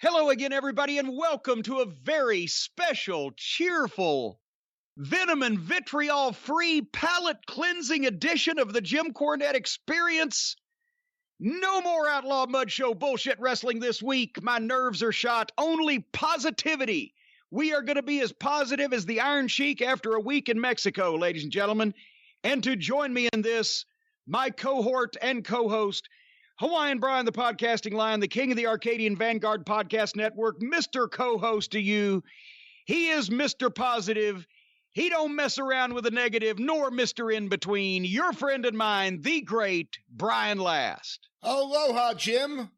Hello again, everybody, and welcome to a very special, cheerful, venom and vitriol-free, palate-cleansing edition of the Jim Cornette Experience. No more Outlaw Mud Show bullshit wrestling this week. My nerves are shot. Only positivity. We are going to be as positive as the Iron Sheik after a week in Mexico, ladies and gentlemen. And to join me in this, my cohort and co-host, Hawaiian Brian, the podcasting lion, the king of the Arcadian Vanguard Podcast Network, Mr. Co-host to you. He is Mr. Positive. He don't mess around with the negative, nor Mr. In-Between. Your friend and mine, the great Brian Last. Aloha, Jim.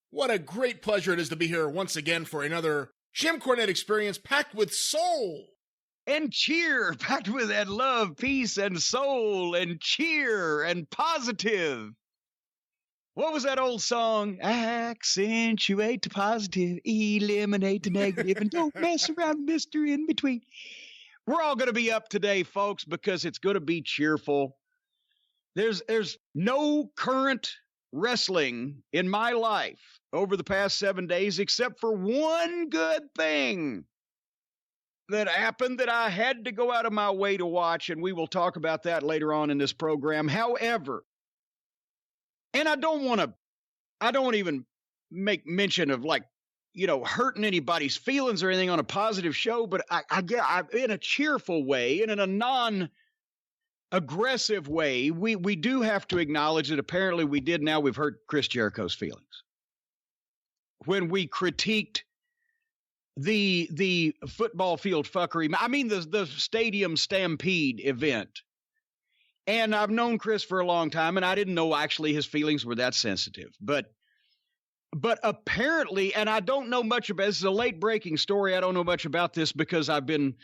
What a great pleasure it is to be here once again for another Jim Cornette Experience packed with soul. And cheer, packed with that love, peace, and soul, and cheer, and positive. What was that old song? Accentuate the positive, eliminate the negative, and don't mess around, Mr. In-Between. We're all going to be up today, folks, because it's going to be cheerful. There's no current wrestling in my life over the past 7 days except for one good thing that happened that I had to go out of my way to watch, and we will talk about that later on in this program. However, and I don't even make mention of hurting anybody's feelings or anything on a positive show, but I in a cheerful way and in a non-aggressive way, we do have to acknowledge that apparently we've hurt Chris Jericho's feelings. When we critiqued the football field fuckery, I mean the stadium stampede event. And I've known Chris for a long time, and I didn't know actually his feelings were that sensitive. But apparently, and I don't know much about this, is a late breaking story. I don't know much about this because I've been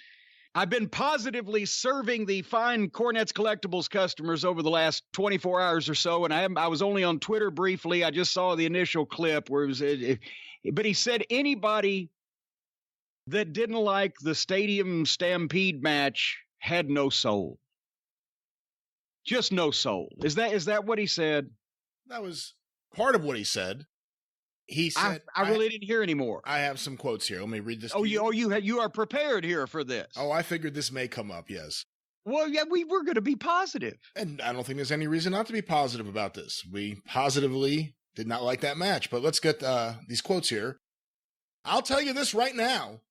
positively serving the fine Cornette's Collectibles customers over the last 24 hours or so, and I was only on Twitter briefly. I just saw the initial clip where but he said anybody that didn't like the stadium stampede match had no soul. Just no soul. Is that what he said? That was part of what he said. He said, I really didn't hear anymore. I have some quotes here. Let me read this. You are prepared here for this. Oh, I figured this may come up. Yes. Well, yeah, we're going to be positive. And I don't think there's any reason not to be positive about this. We positively did not like that match, but let's get these quotes here. I'll tell you this right now.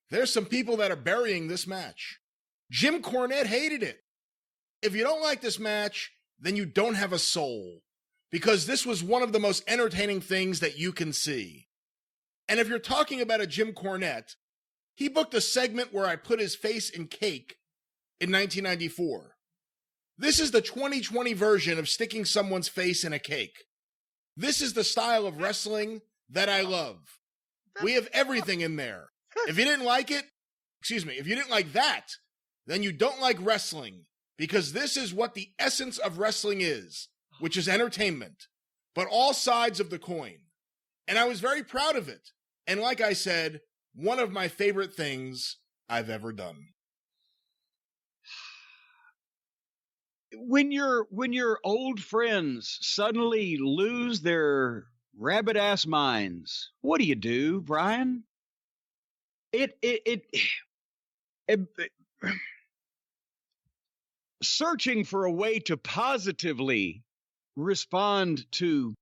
There's some people that are burying this match. Jim Cornette hated it. If you don't like this match, then you don't have a soul, because this was one of the most entertaining things that you can see. And if you're talking about a Jim Cornette, he booked a segment where I put his face in cake in 1994. This is the 2020 version of sticking someone's face in a cake. This is the style of wrestling that I love. We have everything in there. If you didn't like that, then you don't like wrestling. Because this is what the essence of wrestling is, which is entertainment, but all sides of the coin. And I was very proud of it. And like I said, one of my favorite things I've ever done. When your old friends suddenly lose their rabbit-ass minds, what do, Brian? Searching for a way to positively respond to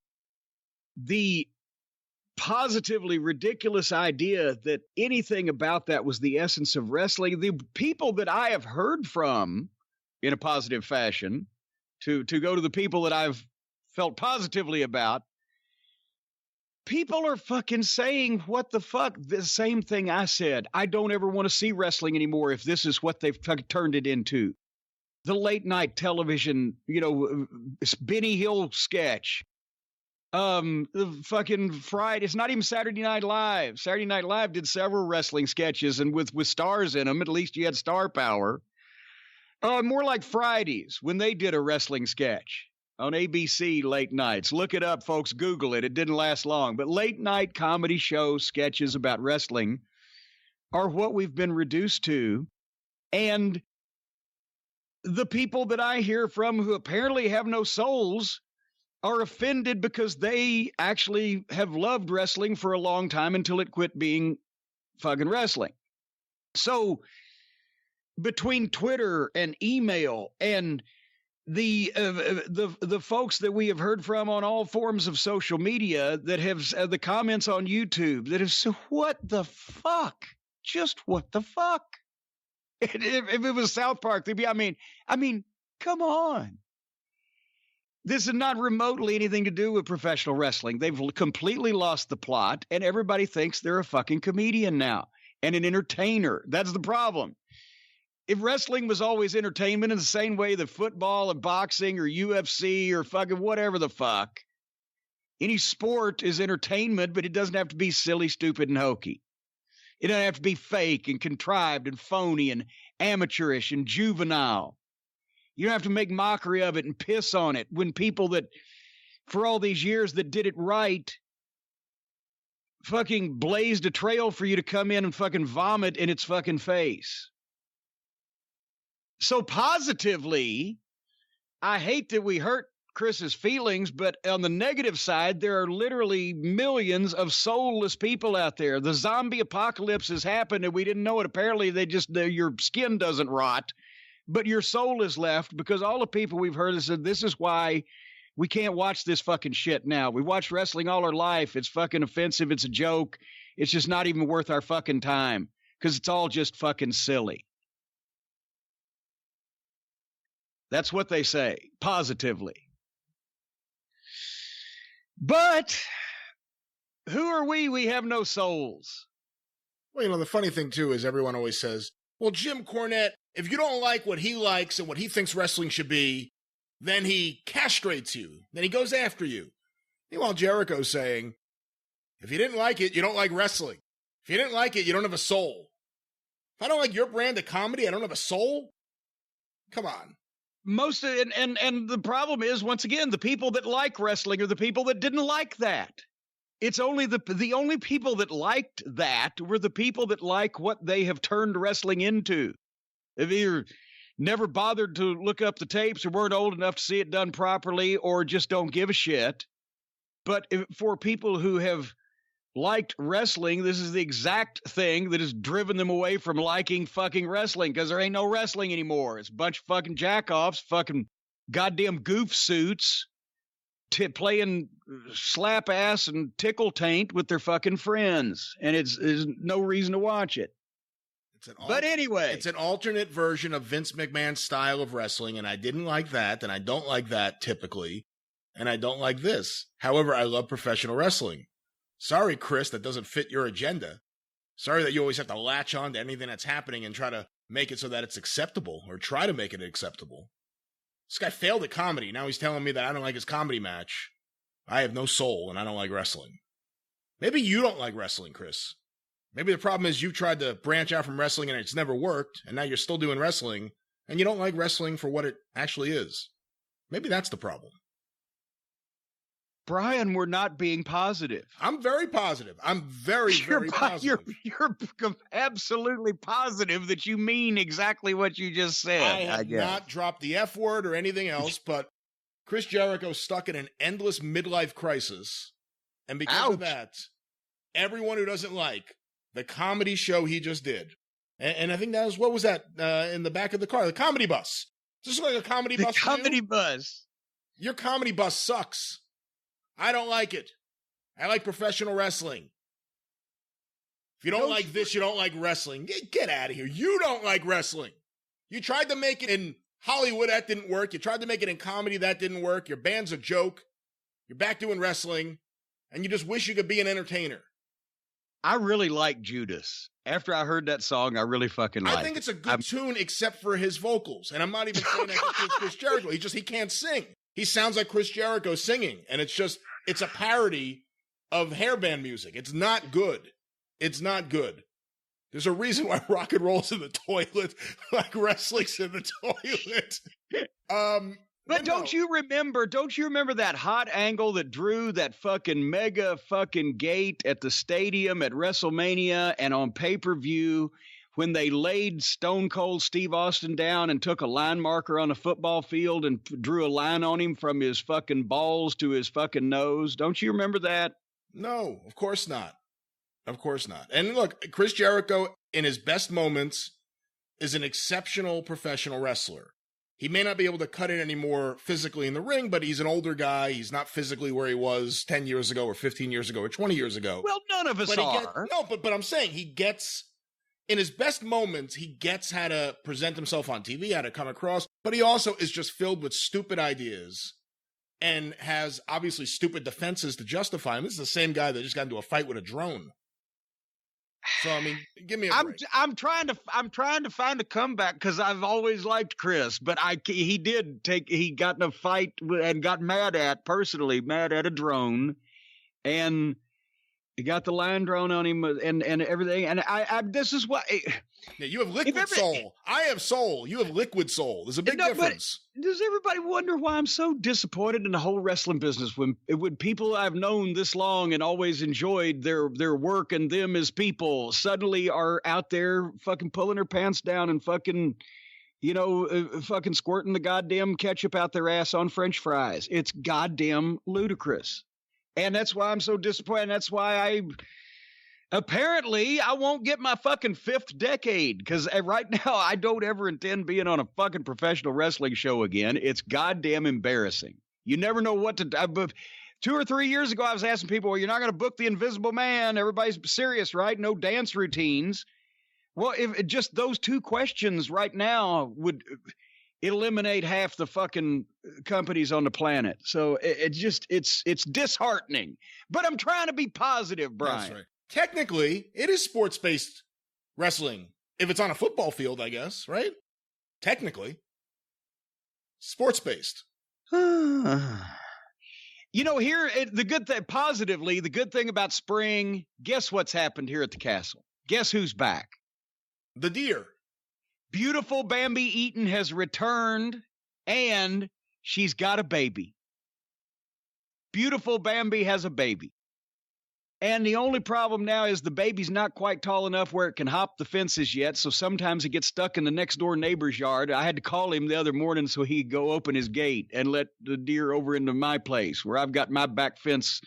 the positively ridiculous idea that anything about that was the essence of wrestling. The people that I have heard from in a positive fashion, to go to the people that I've felt positively about, people are fucking saying, what the fuck? The same thing I said. I don't ever want to see wrestling anymore if this is what they've turned it into. The late night television, Benny Hill sketch. The fucking Friday. It's not even Saturday Night Live. Saturday Night Live did several wrestling sketches, and with stars in them, at least you had star power. More like Fridays when they did a wrestling sketch on ABC late nights. Look it up, folks. Google it. It didn't last long. But late night comedy show sketches about wrestling are what we've been reduced to. And the people that I hear from who apparently have no souls are offended because they actually have loved wrestling for a long time until it quit being fucking wrestling. So between Twitter and email and the folks that we have heard from on all forms of social media that have the comments on YouTube that have said, what the fuck? Just what the fuck? If it was South Park, they'd be, I mean, come on. This is not remotely anything to do with professional wrestling. They've completely lost the plot, and everybody thinks they're a fucking comedian now and an entertainer. That's the problem. If wrestling was always entertainment in the same way that football and boxing or UFC or fucking whatever the fuck, any sport is entertainment, but it doesn't have to be silly, stupid, and hokey. It doesn't have to be fake and contrived and phony and amateurish and juvenile. You don't have to make mockery of it and piss on it when people that, for all these years that did it right, fucking blazed a trail for you to come in and fucking vomit in its fucking face. So positively, I hate that we hurt Chris's feelings, but on the negative side, there are literally millions of soulless people out there. The zombie apocalypse has happened and we didn't know it. Apparently, your skin doesn't rot, but your soul is left because all the people we've heard have said, this is why we can't watch this fucking shit now. We watched wrestling all our life. It's fucking offensive. It's a joke. It's just not even worth our fucking time because it's all just fucking silly. That's what they say, positively. But who are we? We have no souls. Well, the funny thing, too, is everyone always says, well, Jim Cornette, if you don't like what he likes and what he thinks wrestling should be, then he castrates you. Then he goes after you. Meanwhile, Jericho's saying, if you didn't like it, you don't like wrestling. If you didn't like it, you don't have a soul. If I don't like your brand of comedy, I don't have a soul? Come on. Most of it, and the problem is, once again, the people that like wrestling are the people that didn't like that. It's only the only people that liked that were the people that like what they have turned wrestling into. If you're never bothered to look up the tapes or weren't old enough to see it done properly or just don't give a shit. But for people who have liked wrestling, this is the exact thing that has driven them away from liking fucking wrestling because there ain't no wrestling anymore. It's a bunch of fucking jackoffs, fucking goddamn goof suits playing slap ass and tickle taint with their fucking friends. And there's no reason to watch it. But anyway. It's an alternate version of Vince McMahon's style of wrestling, and I didn't like that, and I don't like that typically, and I don't like this. However, I love professional wrestling. Sorry, Chris, that doesn't fit your agenda. Sorry that you always have to latch on to anything that's happening and try to make it so that it's acceptable, or try to make it acceptable. This guy failed at comedy. Now he's telling me that I don't like his comedy match. I have no soul, and I don't like wrestling. Maybe you don't like wrestling, Chris. Maybe the problem is you tried to branch out from wrestling and it's never worked, and now you're still doing wrestling, and you don't like wrestling for what it actually is. Maybe that's the problem. Brian, we're not being positive. I'm very positive. I'm very positive. You're absolutely positive that you mean exactly what you just said. I have not dropped the F word or anything else, but Chris Jericho's stuck in an endless midlife crisis. And because of that, everyone who doesn't like the comedy show he just did, and I think that was, what was that in the back of the car? The comedy bus. Just like a comedy bus. The comedy bus. Your comedy bus sucks. I don't like it. I like professional wrestling. If you don't like this, you don't like wrestling. Get out of here. You don't like wrestling. You tried to make it in Hollywood. That didn't work. You tried to make it in comedy. That didn't work. Your band's a joke. You're back doing wrestling. And you just wish you could be an entertainer. I really like Judas. After I heard that song, I really fucking like it. I think it's a good tune except for his vocals. And I'm not even saying that because Chris Jericho. He can't sing. He sounds like Chris Jericho singing. And it's a parody of hairband music. It's not good. It's not good. There's a reason why rock and roll's in the toilet, like wrestling's in the toilet. But don't you remember that hot angle that drew that fucking mega fucking gate at the stadium at WrestleMania and on pay-per-view when they laid Stone Cold Steve Austin down and took a line marker on a football field and drew a line on him from his fucking balls to his fucking nose? Don't you remember that? No, of course not. Of course not. And look, Chris Jericho, in his best moments, is an exceptional professional wrestler. He may not be able to cut it anymore physically in the ring, but he's an older guy. He's not physically where he was 10 years ago or 15 years ago or 20 years ago. Well, none of us are. But I'm saying he gets, in his best moments, he gets how to present himself on TV, how to come across, but he also is just filled with stupid ideas and has obviously stupid defenses to justify him. This is the same guy that just got into a fight with a drone. So, I mean, give me a break. I'm trying to find a comeback because I've always liked Chris, but he got in a fight and got mad at a drone, and he got the line drawn on him and everything. And this is what. Yeah, you have liquid soul. I have soul. You have liquid soul. There's a big difference. Does everybody wonder why I'm so disappointed in the whole wrestling business when people I've known this long and always enjoyed their work and them as people suddenly are out there fucking pulling their pants down and fucking, fucking squirting the goddamn ketchup out their ass on French fries? It's goddamn ludicrous. And that's why I'm so disappointed. That's why apparently I won't get my fucking 5th decade, because right now I don't ever intend being on a fucking professional wrestling show again. It's goddamn embarrassing. You never know what to do. 2 or 3 years ago, I was asking people, well, you're not going to book the Invisible Man. Everybody's serious, right? No dance routines. Well, if just those 2 questions right now would eliminate half the fucking companies on the planet. So it's disheartening, but I'm trying to be positive, Brian. That's right. Technically, it is sports-based wrestling. If it's on a football field, I guess, right? Technically. Sports-based. Positively, the good thing about spring, guess what's happened here at the castle? Guess who's back? The deer. Beautiful Bambi Eaton has returned, and she's got a baby. Beautiful Bambi has a baby. And the only problem now is the baby's not quite tall enough where it can hop the fences yet, so sometimes it gets stuck in the next door neighbor's yard. I had to call him the other morning so he could go open his gate and let the deer over into my place where I've got my back fence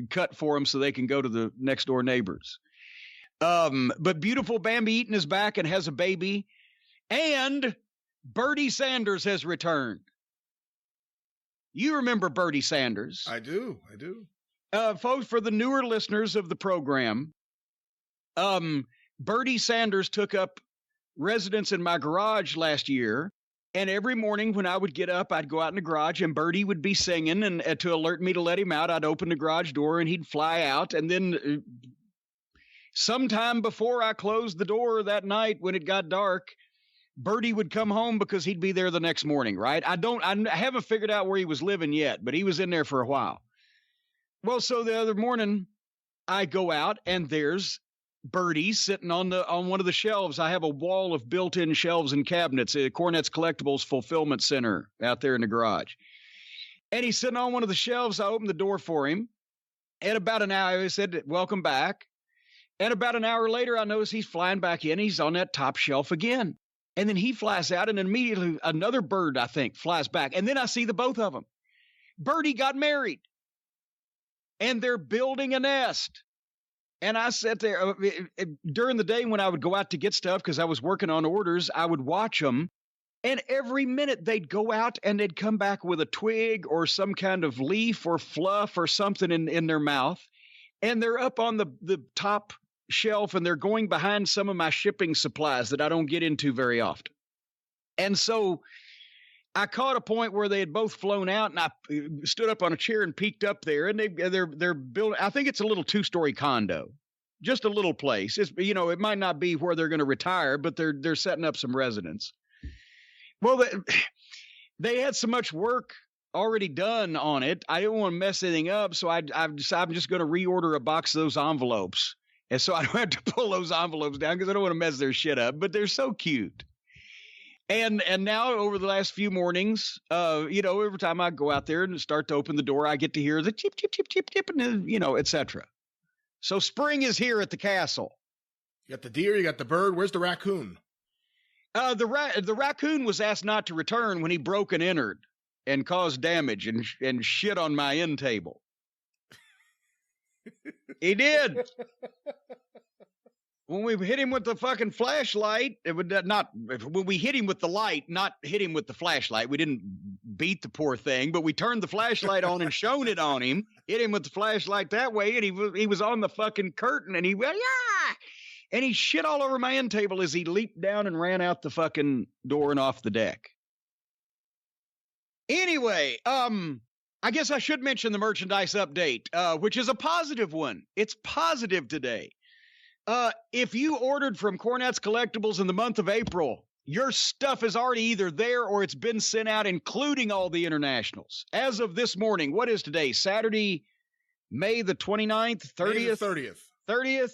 cut for them so they can go to the next door neighbors. But beautiful Bambi Eaton is back and has a baby. And Bertie Sanders has returned. You remember Bertie Sanders. I do. Folks, for the newer listeners of the program, Bertie Sanders took up residence in my garage last year. And every morning when I would get up, I'd go out in the garage and Bertie would be singing. And to alert me to let him out, I'd open the garage door and he'd fly out. And then sometime before I closed the door that night when it got dark, Bertie would come home because he'd be there the next morning, right? I haven't figured out where he was living yet, but he was in there for a while. Well, so the other morning I go out and there's Bertie sitting on one of the shelves. I have a wall of built-in shelves and cabinets at Cornette's Collectibles Fulfillment Center out there in the garage. And he's sitting on one of the shelves. I opened the door for him. And about an hour, I said, welcome back. And about an hour later, I notice he's flying back in. He's on that top shelf again. And then he flies out, and immediately another bird, I think, flies back. And then I see the both of them. Bertie got married, and they're building a nest. And I sat there during the day when I would go out to get stuff because I was working on orders. I would watch them, and every minute they'd go out and they'd come back with a twig or some kind of leaf or fluff or something in their mouth. And they're up on the top shelf and they're going behind some of my shipping supplies that I don't get into very often. And so I caught a point where they had both flown out, and I stood up on a chair and peeked up there, and they're building. I think it's a little 2-story condo, just a little place. It's, it might not be where they're going to retire, but they're setting up some residence. Well, they had so much work already done on it. I didn't want to mess anything up, so I'm just going to reorder a box of those envelopes. And so I don't have to pull those envelopes down because I don't want to mess their shit up, but they're so cute. And now over the last few mornings, every time I go out there and start to open the door, I get to hear the chip, chip, chip, chip, chip, and et cetera. So spring is here at the castle. You got the deer, you got the bird. Where's the raccoon? The raccoon was asked not to return when he broke and entered and caused damage and shit on my end table. He did. When we hit him with the fucking flashlight, when we hit him with the light, not hit him with the flashlight. We didn't beat the poor thing, but we turned the flashlight on and shone it on him, hit him with the flashlight that way, and he was on the fucking curtain, and he went, yeah! And he shit all over my end table as he leaped down and ran out the fucking door and off the deck. Anyway, I guess I should mention the merchandise update, which is a positive one. It's positive today. If you ordered from Cornette's Collectibles in the month of April, your stuff is already either there or it's been sent out, including all the internationals. As of this morning, what is today? Saturday, May the 29th, 30th? 30th.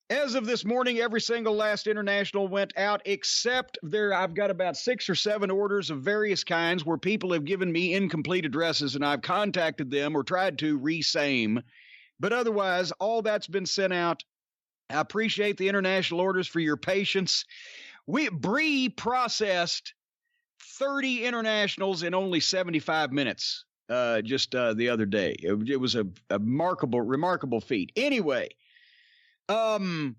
As of this morning, every single last international went out, except I've got about 6 or 7 orders of various kinds where people have given me incomplete addresses, and I've contacted them or tried to re-same. But otherwise, all that's been sent out. I appreciate the international orders for your patience. Bree processed 30 internationals in only 75 minutes just the other day. It was a remarkable feat. Anyway, also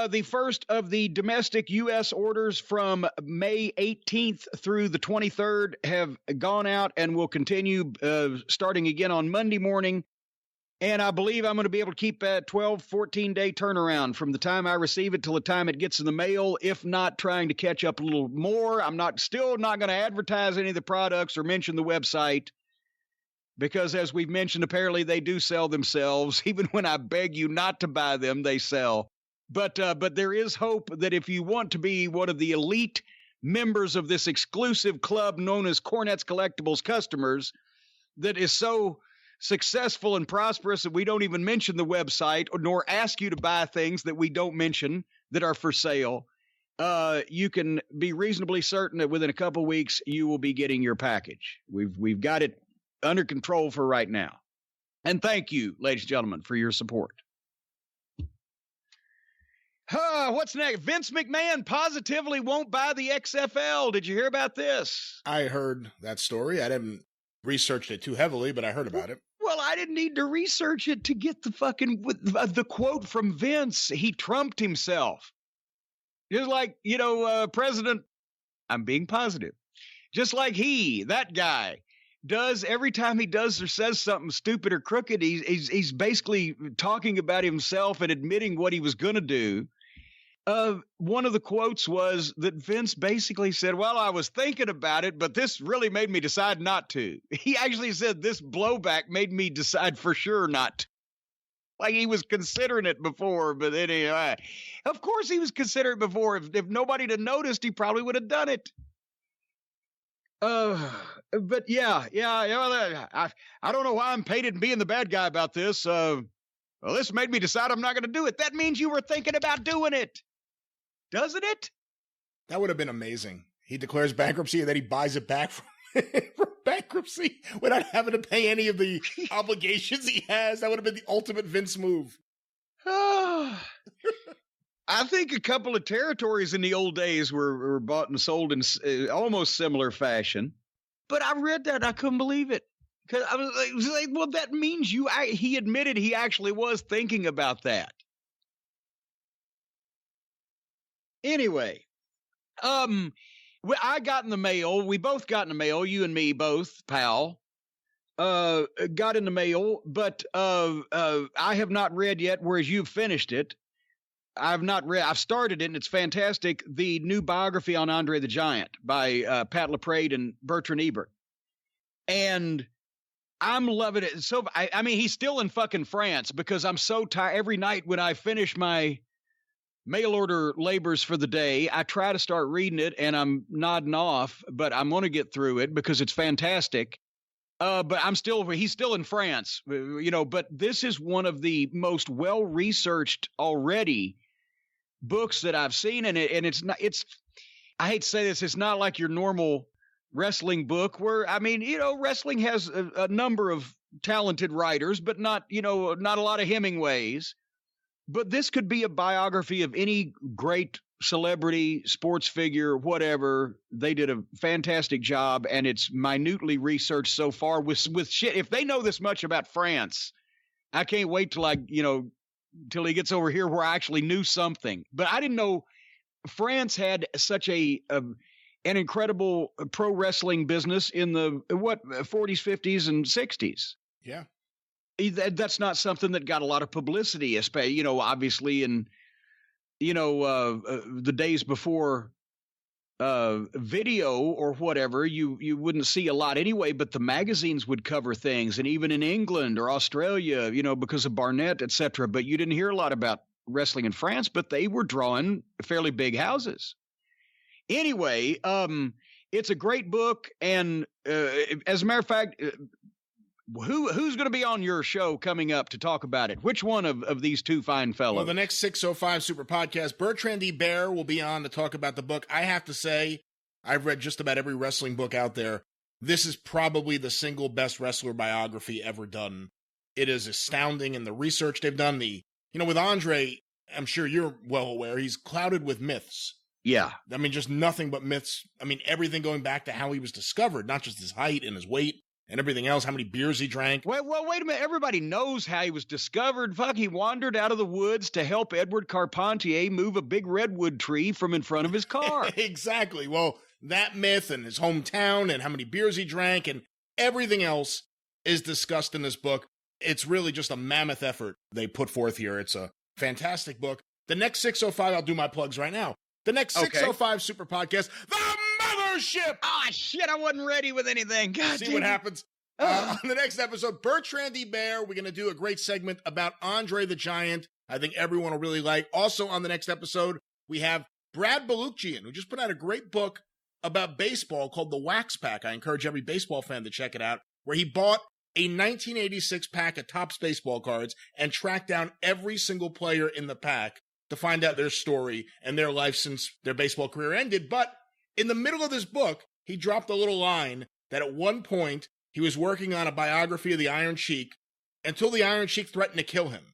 the first of the domestic U.S. orders from May 18th through the 23rd have gone out and will continue starting again on Monday morning. And I believe I'm going to be able to keep a 12, 14-day turnaround from the time I receive it till the time it gets in the mail, if not trying to catch up a little more. I'm still not going to advertise any of the products or mention the website because, as we've mentioned, apparently they do sell themselves. Even when I beg you not to buy them, they sell. But there is hope that if you want to be one of the elite members of this exclusive club known as Cornette's Collectibles customers that is so successful and prosperous that we don't even mention the website nor ask you to buy things that we don't mention that are for sale, you can be reasonably certain that within a couple weeks you will be getting your package. We've got it under control for right now. And thank you, ladies and gentlemen, for your support. What's next? Vince McMahon positively won't buy the XFL. Did you hear about this? I heard that story. I didn't research it too heavily, but I heard about it. Well, I didn't need to research it to get the quote from Vince. He trumped himself. Just like, President, I'm being positive. Just like that guy, does every time he does or says something stupid or crooked, he's basically talking about himself and admitting what he was going to do. One of the quotes was that Vince basically said, well, I was thinking about it, but this really made me decide not to. He actually said this blowback made me decide for sure not to. Like he was considering it before, but anyway, of course he was considering it before. If nobody had noticed, he probably would have done it. But yeah, I don't know why I'm painted being the bad guy about this. Well, this made me decide I'm not going to do it. That means you were thinking about doing it. Doesn't it? That would have been amazing. He declares bankruptcy and then he buys it back from bankruptcy without having to pay any of the obligations he has. That would have been the ultimate Vince move. I think a couple of territories in the old days were bought and sold in almost similar fashion. But I read that and I couldn't believe it. Because I was like, well, that means he admitted he actually was thinking about that. Anyway, I got in the mail. We both got in the mail. You and me both, pal. Got in the mail, but I have not read yet, whereas you've finished it. I've not read. I've started it, and it's fantastic. The new biography on Andre the Giant by Pat LaPrade and Bertrand Ebert. And I'm loving it. So, I mean, he's still in fucking France because I'm so tired. Every night when I finish my mail order labors for the day, I try to start reading it and I'm nodding off, but I'm going to get through it because it's fantastic. But he's still in France, but this is one of the most well-researched already books that I've seen. And I hate to say this, it's not like your normal wrestling book where, I mean, wrestling has a number of talented writers, but not a lot of Hemingways. But this could be a biography of any great celebrity, sports figure, whatever. They did a fantastic job, and it's minutely researched so far with shit. If they know this much about France, I can't wait till till he gets over here where I actually knew something. But I didn't know France had such an incredible pro wrestling business in the 40s, 50s, and 60s. Yeah. That's not something that got a lot of publicity, especially, obviously in, the days before video or whatever, you wouldn't see a lot anyway, but the magazines would cover things. And even in England or Australia, because of Barnett, etc. But you didn't hear a lot about wrestling in France, but they were drawing fairly big houses. Anyway, it's a great book. And as a matter of fact, who's going to be on your show coming up to talk about it? Which one of these two fine fellows? Well, the next 605 Super Podcast, Bertrand D. Bear will be on to talk about the book. I have to say, I've read just about every wrestling book out there. This is probably the single best wrestler biography ever done. It is astounding in the research they've done. With Andre, I'm sure you're well aware, he's clouded with myths. Yeah. I mean, just nothing but myths. I mean, everything going back to how he was discovered, not just his height and his weight, and everything else, how many beers he drank. Well, wait a minute. Everybody knows how he was discovered. Fuck, he wandered out of the woods to help Edward Carpentier move a big redwood tree from in front of his car. Exactly. Well, that myth and his hometown and how many beers he drank and everything else is discussed in this book. It's really just a mammoth effort they put forth here. It's a fantastic book. The next 605, I'll do my plugs right now. The next 605 Super Podcast, The Mothership! Ah, shit, I wasn't ready with anything. God See what happens. On the next episode, Bertrand D. Bear, we're going to do a great segment about Andre the Giant. I think everyone will really like. Also on the next episode, we have Brad Baluchian, who just put out a great book about baseball called The Wax Pack. I encourage every baseball fan to check it out, where he bought a 1986 pack of Topps baseball cards and tracked down every single player in the pack to find out their story and their life since their baseball career ended. But in the middle of this book, he dropped a little line that at one point he was working on a biography of the Iron Sheik until the Iron Sheik threatened to kill him.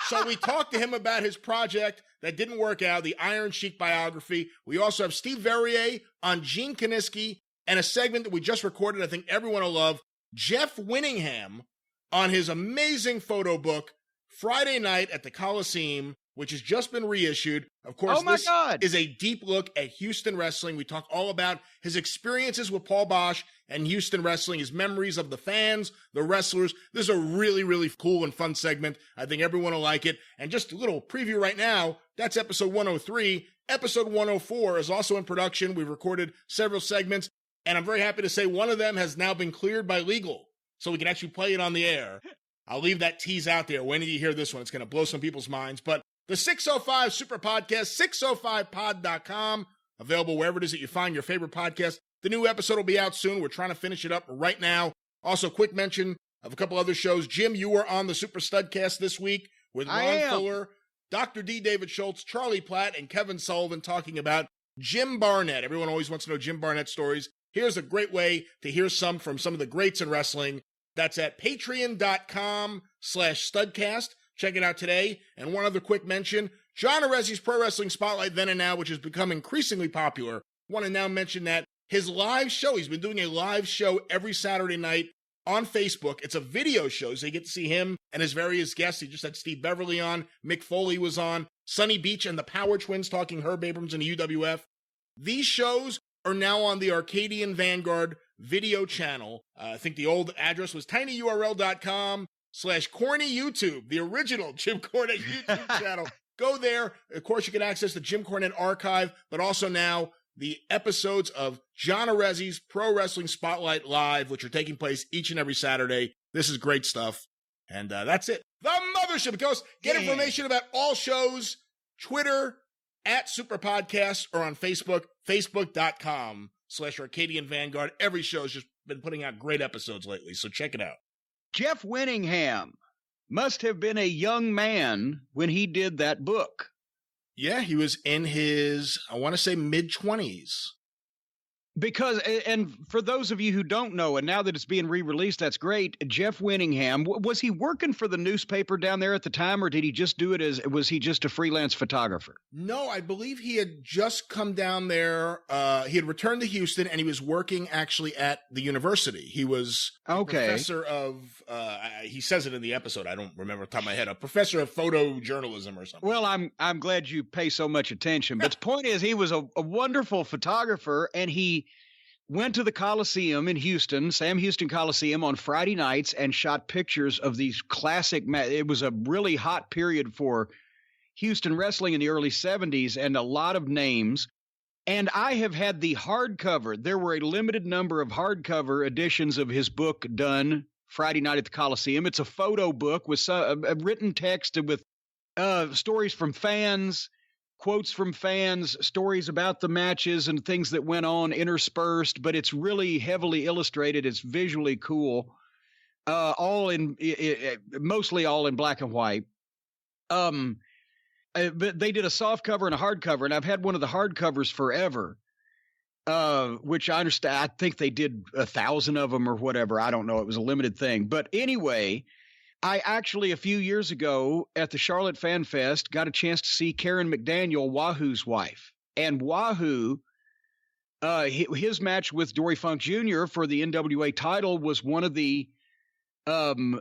So we talked to him about his project that didn't work out, the Iron Sheik biography. We also have Steve Verrier on Gene Kiniski and a segment that we just recorded I think everyone will love, Jeff Winningham on his amazing photo book, Friday Night at the Coliseum, which has just been reissued. Of course, this is a deep look at Houston wrestling. We talk all about his experiences with Paul Bosch and Houston wrestling, his memories of the fans, the wrestlers. This is a really, really cool and fun segment. I think everyone will like it. And just a little preview right now, that's episode 103. Episode 104 is also in production. We've recorded several segments, and I'm very happy to say one of them has now been cleared by legal, so we can actually play it on the air. I'll leave that tease out there. When you hear this one, it's going to blow some people's minds. But the 605 Super Podcast, 605pod.com, available wherever it is that you find your favorite podcast. The new episode will be out soon. We're trying to finish it up right now. Also, quick mention of a couple other shows. Jim, you were on the Super Studcast this week with Ron Fuller, Dr. D. David Schultz, Charlie Platt, and Kevin Sullivan talking about Jim Barnett. Everyone always wants to know Jim Barnett stories. Here's a great way to hear some from some of the greats in wrestling. That's at patreon.com/studcast. Check it out today. And one other quick mention, John Arezzi's Pro Wrestling Spotlight Then and Now, which has become increasingly popular. Want to now mention that his live show, he's been doing a live show every Saturday night on Facebook. It's a video show, so you get to see him and his various guests. He just had Steve Beverly on, Mick Foley was on, Sonny Beach and the Power Twins talking Herb Abrams and the UWF. These shows are now on the Arcadian Vanguard video channel. I think the old address was tinyurl.com/corny YouTube, the original Jim Cornette YouTube channel. Go there. Of course, you can access the Jim Cornette archive, but also now the episodes of John Arezzi's Pro Wrestling Spotlight Live, which are taking place each and every Saturday. This is great stuff. And that's it. The Mothership Ghost. Get information about all shows, Twitter, at Superpodcast, or on Facebook, facebook.com/Arcadian Vanguard. Every show's just been putting out great episodes lately, so check it out. Jeff Winningham must have been a young man when he did that book. Yeah, he was in his, I want to say, mid-20s. Because, and for those of you who don't know, and now that it's being re-released, that's great. Jeff Winningham, was he working for the newspaper down there at the time, or did he just do it was he just a freelance photographer? No, I believe he had just come down there. He had returned to Houston, and he was working actually at the university. He was a professor of, he says it in the episode, I don't remember off the top of my head, a professor of photojournalism or something. Well, I'm glad you pay so much attention. But the point is, he was a wonderful photographer, and he went to the Coliseum in Houston, Sam Houston Coliseum, on Friday nights and shot pictures of these classic it was a really hot period for Houston wrestling in the early 70s, and a lot of names. And I have had the hardcover. There were a limited number of hardcover editions of his book done Friday Night at the Coliseum. It's a photo book with a written text with stories from fans, quotes from fans, stories about the matches and things that went on interspersed, but it's really heavily illustrated. It's visually cool, mostly all in black and white. But they did a soft cover and a hardcover, and I've had one of the hardcovers forever, which I understand. I think they did 1,000 of them or whatever. I don't know. It was a limited thing. But anyway, I actually, a few years ago at the Charlotte Fan Fest, got a chance to see Karen McDaniel, Wahoo's wife. And Wahoo, his match with Dory Funk Jr. for the NWA title was one of the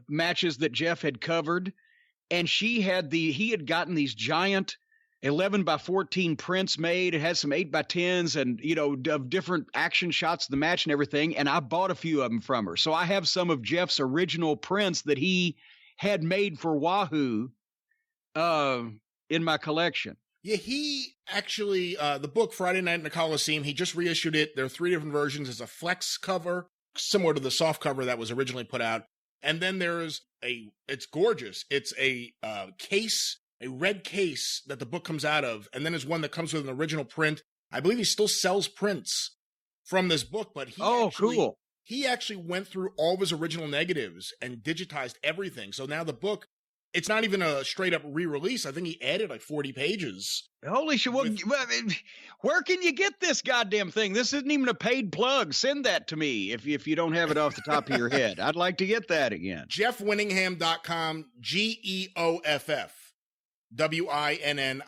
matches that Jeff had covered. And he had gotten these giant 11 by 14 prints made. It had some 8 by 10s and, of different action shots of the match and everything. And I bought a few of them from her. So I have some of Jeff's original prints that he had made for Wahoo in my collection. Yeah, he actually, the book Friday Night in the Coliseum, he just reissued it. There are 3 different versions. There's a flex cover, similar to the soft cover that was originally put out. And then there's it's gorgeous. It's a case, a red case that the book comes out of. And then there's one that comes with an original print. I believe he still sells prints from this book, but cool. He actually went through all of his original negatives and digitized everything. So now the book, it's not even a straight up re-release. I think he added like 40 pages. Holy shit. Where can you get this goddamn thing? This isn't even a paid plug. Send that to me if you don't have it off the top of your head. I'd like to get that again. JeffWinningham.com, GEOFF. WINNINGHAM.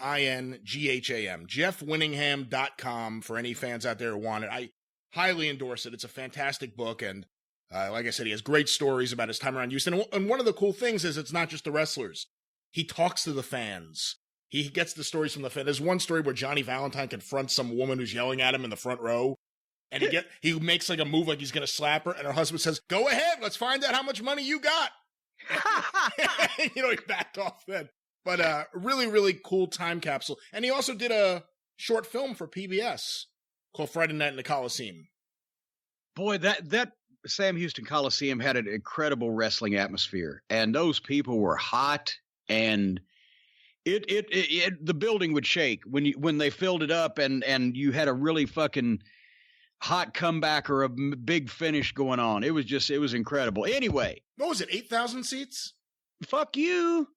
JeffWinningham.com for any fans out there who want it. I highly endorse it. It's a fantastic book, and like I said, he has great stories about his time around Houston. And one of the cool things is it's not just the wrestlers. He talks to the fans. He gets the stories from the fans. There's one story where Johnny Valentine confronts some woman who's yelling at him in the front row, and he makes like a move like he's going to slap her, and her husband says, "Go ahead, let's find out how much money you got." He backed off then. But really, really cool time capsule. And he also did a short film for PBS called Friday Night in the Coliseum. Boy, that Sam Houston Coliseum had an incredible wrestling atmosphere, and those people were hot, and the building would shake when they filled it up, and you had a really fucking hot comeback or a big finish going on. It was incredible. Anyway, what was it? 8,000 seats? Fuck you.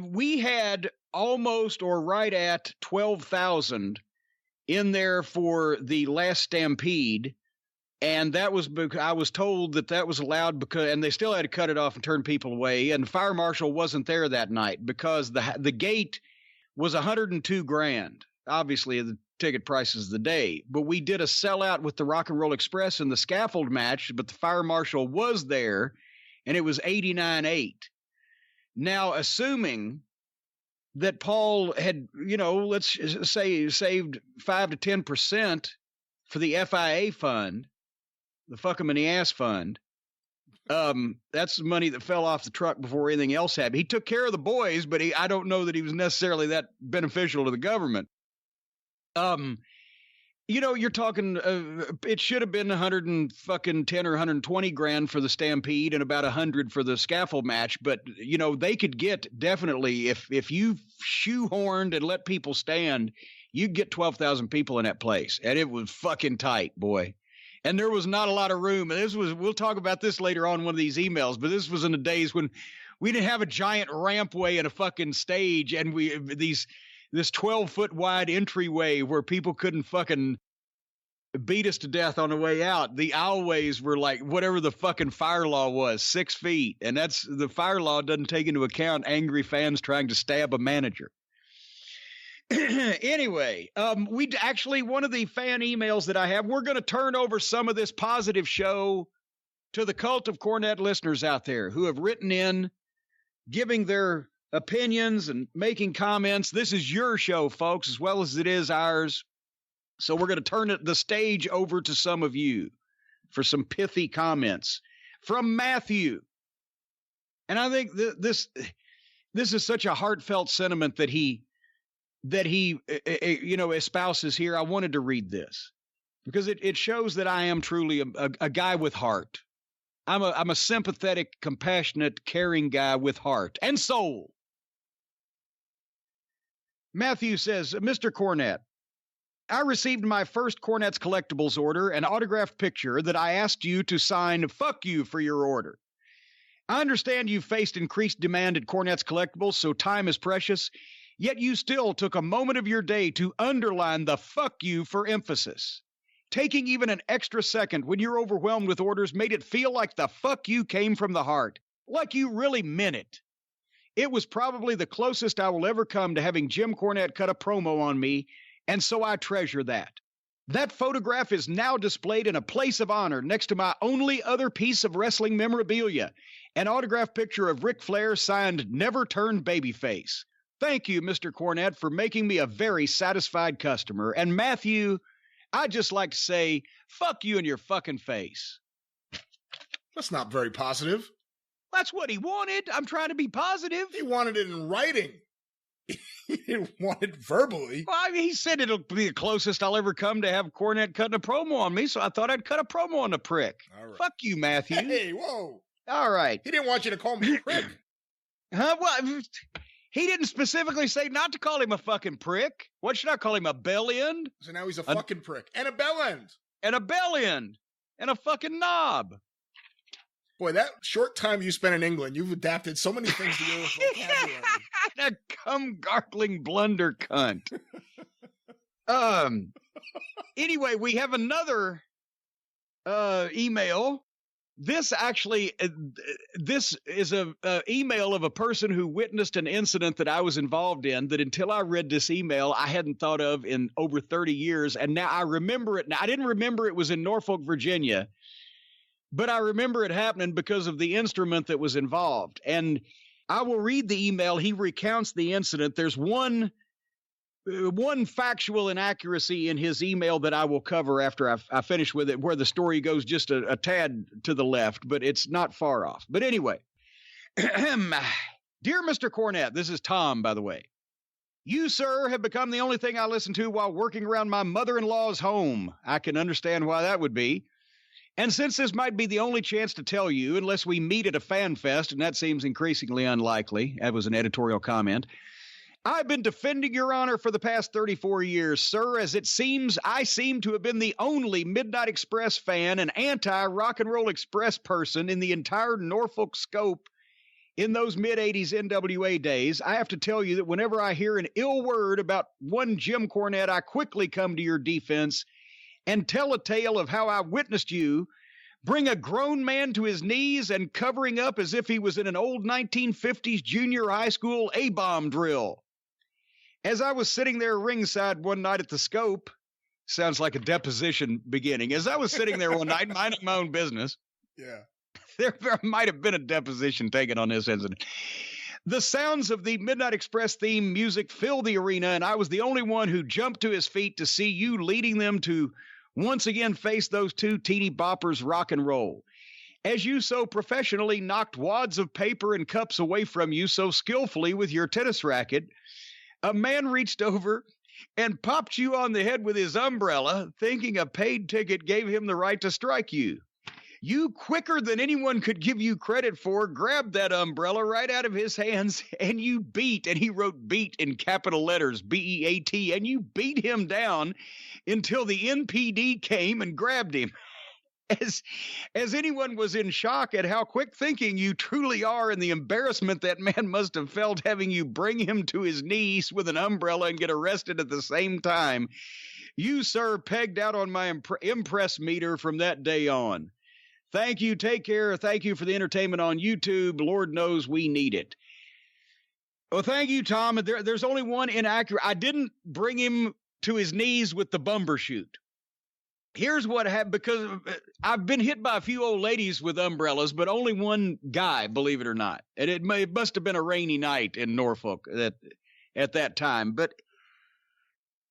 We had almost or right at 12,000 in there for the last Stampede. And that was because I was told that was allowed and they still had to cut it off and turn people away. And the fire marshal wasn't there that night because the gate was $102,000. Obviously, the ticket prices of the day. But we did a sellout with the Rock and Roll Express in the scaffold match. But the fire marshal was there, and it was 89.8. Now, assuming that Paul had, let's say saved 5 to 10% for the FIA fund, the fuck 'em in the ass fund, that's the money that fell off the truck before anything else happened. He took care of the boys, but I don't know that he was necessarily that beneficial to the government. You're talking, it should have been 110 or 120 grand for the Stampede and about 100 for the scaffold match. But, they could get definitely, if you shoehorned and let people stand, you'd get 12,000 people in that place. And it was fucking tight, boy. And there was not a lot of room. And we'll talk about this later on in one of these emails, but this was in the days when we didn't have a giant rampway and a fucking stage. And this 12-foot wide entryway where people couldn't fucking beat us to death on the way out. The aisleways were like whatever the fucking fire law was, 6 feet. And that's the fire law doesn't take into account angry fans trying to stab a manager. Anyway, we actually, one of the fan emails that I have, we're going to turn over some of this positive show to the Cult of Cornette listeners out there who have written in, giving their opinions and making comments. This is your show, folks, as well as it is ours. So we're going to turn the stage over to some of you for some pithy comments from Matthew. And I think this is such a heartfelt sentiment that he espouses here. I wanted to read this because it shows that I am truly a guy with heart. I'm a sympathetic, compassionate, caring guy with heart and soul. Matthew says, Mr. Cornette, I received my first Cornette's Collectibles order, an autographed picture that I asked you to sign "fuck you" for your order. I understand you've faced increased demand at Cornette's Collectibles, so time is precious, yet you still took a moment of your day to underline the "fuck you" for emphasis. Taking even an extra second when you're overwhelmed with orders made it feel like the "fuck you" came from the heart, like you really meant it. It was probably the closest I will ever come to having Jim Cornette cut a promo on me, and so I treasure that. That photograph is now displayed in a place of honor next to my only other piece of wrestling memorabilia, an autographed picture of Ric Flair signed "Never Turn Babyface." Thank you, Mr. Cornette, for making me a very satisfied customer. And Matthew, I'd just like to say, fuck you in your fucking face. That's not very positive. That's what he wanted. I'm trying to be positive. He wanted it in writing. He didn't want it verbally. Well, I mean, he said it'll be the closest I'll ever come to have Cornette cutting a promo on me, so I thought I'd cut a promo on the prick. All right. Fuck you, Matthew. Hey, whoa. All right. He didn't want you to call me a prick. Huh? Well, he didn't specifically say not to call him a fucking prick. What should I call him, a bell end? So now he's a fucking prick. And a bell end. And a bell end. And a fucking knob. Boy, that short time you spent in England, you've adapted so many things to your vocabulary. A cum-gargling blunder cunt. Anyway, we have another email. This actually, this is a email of a person who witnessed an incident that I was involved in that until I read this email, I hadn't thought of in over 30 years. And now I remember it. Now, I didn't remember it was in Norfolk, Virginia, but I remember it happening because of the instrument that was involved. And I will read the email. He recounts the incident. There's one factual inaccuracy in his email that I will cover after I finish with it, where the story goes just a tad to the left, but it's not far off. But anyway, dear Mr. Cornette, this is Tom, by the way. You, sir, have become the only thing I listen to while working around my mother-in-law's home. I can understand why that would be. And since this might be the only chance to tell you, unless we meet at a fan fest, and that seems increasingly unlikely, that was an editorial comment, I've been defending your honor for the past 34 years, sir, as it seems I seem to have been the only Midnight Express fan and anti-Rock and Roll Express person in the entire Norfolk scope in those mid-'80s NWA days. I have to tell you that whenever I hear an ill word about one Jim Cornette, I quickly come to your defense and tell a tale of how I witnessed you bring a grown man to his knees and covering up as if he was in an old 1950s junior high school A-bomb drill. As I was sitting there ringside one night at the Scope, sounds like a deposition beginning. As I was sitting there one night, minding my own business, yeah, there might have been a deposition taken on this incident. The sounds of the Midnight Express theme music filled the arena, and I was the only one who jumped to his feet to see you leading them to once again face those two teeny boppers rock and roll. As you so professionally knocked wads of paper and cups away from you so skillfully with your tennis racket, a man reached over and popped you on the head with his umbrella, thinking a paid ticket gave him the right to strike you. You, quicker than anyone could give you credit for, grabbed that umbrella right out of his hands, and you beat, and he wrote beat in capital letters, B-E-A-T, and you beat him down until the NPD came and grabbed him. As anyone was in shock at how quick thinking you truly are and the embarrassment that man must have felt having you bring him to his knees with an umbrella and get arrested at the same time, You, sir, pegged out on my impress meter from that day on. Thank you. Take care. Thank you for the entertainment on YouTube. Lord knows we need it. Well, thank you, Tom. There's only one inaccurate. I didn't bring him to his knees with the bumbershoot. Here's what happened, because I've been hit by a few old ladies with umbrellas, but only one guy, believe it or not. And it must have been a rainy night in Norfolk at that time. But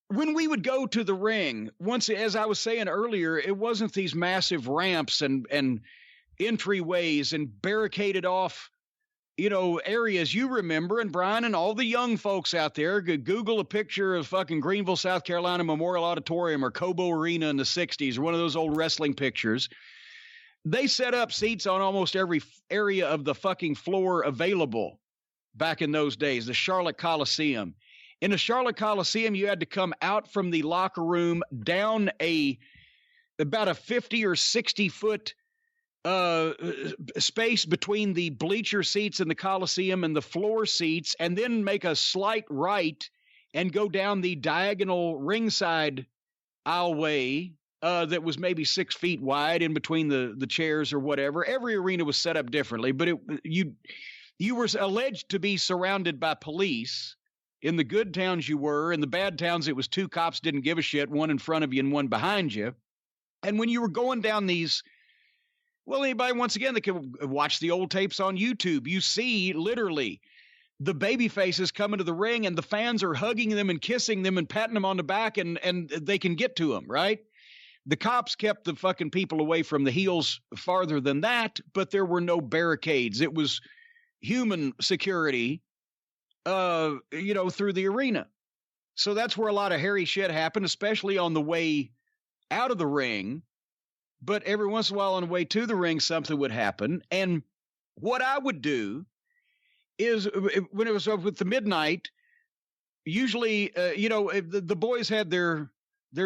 when we would go to the ring, once, as I was saying earlier, it wasn't these massive ramps and entryways and barricaded off, areas you remember. And Brian and all the young folks out there could Google a picture of fucking Greenville, South Carolina Memorial Auditorium or Cobo Arena in the 60s, or one of those old wrestling pictures. They set up seats on almost every area of the fucking floor available back in those days, the Charlotte Coliseum. In the Charlotte Coliseum, you had to come out from the locker room down about a 50 or 60 foot space between the bleacher seats in the Coliseum and the floor seats, and then make a slight right and go down the diagonal ringside aisleway that was maybe 6 feet wide in between the chairs or whatever. Every arena was set up differently, but you were alleged to be surrounded by police. In the good towns you were. In the bad towns, it was two cops didn't give a shit, one in front of you and one behind you. And when you were going down these, well, anybody, once again, that can watch the old tapes on YouTube, you see literally the baby faces coming to the ring, and the fans are hugging them and kissing them and patting them on the back, and they can get to them, right? The cops kept the fucking people away from the heels farther than that, but there were no barricades. It was human security through the arena. So that's where a lot of hairy shit happened, especially on the way out of the ring. But every once in a while on the way to the ring, something would happen. And what I would do is, when it was with the midnight, usually, the boys had their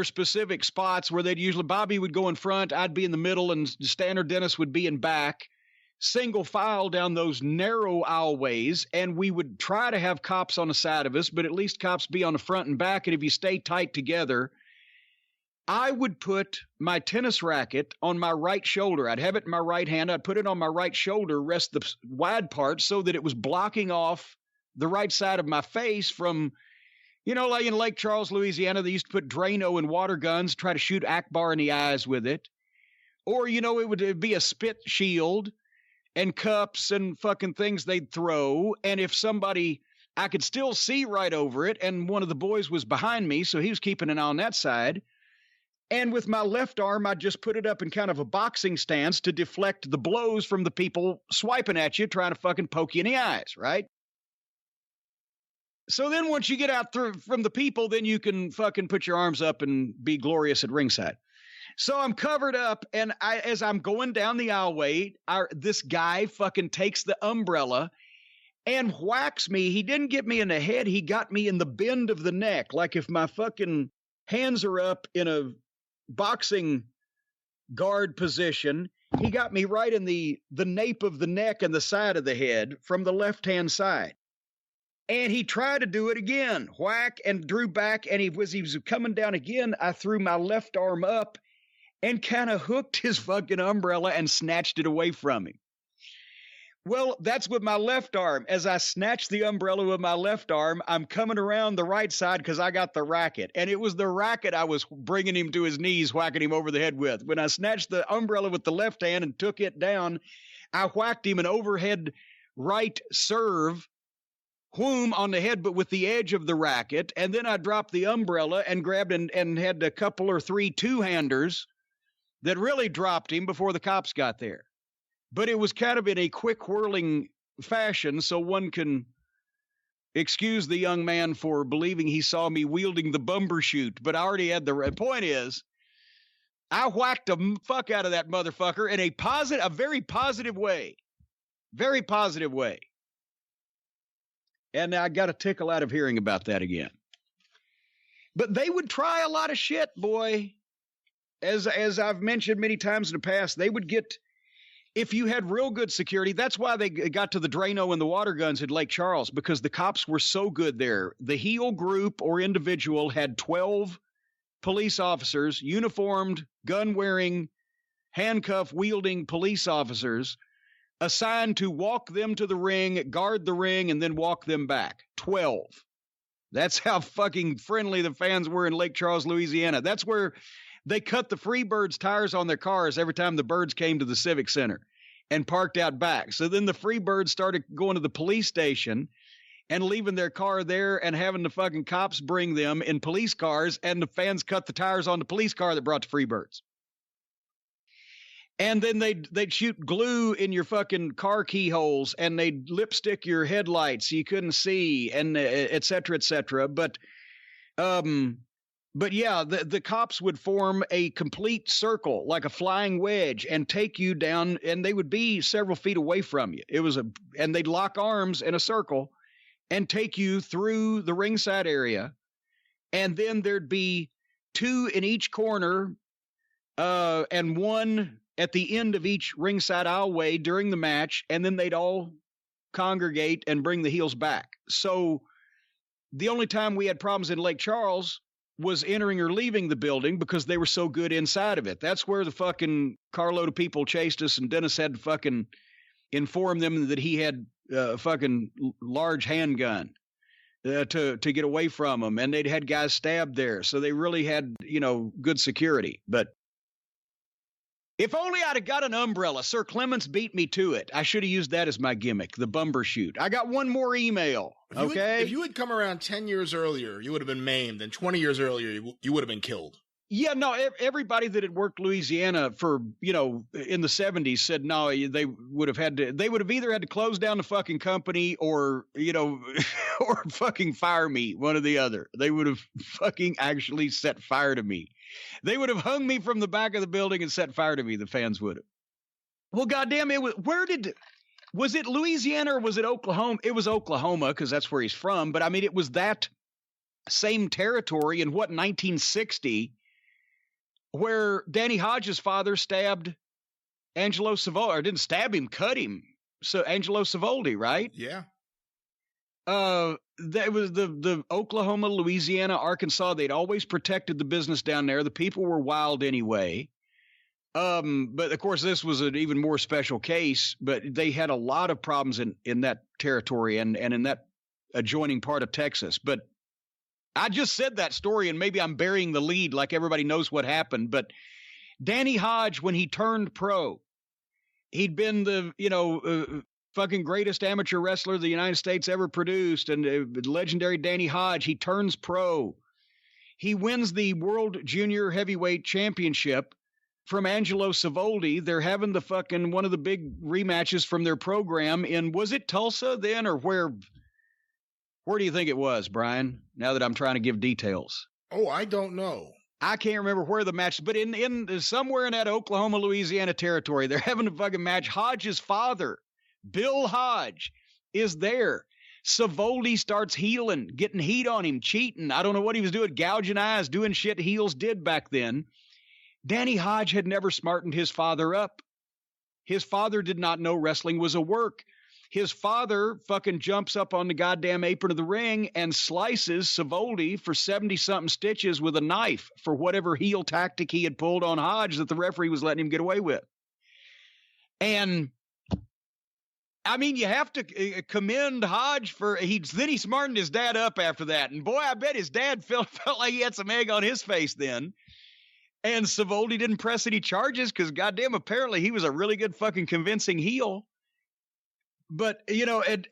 specific spots where Bobby would go in front, I'd be in the middle, and Standard Dennis would be in back. Single file down those narrow aisleways, and we would try to have cops on the side of us, but at least cops be on the front and back. And if you stay tight together, I would put my tennis racket on my right shoulder. I'd have it in my right hand. I'd put it on my right shoulder, rest the wide part, so that it was blocking off the right side of my face from, like in Lake Charles, Louisiana, they used to put Drano and water guns, try to shoot Akbar in the eyes with it. Or, it would be a spit shield and cups and fucking things they'd throw. And if somebody, I could still see right over it, and one of the boys was behind me, so he was keeping an eye on that side. And with my left arm, I'd just put it up in kind of a boxing stance to deflect the blows from the people swiping at you, trying to fucking poke you in the eyes, right? So then once you get out from the people, then you can fucking put your arms up and be glorious at ringside. So I'm covered up, and as I'm going down the aisleway, this guy fucking takes the umbrella and whacks me. He didn't get me in the head. He got me in the bend of the neck. Like if my fucking hands are up in a boxing guard position, he got me right in the nape of the neck and the side of the head from the left-hand side. And he tried to do it again, whack, and drew back. And he was coming down again. I threw my left arm up and kind of hooked his fucking umbrella and snatched it away from him. Well, that's with my left arm. As I snatched the umbrella with my left arm, I'm coming around the right side because I got the racket. And it was the racket I was bringing him to his knees, whacking him over the head with. When I snatched the umbrella with the left hand and took it down, I whacked him an overhead right serve, whoom, on the head, but with the edge of the racket. And then I dropped the umbrella and grabbed and had a couple or three two-handers that really dropped him before the cops got there. But it was kind of in a quick whirling fashion, so one can excuse the young man for believing he saw me wielding the bumbershoot. But I already had the point is, I whacked the fuck out of that motherfucker in a very positive way. Very positive way. And I got a tickle out of hearing about that again. But they would try a lot of shit, boy. As I've mentioned many times in the past, they would get, if you had real good security, that's why they got to the Drano and the water guns at Lake Charles, because the cops were so good there. The heel group or individual had 12 police officers, uniformed, gun-wearing, handcuff-wielding police officers assigned to walk them to the ring, guard the ring, and then walk them back. 12. That's how fucking friendly the fans were in Lake Charles, Louisiana. That's where they cut the Freebirds tires on their cars every time the Birds came to the Civic Center and parked out back. So then the Freebirds started going to the police station and leaving their car there and having the fucking cops bring them in police cars, and the fans cut the tires on the police car that brought the Freebirds. And then they'd shoot glue in your fucking car keyholes, and they'd lipstick your headlights so you couldn't see, and et cetera, et cetera. But yeah, the cops would form a complete circle, like a flying wedge, and take you down, and they would be several feet away from you. And they'd lock arms in a circle and take you through the ringside area. And then there'd be 2 in each corner, and 1 at the end of each ringside aisleway during the match, and then they'd all congregate and bring the heels back. So the only time we had problems in Lake Charles was entering or leaving the building because they were so good inside of it. That's where the fucking carload of people chased us, and Dennis had to fucking inform them that he had a fucking large handgun to get away from them, and they'd had guys stabbed there. So they really had, good security. But if only I'd have got an umbrella. Sir Clements beat me to it. I should have used that as my gimmick, the bumbershoot. I got one more email, okay? If you had come around 10 years earlier, you would have been maimed, and 20 years earlier, you would have been killed. Yeah, no, everybody that had worked Louisiana for, in the 70s said, no, they would have either had to close down the fucking company or, or fucking fire me, one or the other. They would have fucking actually set fire to me. They would have hung me from the back of the building and set fire to me, the fans would have. Well, goddamn, was it Louisiana or was it Oklahoma? It was Oklahoma because that's where he's from. But I mean, it was that same territory in 1960 where Danny Hodge's father stabbed Angelo Savoldi, or didn't stab him, cut him. So Angelo Savoldi, right? Yeah. That was the Oklahoma, Louisiana, Arkansas. They'd always protected the business down there. The people were wild anyway. But of course, this was an even more special case, but they had a lot of problems in that territory and in that adjoining part of Texas. But I just said that story, and maybe I'm burying the lead like everybody knows what happened. But Danny Hodge, when he turned pro, he'd been the, fucking greatest amateur wrestler the United States ever produced, and legendary Danny Hodge. He turns pro. He wins the World Junior Heavyweight Championship from Angelo Savoldi. They're having the fucking one of the big rematches from their program in, was it Tulsa then, or where do you think it was, Brian? Now that I'm trying to give details. Oh, I don't know. I can't remember where the match, but in somewhere in that Oklahoma, Louisiana territory, they're having a fucking match. Hodge's father, Bill Hodge, is there. Savoldi starts healing, getting heat on him, cheating. I don't know what he was doing, gouging eyes, doing shit heels did back then. Danny Hodge had never smartened his father up. His father did not know wrestling was a work. His father fucking jumps up on the goddamn apron of the ring and slices Savoldi for 70-something stitches with a knife for whatever heel tactic he had pulled on Hodge that the referee was letting him get away with. And I mean, you have to commend Hodge for then he smartened his dad up after that. And boy, I bet his dad felt like he had some egg on his face then. And Savoldi didn't press any charges because goddamn, apparently he was a really good fucking convincing heel. But, and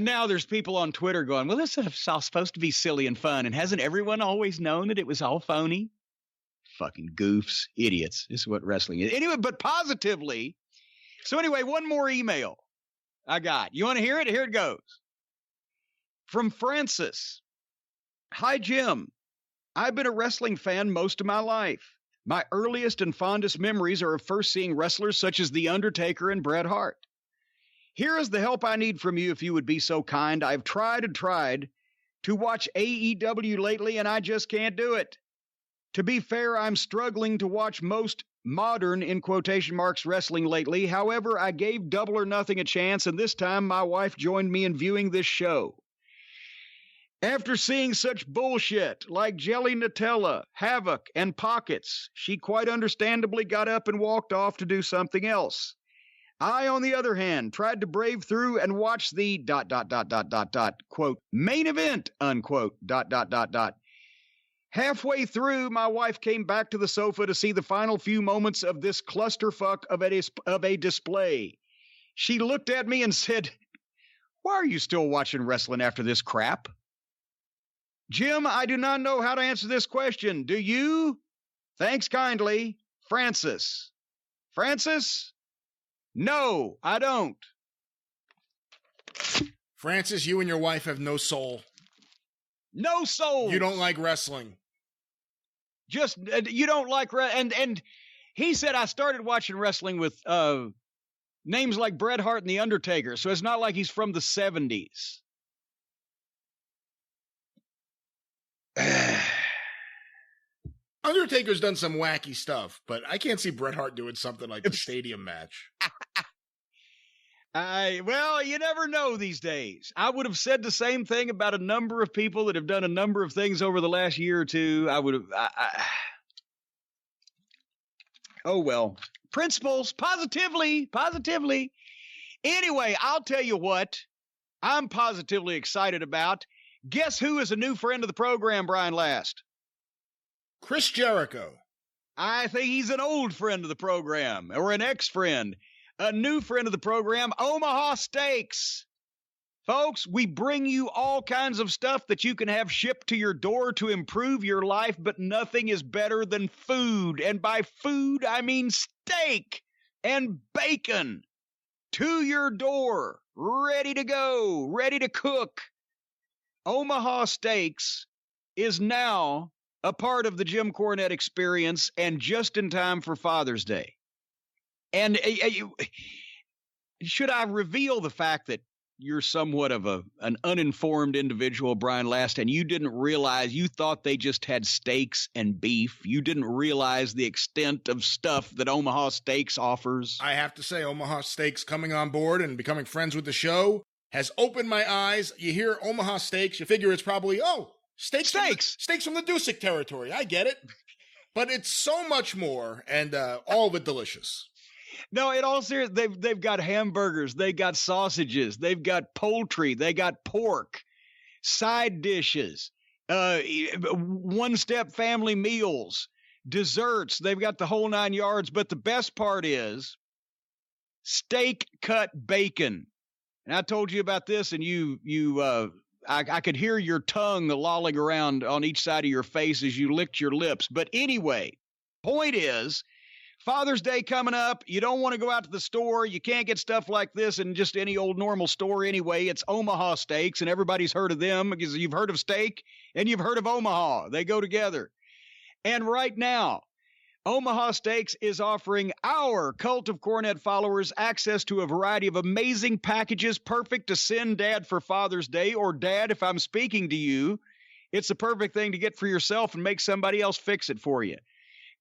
now there's people on Twitter going, well, this is all supposed to be silly and fun. And hasn't everyone always known that it was all phony? Fucking goofs, idiots. This is what wrestling is. Anyway, but positively. So anyway, one more email I got. You want to hear it? Here it goes. From Francis. Hi, Jim. I've been a wrestling fan most of my life. My earliest and fondest memories are of first seeing wrestlers such as The Undertaker and Bret Hart. Here is the help I need from you if you would be so kind. I've tried and tried to watch AEW lately, and I just can't do it. To be fair, I'm struggling to watch most modern, in quotation marks, wrestling lately. However, I gave Double or Nothing a chance, and this time my wife joined me in viewing this show. After seeing such bullshit like Jelly Nutella, Havoc, and Pockets, she quite understandably got up and walked off to do something else. I, on the other hand, tried to brave through and watch the ... quote, main event, unquote, ... Halfway through, my wife came back to the sofa to see the final few moments of this clusterfuck of a display. She looked at me and said, "Why are you still watching wrestling after this crap?" Jim, I do not know how to answer this question. Do you? Thanks kindly, Francis. Francis? No, I don't. Francis, you and your wife have no soul. No soul. You don't like wrestling. Just, you don't like, and he said I started watching wrestling with names like Bret Hart and The Undertaker, so it's not like he's from the 70s. Undertaker's done some wacky stuff, but I can't see Bret Hart doing something like the stadium match. Well, you never know these days. I would have said the same thing about a number of people that have done a number of things over the last year or two. I would have. Oh, well. Principles, positively. Anyway, I'll tell you what I'm positively excited about. Guess who is a new friend of the program, Brian Last? Chris Jericho. I think he's an old friend of the program, or an ex-friend. A new friend of the program, Omaha Steaks. Folks, we bring you all kinds of stuff that you can have shipped to your door to improve your life, but nothing is better than food. And by food, I mean steak and bacon to your door, ready to go, ready to cook. Omaha Steaks is now a part of the Jim Cornette experience and just in time for Father's Day. And should I reveal the fact that you're somewhat of an uninformed individual, Brian Last, and you didn't realize, you thought they just had steaks and beef. You didn't realize the extent of stuff that Omaha Steaks offers. I have to say, Omaha Steaks coming on board and becoming friends with the show has opened my eyes. You hear Omaha Steaks, you figure it's probably, steaks from the Dusick territory. I get it. But it's so much more, and all of it delicious. No, in all seriousness, they've got hamburgers, they got sausages, they've got poultry, they got pork, side dishes, one-step family meals, desserts. They've got the whole 9 yards. But the best part is steak cut bacon. And I told you about this, and I could hear your tongue lolling around on each side of your face as you licked your lips. But anyway, point is, Father's Day coming up. You don't want to go out to the store. You can't get stuff like this in just any old normal store anyway. It's Omaha Steaks, and everybody's heard of them because you've heard of steak and you've heard of Omaha. They go together. And right now, Omaha Steaks is offering our Cult of Cornette followers access to a variety of amazing packages perfect to send Dad for Father's Day, or Dad, if I'm speaking to you, it's the perfect thing to get for yourself and make somebody else fix it for you.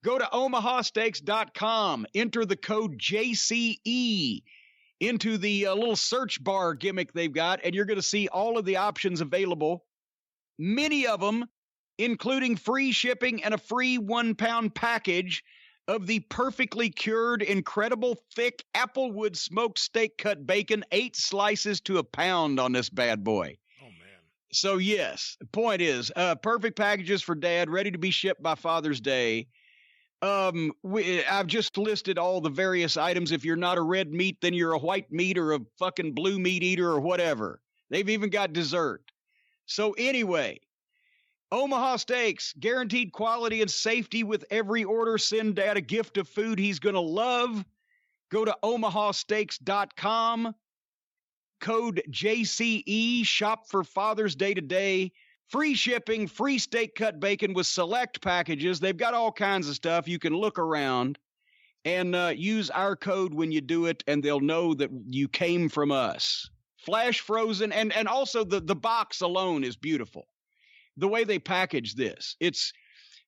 Go to omahasteaks.com, enter the code JCE into the little search bar gimmick they've got, and you're going to see all of the options available. Many of them, including free shipping and a free 1-pound package of the perfectly cured, incredible thick applewood smoked steak cut bacon, 8 slices to a pound on this bad boy. Oh, man. So, yes, the point is, perfect packages for Dad, ready to be shipped by Father's Day. I've just listed all the various items. If you're not a red meat, then you're a white meat or a fucking blue meat eater or whatever. They've even got dessert. So anyway, Omaha Steaks, guaranteed quality and safety with every order. Send Dad a gift of food he's going to love. Go to omahasteaks.com. Code JCE. Shop for Father's Day today. Free shipping, free steak cut bacon with select packages. They've got all kinds of stuff. You can look around and use our code when you do it, and they'll know that you came from us. Flash frozen, and also the box alone is beautiful. The way they package this. It's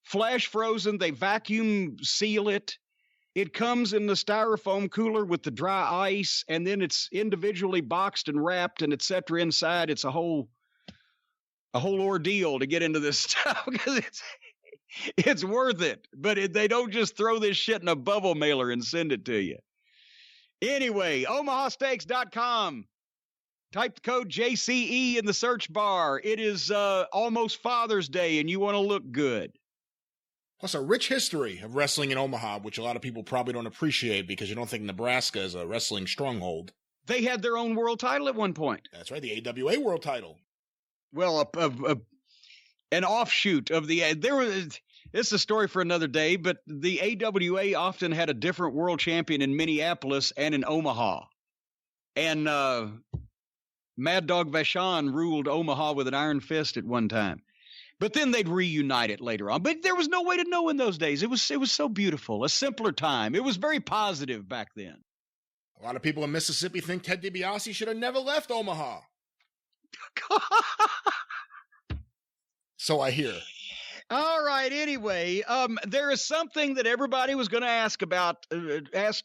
flash frozen. They vacuum seal it. It comes in the styrofoam cooler with the dry ice, and then it's individually boxed and wrapped and et cetera inside. It's a whole a whole ordeal to get into this stuff because it's worth it. But they don't just throw this shit in a bubble mailer and send it to you. Anyway, omahasteaks.com. Type the code JCE in the search bar. It is almost Father's Day, and you want to look good. Plus a rich history of wrestling in Omaha, which a lot of people probably don't appreciate because you don't think Nebraska is a wrestling stronghold. They had their own world title at one point. That's right, the AWA world title. Well, an offshoot of the it's a story for another day, but the AWA often had a different world champion in Minneapolis and in Omaha. And Mad Dog Vachon ruled Omaha with an iron fist at one time. But then they'd reunite it later on. But there was no way to know in those days. It was so beautiful, a simpler time. It was very positive back then. A lot of people in Mississippi think Ted DiBiase should have never left Omaha. So I hear. All right. Anyway, there is something that everybody was going to ask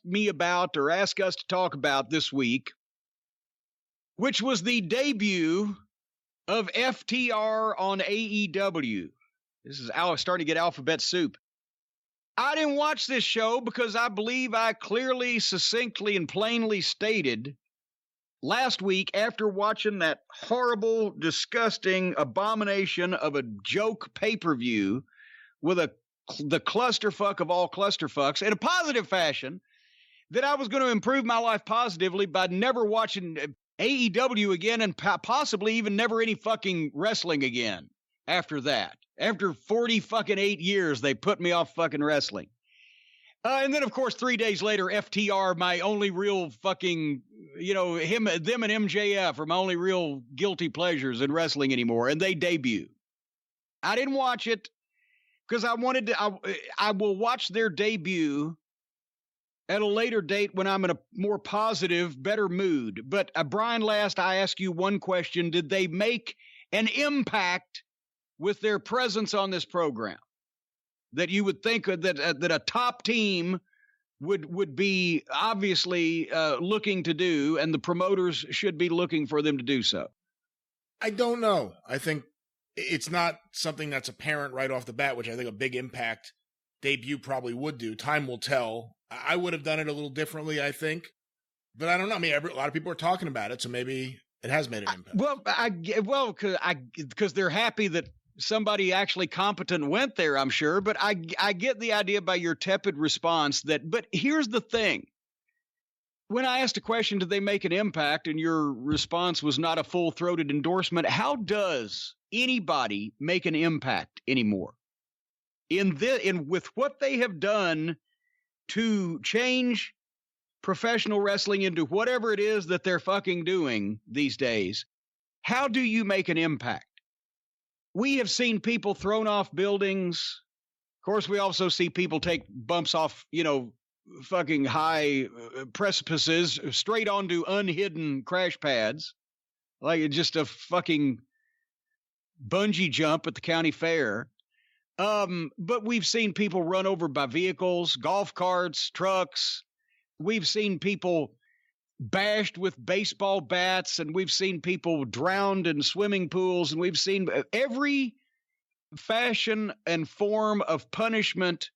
me about, or ask us to talk about this week, which was the debut of FTR on AEW. This is starting to get alphabet soup. I didn't watch this show because I believe I clearly, succinctly, and plainly stated last week, after watching that horrible, disgusting abomination of a joke pay-per-view with the clusterfuck of all clusterfucks in a positive fashion, that I was going to improve my life positively by never watching AEW again and possibly even never any fucking wrestling again after that. After 8 years, they put me off fucking wrestling. And then, of course, 3 days later, FTR, my only real fucking, them and MJF are my only real guilty pleasures in wrestling anymore. And they debut. I didn't watch it because I wanted to, I will watch their debut at a later date when I'm in a more positive, better mood. But Brian, last I ask you one question. Did they make an impact with their presence on this program that you would think that a top team would be obviously looking to do, and the promoters should be looking for them to do so? I don't know. I think it's not something that's apparent right off the bat, which I think a big impact debut probably would do. Time will tell. I would have done it a little differently, I think. But I don't know. I mean, a lot of people are talking about it, so maybe it has made an impact. Because they're happy that somebody actually competent went there, I'm sure. But I get the idea by your tepid response but here's the thing. When I asked a question, did they make an impact, and your response was not a full-throated endorsement, how does anybody make an impact anymore? With what they have done to change professional wrestling into whatever it is that they're fucking doing these days, how do you make an impact? We have seen people thrown off buildings. Of course, we also see people take bumps off, fucking high precipices straight onto unhidden crash pads, like just a fucking bungee jump at the county fair. But we've seen people run over by vehicles, golf carts, trucks. We've seen people bashed with baseball bats, and we've seen people drowned in swimming pools, and we've seen every fashion and form of punishment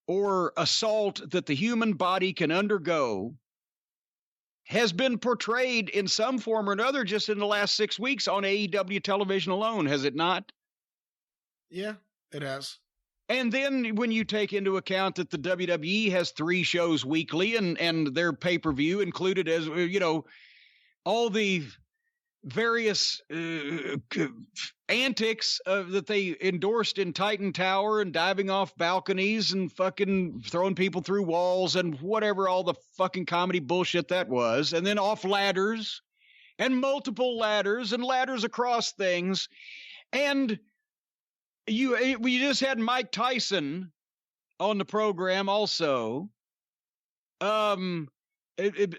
or assault that the human body can undergo has been portrayed in some form or another just in the last 6 weeks on AEW television alone, has it not? Yeah, it has. And then when you take into account that the WWE has 3 shows weekly and their pay-per-view included, as all the various antics that they endorsed in Titan Tower and diving off balconies and fucking throwing people through walls and whatever all the fucking comedy bullshit that was, and then off ladders and multiple ladders and ladders across things. And we just had Mike Tyson on the program also.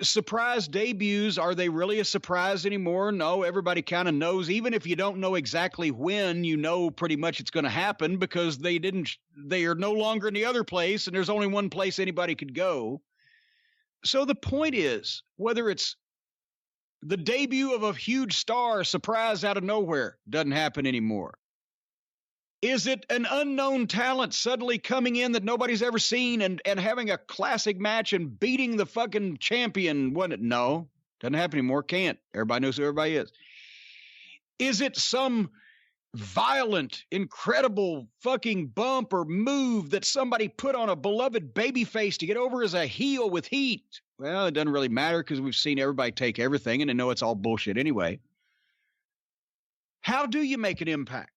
Surprise debuts, are they really a surprise anymore? No, everybody kind of knows. Even if you don't know exactly when, pretty much it's going to happen because they are no longer in the other place, and there's only one place anybody could go. So the point is, whether it's The debut of a huge star, surprise out of nowhere, doesn't happen anymore. Is it an unknown talent suddenly coming in that nobody's ever seen and having a classic match and beating the fucking champion? No, doesn't happen anymore. Can't. Everybody knows who everybody is. Is it some violent, incredible fucking bump or move that somebody put on a beloved babyface to get over as a heel with heat? Well, it doesn't really matter because we've seen everybody take everything and they know it's all bullshit anyway. How do you make an impact?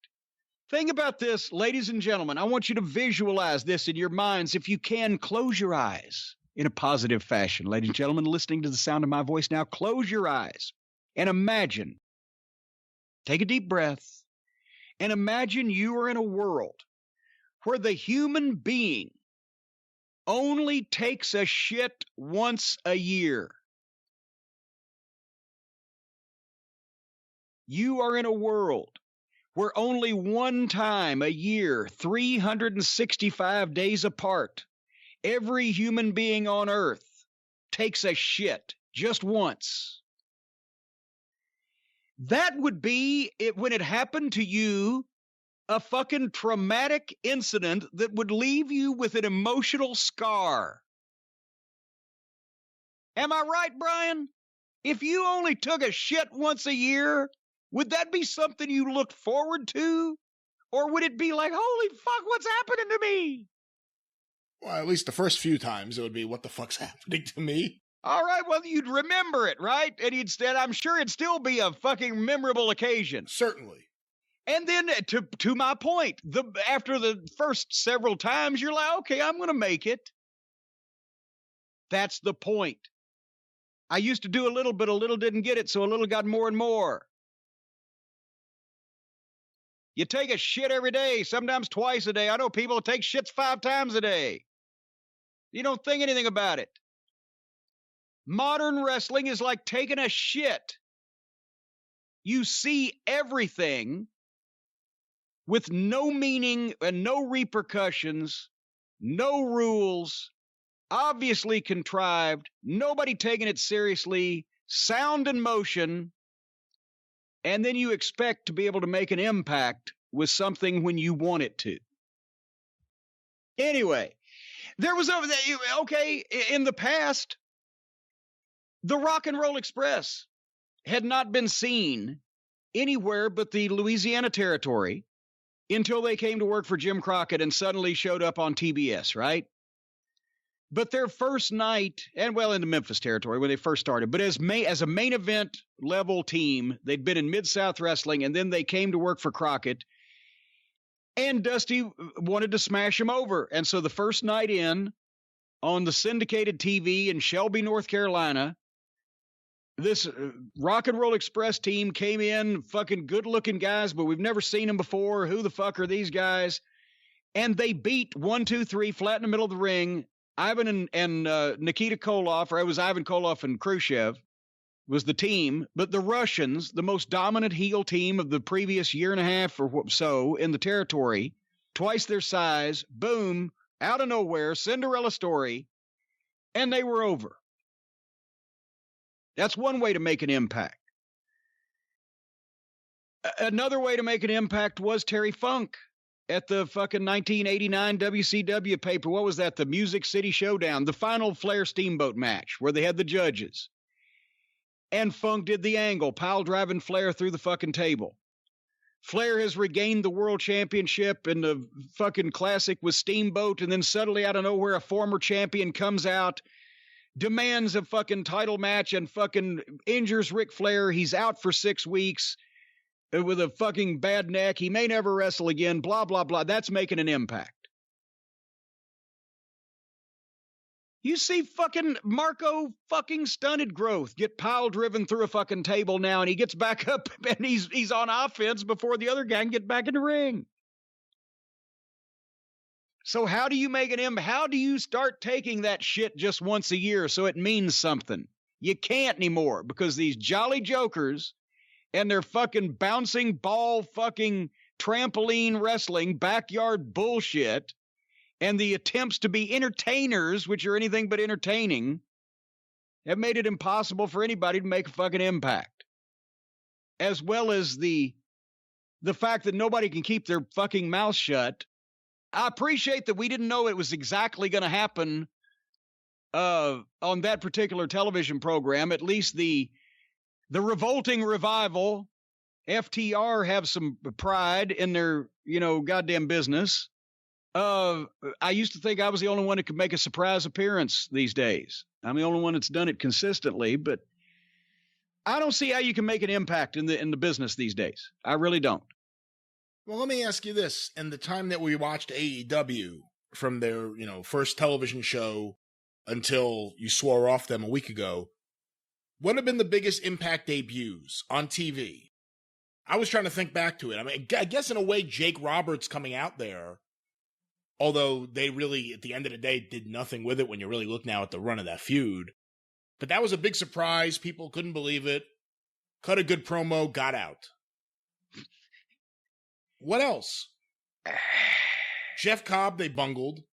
Think about this, ladies and gentlemen. I want you to visualize this in your minds. If you can, close your eyes in a positive fashion. Ladies and gentlemen, listening to the sound of my voice now, close your eyes and imagine. Take a deep breath and imagine you are in a world where the human being only takes a shit once a year. You are in a world where only one time a year, 365 days apart, every human being on earth takes a shit just once. That would be, when it happened to you, a fucking traumatic incident that would leave you with an emotional scar. Am I right, Brian? If you only took a shit once a year, would that be something you looked forward to? Or would it be like, holy fuck, what's happening to me? Well, at least the first few times it would be, what the fuck's happening to me? All right, well, you'd remember it, right? And I'm sure it'd still be a fucking memorable occasion. Certainly. And then, to my point, after the first several times, you're like, okay, I'm going to make it. That's the point. I used to do a little, but a little didn't get it, so a little got more and more. You take a shit every day, sometimes twice a day. I know people take shits 5 times a day. You don't think anything about it. Modern wrestling is like taking a shit. You see everything with no meaning and no repercussions, no rules, obviously contrived, nobody taking it seriously, sound and motion, and then you expect to be able to make an impact with something when you want it to. Anyway, there was in the past, the Rock and Roll Express had not been seen anywhere but the Louisiana Territory until they came to work for Jim Crockett and suddenly showed up on TBS, right? But their first night, and well, in the Memphis territory when they first started, but as a main event level team, they'd been in Mid-South Wrestling, and then they came to work for Crockett, and Dusty wanted to smash them over. And so the first night in, on the syndicated TV in Shelby, North Carolina, this Rock and Roll Express team came in, fucking good-looking guys, but we've never seen them before. Who the fuck are these guys? And they beat 1, 2, 3 flat in the middle of the ring. Ivan and Nikita Koloff, or it was Ivan Koloff and Khrushchev, was the team. But the Russians, the most dominant heel team of the previous year and a half or so in the territory, twice their size, boom, out of nowhere, Cinderella story, and they were over. That's one way to make an impact. Another way to make an impact was Terry Funk at the fucking 1989 WCW paper. What was that? The Music City Showdown, the final Flair Steamboat match where they had the judges. And Funk did the angle, pile driving Flair through the fucking table. Flair has regained the world championship in the fucking classic with Steamboat, and then suddenly out of nowhere a former champion comes out, demands a fucking title match, and fucking injures Ric Flair. He's out for 6 weeks with a fucking bad neck. He may never wrestle again, blah, blah, blah. That's making an impact. You see fucking Marco fucking Stunted Growth get pile driven through a fucking table now, and he gets back up and he's on offense before the other guy can get back in the ring. So how do you make an impact? How do you start taking that shit just once a year so it means something? You can't anymore because these jolly jokers and their fucking bouncing ball fucking trampoline wrestling backyard bullshit and the attempts to be entertainers, which are anything but entertaining, have made it impossible for anybody to make a fucking impact. As well as the fact that nobody can keep their fucking mouth shut. I appreciate that we didn't know it was exactly going to happen on that particular television program. At least the revolting revival, FTR, have some pride in their, goddamn business. I used to think I was the only one that could make a surprise appearance these days. I'm the only one that's done it consistently, but I don't see how you can make an impact in the business these days. I really don't. Well, let me ask you this. In the time that we watched AEW from their, first television show until you swore off them a week ago, what have been the biggest impact debuts on TV? I was trying to think back to it. I mean, I guess in a way, Jake Roberts coming out there, although they really, at the end of the day, did nothing with it when you really look now at the run of that feud. But that was a big surprise. People couldn't believe it. Cut a good promo, got out. What else? Jeff Cobb, they bungled.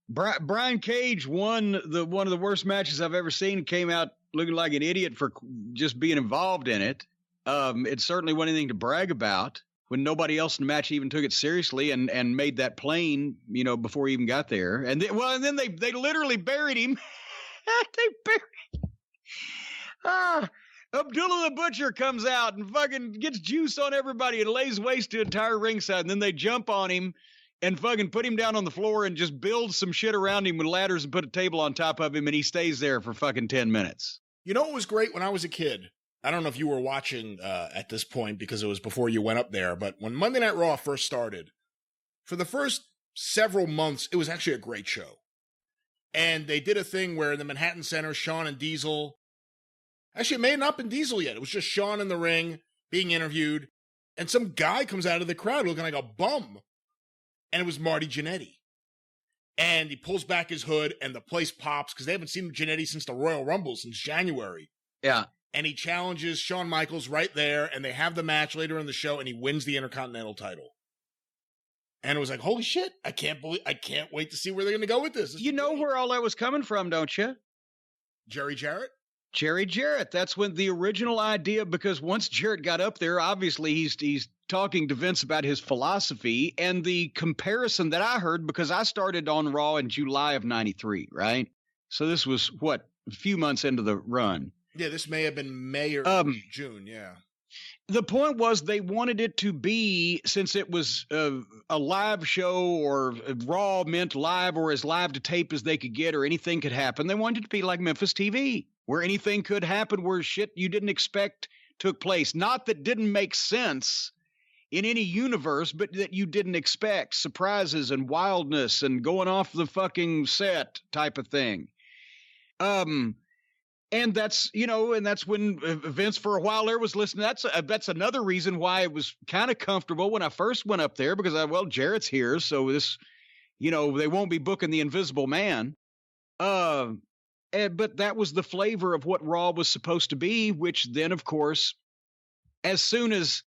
Brian Cage won one of the worst matches I've ever seen. Came out looking like an idiot for just being involved in it. It certainly wasn't anything to brag about when nobody else in the match even took it seriously and made that plain, before he even got there. And then they literally buried him. They buried. Abdullah the Butcher comes out and fucking gets juice on everybody and lays waste to entire ringside. And then they jump on him and fucking put him down on the floor and just build some shit around him with ladders and put a table on top of him. And he stays there for fucking 10 minutes. You know what was great when I was a kid? I don't know if you were watching at this point because it was before you went up there. But when Monday Night Raw first started, for the first several months, it was actually a great show. And they did a thing where in the Manhattan Center, Shawn and Diesel... Actually, it may have not been Diesel yet. It was just Shawn in the ring being interviewed. And some guy comes out of the crowd looking like a bum. And it was Marty Jannetty. And he pulls back his hood and the place pops because they haven't seen Jannetty since the Royal Rumble, since January. Yeah. And he challenges Shawn Michaels right there. And they have the match later in the show and he wins the Intercontinental title. And it was like, holy shit, I can't wait to see where they're going to go with this. You know where all that was coming from, don't you? Jerry Jarrett? Jerry Jarrett. That's when the original idea, because once Jarrett got up there, obviously he's talking to Vince about his philosophy, and the comparison that I heard, because I started on Raw in July of 93, right? So this was, a few months into the run. Yeah, this may have been May or June, yeah. The point was they wanted it to be, since it was a live show, or Raw meant live or as live to tape as they could get, or anything could happen, they wanted it to be like Memphis TV, where anything could happen, where shit you didn't expect took place. Not that didn't make sense in any universe, but that you didn't expect. Surprises and wildness and going off the fucking set type of thing. And that's, and that's when Vince for a while there was listening. That's another reason why it was kind of comfortable when I first went up there, because Jarrett's here. So this, they won't be booking the Invisible Man. But that was the flavor of what Raw was supposed to be, which then, of course, as soon as,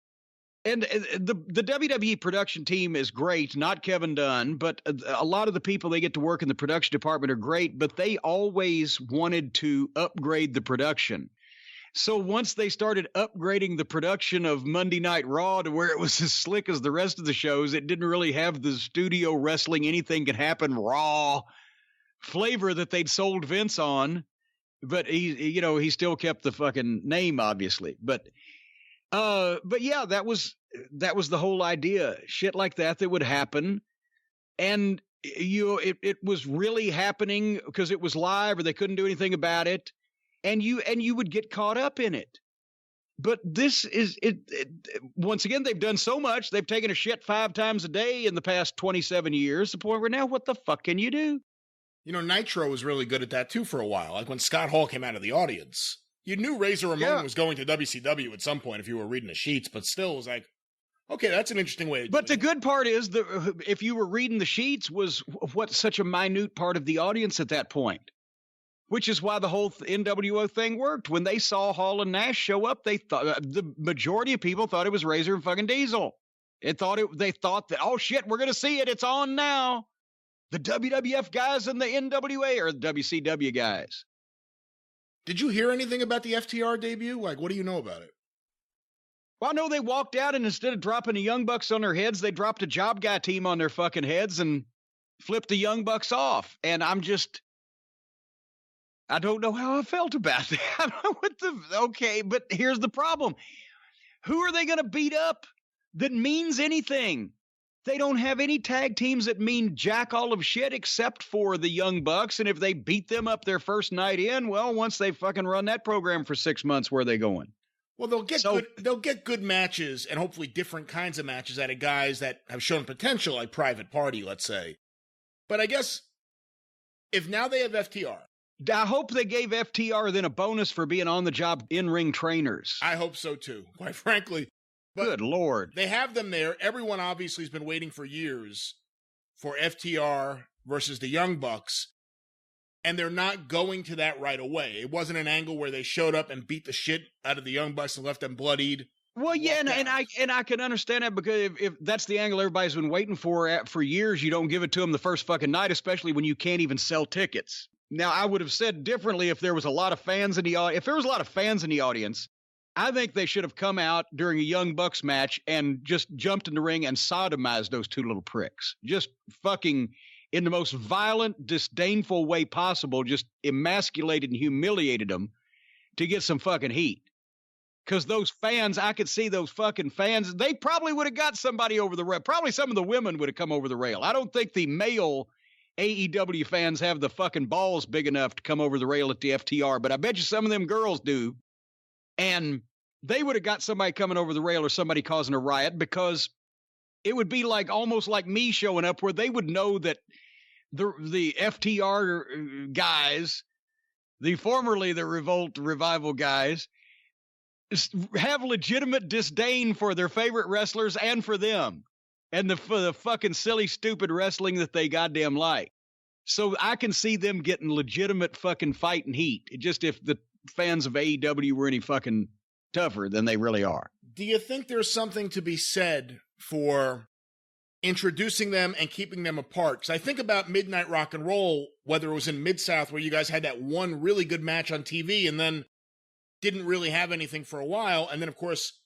and the WWE production team is great, not Kevin Dunn, but a lot of the people they get to work in the production department are great, but they always wanted to upgrade the production. So once they started upgrading the production of Monday Night Raw to where it was as slick as the rest of the shows, it didn't really have the studio wrestling, anything can happen raw flavor that they'd sold Vince on, but he still kept the fucking name, obviously. But yeah, that was the whole idea. Shit like that would happen, and it was really happening because it was live, or they couldn't do anything about it, and you would get caught up in it. But this is it. Once again, they've done so much. They've taken a shit 5 times a day in the past 27 years. To the point where now, what the fuck can you do? Nitro was really good at that, too, for a while. Like when Scott Hall came out of the audience, you knew Razor Ramon was going to WCW at some point if you were reading the sheets, but still it was like, okay, that's an interesting way to do it. But the good part is, if you were reading the sheets, was what such a minute part of the audience at that point, which is why the whole NWO thing worked. When they saw Hall and Nash show up, they thought the majority of people thought it was Razor and fucking Diesel. They thought that, oh shit, we're going to see it. It's on now. The WWF guys and the NWA, or the WCW guys. Did you hear anything about the FTR debut? Like, what do you know about it? Well, I know they walked out and instead of dropping the Young Bucks on their heads, they dropped a job guy team on their fucking heads and flipped the Young Bucks off. And I don't know how I felt about that. Okay, but here's the problem. Who are they going to beat up that means anything? They don't have any tag teams that mean jack all of shit except for the Young Bucks. And if they beat them up their first night in, well, once they fucking run that program for 6 months, where are they going? Well, they'll get good matches and hopefully different kinds of matches out of guys that have shown potential, like Private Party, let's say. But I guess if now they have FTR. I hope they gave FTR then a bonus for being on-the-job in-ring trainers. I hope so, too, quite frankly. But good Lord. They have them there. Everyone obviously has been waiting for years for FTR versus the Young Bucks. And they're not going to that right away. It wasn't an angle where they showed up and beat the shit out of the Young Bucks and left them bloodied. Well, yeah, and I can understand that because if that's the angle everybody's been waiting for years, you don't give it to them the first fucking night, especially when you can't even sell tickets. Now, I would have said differently if there was a lot of fans in the audience. If there was a lot of fans in the audience, I think they should have come out during a Young Bucks match and just jumped in the ring and sodomized those two little pricks. Just fucking, in the most violent, disdainful way possible, just emasculated and humiliated them to get some fucking heat. Because those fans, I could see those fucking fans, they probably would have got somebody over the rail. Probably some of the women would have come over the rail. I don't think the male AEW fans have the fucking balls big enough to come over the rail at the FTR, but I bet you some of them girls do. And they would have got somebody coming over the rail or somebody causing a riot, because it would be like almost like me showing up, where they would know that the FTR guys, the formerly the Revival guys, have legitimate disdain for their favorite wrestlers and for them. And for the fucking silly, stupid wrestling that they goddamn like. So I can see them getting legitimate fucking fight and heat. Just if the fans of AEW were any fucking tougher than they really are. Do you think there's something to be said for introducing them and keeping them apart? Because I think about Midnight Rock and Roll, whether it was in Mid-South where you guys had that one really good match on TV and then didn't really have anything for a while. And then, of course,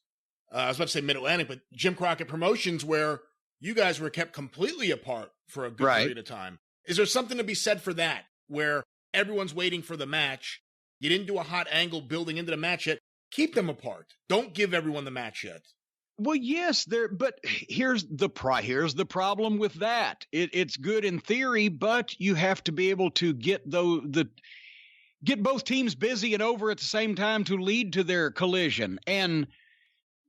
I was about to say Mid-Atlantic, but Jim Crockett Promotions, where you guys were kept completely apart for a good period of time. Is there something to be said for that, where everyone's waiting for the match? You didn't do a hot angle building into the match yet. Keep them apart. Don't give everyone the match yet. Well, yes, but here's the problem with that. It's good in theory, but you have to be able to get both teams busy and over at the same time to lead to their collision. And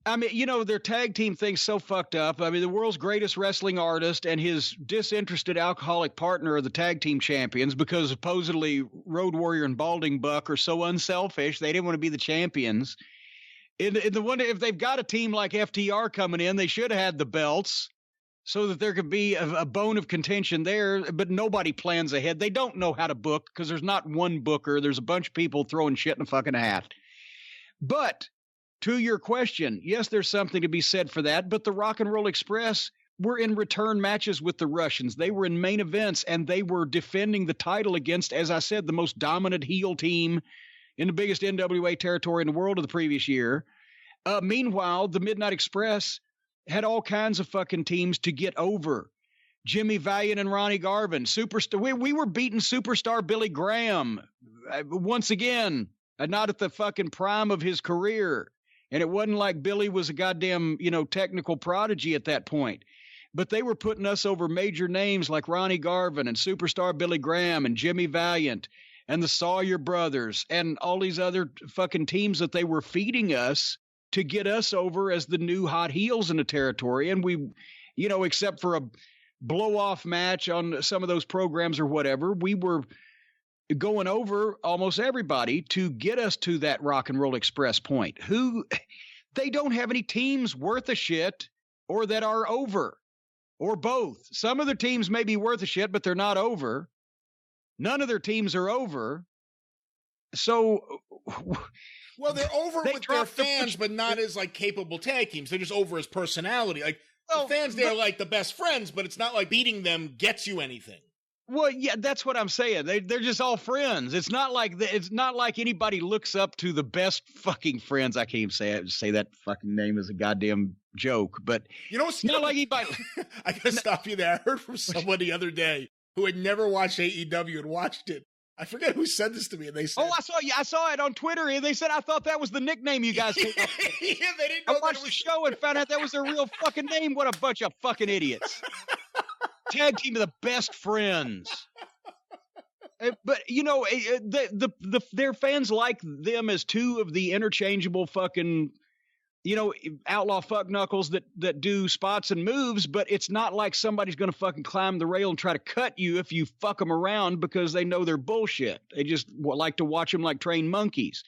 I mean, their tag team thing's so fucked up. I mean, the world's greatest wrestling artist and his disinterested alcoholic partner are the tag team champions, because supposedly Road Warrior and Balding Buck are so unselfish, they didn't want to be the champions. If they've got a team like FTR coming in, they should have had the belts so that there could be a bone of contention there, but nobody plans ahead. They don't know how to book because there's not one booker. There's a bunch of people throwing shit in a fucking hat. But to your question, yes, there's something to be said for that, but the Rock and Roll Express were in return matches with the Russians. They were in main events, and they were defending the title against, as I said, the most dominant heel team in the biggest NWA territory in the world of the previous year. Meanwhile, the Midnight Express had all kinds of fucking teams to get over. Jimmy Valiant and Ronnie Garvin, superstar. We were beating superstar Billy Graham once again, not at the fucking prime of his career. And it wasn't like Billy was a goddamn, technical prodigy at that point. But they were putting us over major names like Ronnie Garvin and superstar Billy Graham and Jimmy Valiant and the Sawyer brothers and all these other fucking teams that they were feeding us to get us over as the new hot heels in the territory. And we, except for a blow-off match on some of those programs or whatever, we were going over almost everybody to get us to that Rock and Roll Express point. They don't have any teams worth a shit or that are over, or both. Some of their teams may be worth a shit, but they're not over. None of their teams are over. So, well, they're over with their fans, but not as capable tag teams. They're just over as personality. The fans, they're like the best friends, but it's not like beating them gets you anything. Well, yeah, that's what I'm saying. They're just all friends. It's not like anybody looks up to the best fucking friends. I can't even say that fucking name is a goddamn joke, but you know, it's not like anybody. I gotta stop you there. I heard from someone the other day who had never watched AEW and watched it. I forget who said this to me, and they said, "Oh, I saw it on Twitter," and they said I thought that was the nickname you guys came up with. Yeah, they didn't know. I watched the show and found out that was their real fucking name. What a bunch of fucking idiots! Tag team of the best friends. But you know, their fans like them as two of the interchangeable fucking, you know, outlaw fuck knuckles that do spots and moves. But it's not like somebody's going to fucking climb the rail and try to cut you if you fuck them around because they know they're bullshit. They just like to watch them like trained monkeys.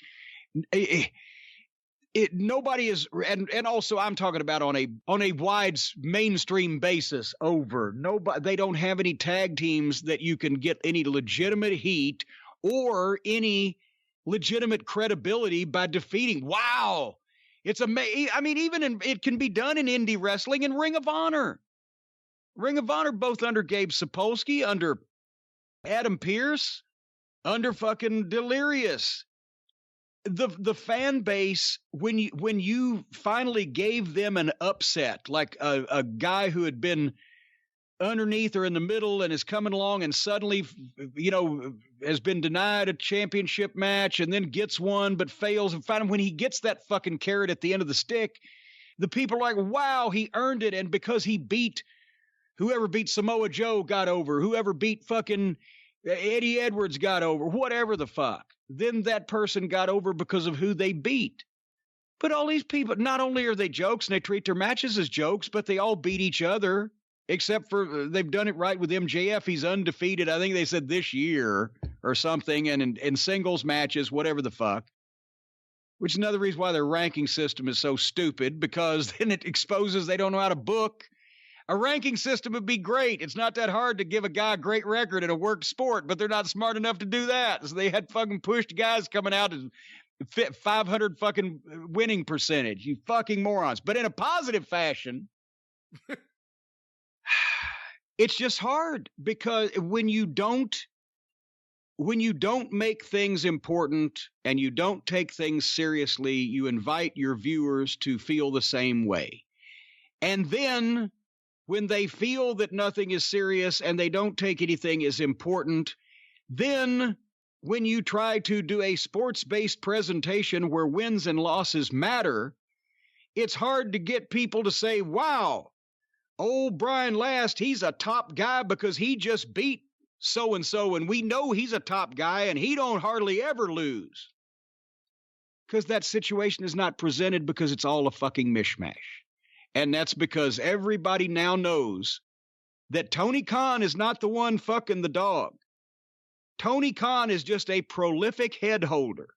Nobody is, and also I'm talking about on a wide mainstream basis over. Nobody, they don't have any tag teams that you can get any legitimate heat or any legitimate credibility by defeating. Wow. It's amazing. I mean, it can be done in indie wrestling and Ring of Honor. Ring of Honor, both under Gabe Sapolsky, under Adam Pearce, under fucking Delirious. The fan base, when you finally gave them an upset, like a guy who had been underneath or in the middle and is coming along and suddenly, you know, has been denied a championship match and then gets one but fails, and finally when he gets that fucking carrot at the end of the stick, the people are like, wow, he earned it. And because he beat whoever beat Samoa Joe got over, whoever beat fucking Eddie Edwards got over, whatever the fuck. Then that person got over because of who they beat. But all these people, not only are they jokes and they treat their matches as jokes, but they all beat each other, except for they've done it right with MJF. He's undefeated, I think they said this year or something, and in singles matches, whatever the fuck. Which is another reason why their ranking system is so stupid, because then it exposes they don't know how to book. A ranking system would be great. It's not that hard to give a guy a great record in a work sport, but they're not smart enough to do that. So they had fucking pushed guys coming out and fit 500 fucking winning percentage. You fucking morons. But in a positive fashion, it's just hard because when you don't make things important and you don't take things seriously, you invite your viewers to feel the same way. And then when they feel that nothing is serious and they don't take anything as important, then when you try to do a sports-based presentation where wins and losses matter, it's hard to get people to say, wow, old Brian Last, he's a top guy because he just beat so-and-so, and we know he's a top guy and he don't hardly ever lose. Because that situation is not presented because it's all a fucking mishmash. And that's because everybody now knows that Tony Khan is not the one fucking the dog. Tony Khan is just a prolific head holder.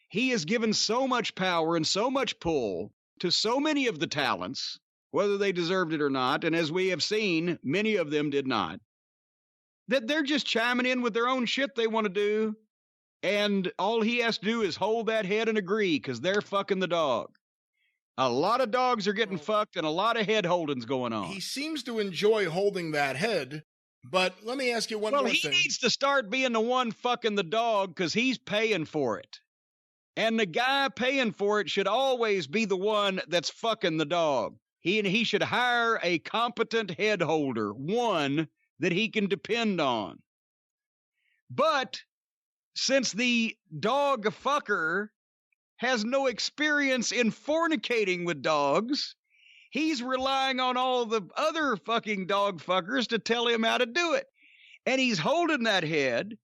He has given so much power and so much pull to so many of the talents, whether they deserved it or not, and as we have seen, many of them did not, that they're just chiming in with their own shit they want to do, and all he has to do is hold that head and agree, because they're fucking the dog. A lot of dogs are getting fucked and a lot of head holdings going on. He seems to enjoy holding that head, but let me ask you one more thing. Well, he needs to start being the one fucking the dog because he's paying for it. And the guy paying for it should always be the one that's fucking the dog. He should hire a competent head holder, one that he can depend on. But since the dog fucker has no experience in fornicating with dogs, he's relying on all the other fucking dog fuckers to tell him how to do it. And he's holding that head,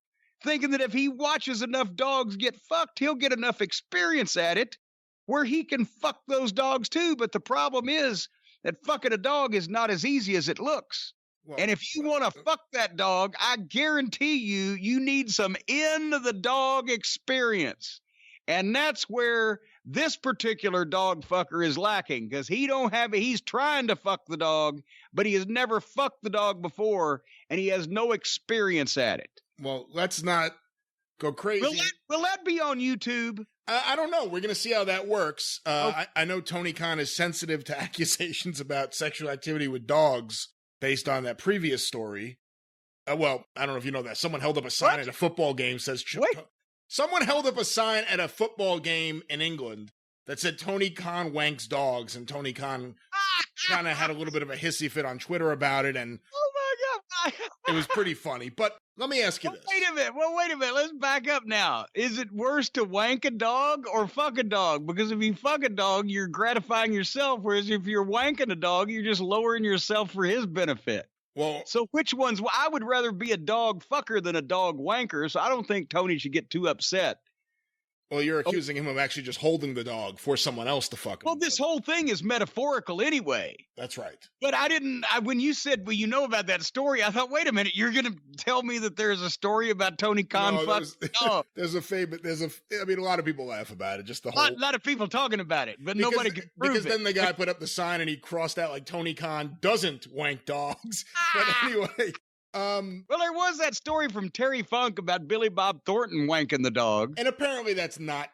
thinking that if he watches enough dogs get fucked, he'll get enough experience at it where he can fuck those dogs too. But the problem is that fucking a dog is not as easy as it looks. Well, and if you want to fuck that dog, I guarantee you need some in the dog experience. And that's where this particular dog fucker is lacking, because he's trying to fuck the dog, but he has never fucked the dog before, and he has no experience at it. Well, let's not go crazy. Will that be on YouTube? I don't know. We're going to see how that works. Okay. I know Tony Khan is sensitive to accusations about sexual activity with dogs based on that previous story. Well, I don't know if you know that. Someone held up a sign at a football game says... Someone held up a sign at a football game in England that said Tony Khan wanks dogs, and Tony Khan kind of had a little bit of a hissy fit on Twitter about it, and oh my God. it was pretty funny. But let me ask you this. Wait a minute. Let's back up now. Is it worse to wank a dog or fuck a dog? Because if you fuck a dog, you're gratifying yourself, whereas if you're wanking a dog, you're just lowering yourself for his benefit. Well, so which ones? I would rather be a dog fucker than a dog wanker, so I don't think Tony should get too upset. Well, you're accusing him of actually just holding the dog for someone else to fuck him. Well, this whole thing is metaphorical anyway. That's right. But when you said, well, you know about that story, I thought, wait a minute, you're going to tell me that there's a story about Tony Khan there's a lot of people laugh about it. Just the whole... A lot of people talking about it, but nobody can prove it. Because then the guy put up the sign and he crossed out like Tony Khan doesn't wank dogs. But anyway... well, there was that story from Terry Funk about Billy Bob Thornton wanking the dog. And apparently that's not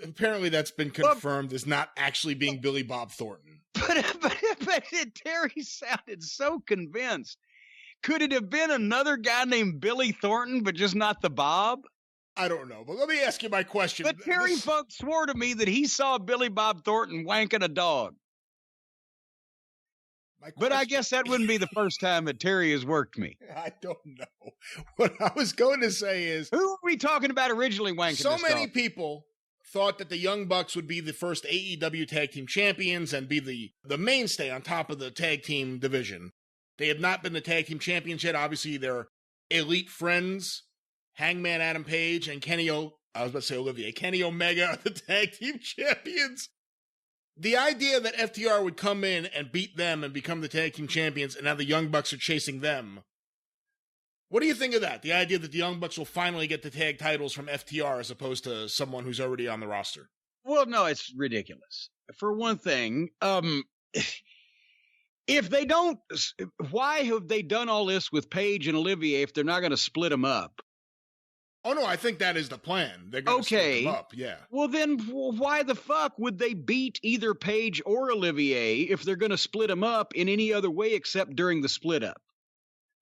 apparently that's been confirmed as not actually being Billy Bob Thornton. But Terry sounded so convinced. Could it have been another guy named Billy Thornton, but just not the Bob? I don't know. But let me ask you my question. But Terry Funk swore to me that he saw Billy Bob Thornton wanking a dog. But I guess that wouldn't be the first time that Terry has worked me. I don't know. What I was going to say is... Who were we talking about originally wanking so this many dog? People thought that the Young Bucks would be the first AEW Tag Team Champions and be the mainstay on top of the tag team division. They have not been the Tag Team Champions yet. Obviously, they're elite friends. Hangman Adam Page and Kenny Omega are the Tag Team Champions. The idea that FTR would come in and beat them and become the tag team champions, and now the Young Bucks are chasing them. What do you think of that? The idea that the Young Bucks will finally get the tag titles from FTR as opposed to someone who's already on the roster? Well, no, it's ridiculous. For one thing, if they don't, why have they done all this with Page and Olivier if they're not going to split them up? Oh, no, I think that is the plan. They're going to split them up, yeah. Well, then why the fuck would they beat either Page or Olivier if they're going to split them up in any other way except during the split up?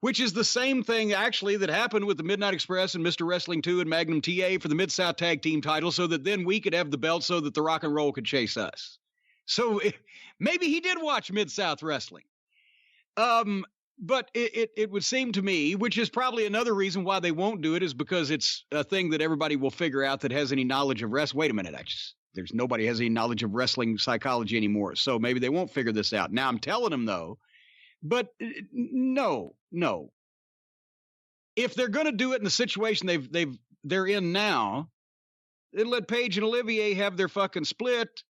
Which is the same thing, actually, that happened with the Midnight Express and Mr. Wrestling 2 and Magnum TA for the Mid-South Tag Team title so that then we could have the belt so that the Rock and Roll could chase us. So maybe he did watch Mid-South Wrestling. But it would seem to me, which is probably another reason why they won't do it, is because it's a thing that everybody will figure out that has any knowledge of wrestling. Wait a minute, there's nobody has any knowledge of wrestling psychology anymore, so maybe they won't figure this out. Now I'm telling them though, but no. If they're going to do it in the situation they're in now, then let Page and Olivier have their fucking split.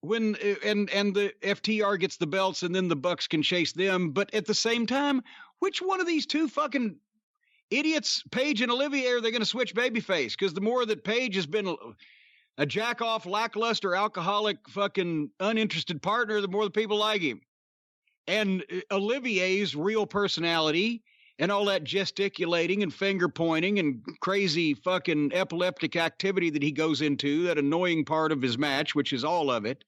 When and the FTR gets the belts and then the Bucks can chase them. But at the same time, which one of these two fucking idiots, Page and Olivier, are they going to switch babyface? Because the more that Page has been a jack-off, lackluster, alcoholic, fucking uninterested partner, the more the people like him. And Olivier's real personality and all that gesticulating and finger pointing and crazy fucking epileptic activity that he goes into, that annoying part of his match, which is all of it.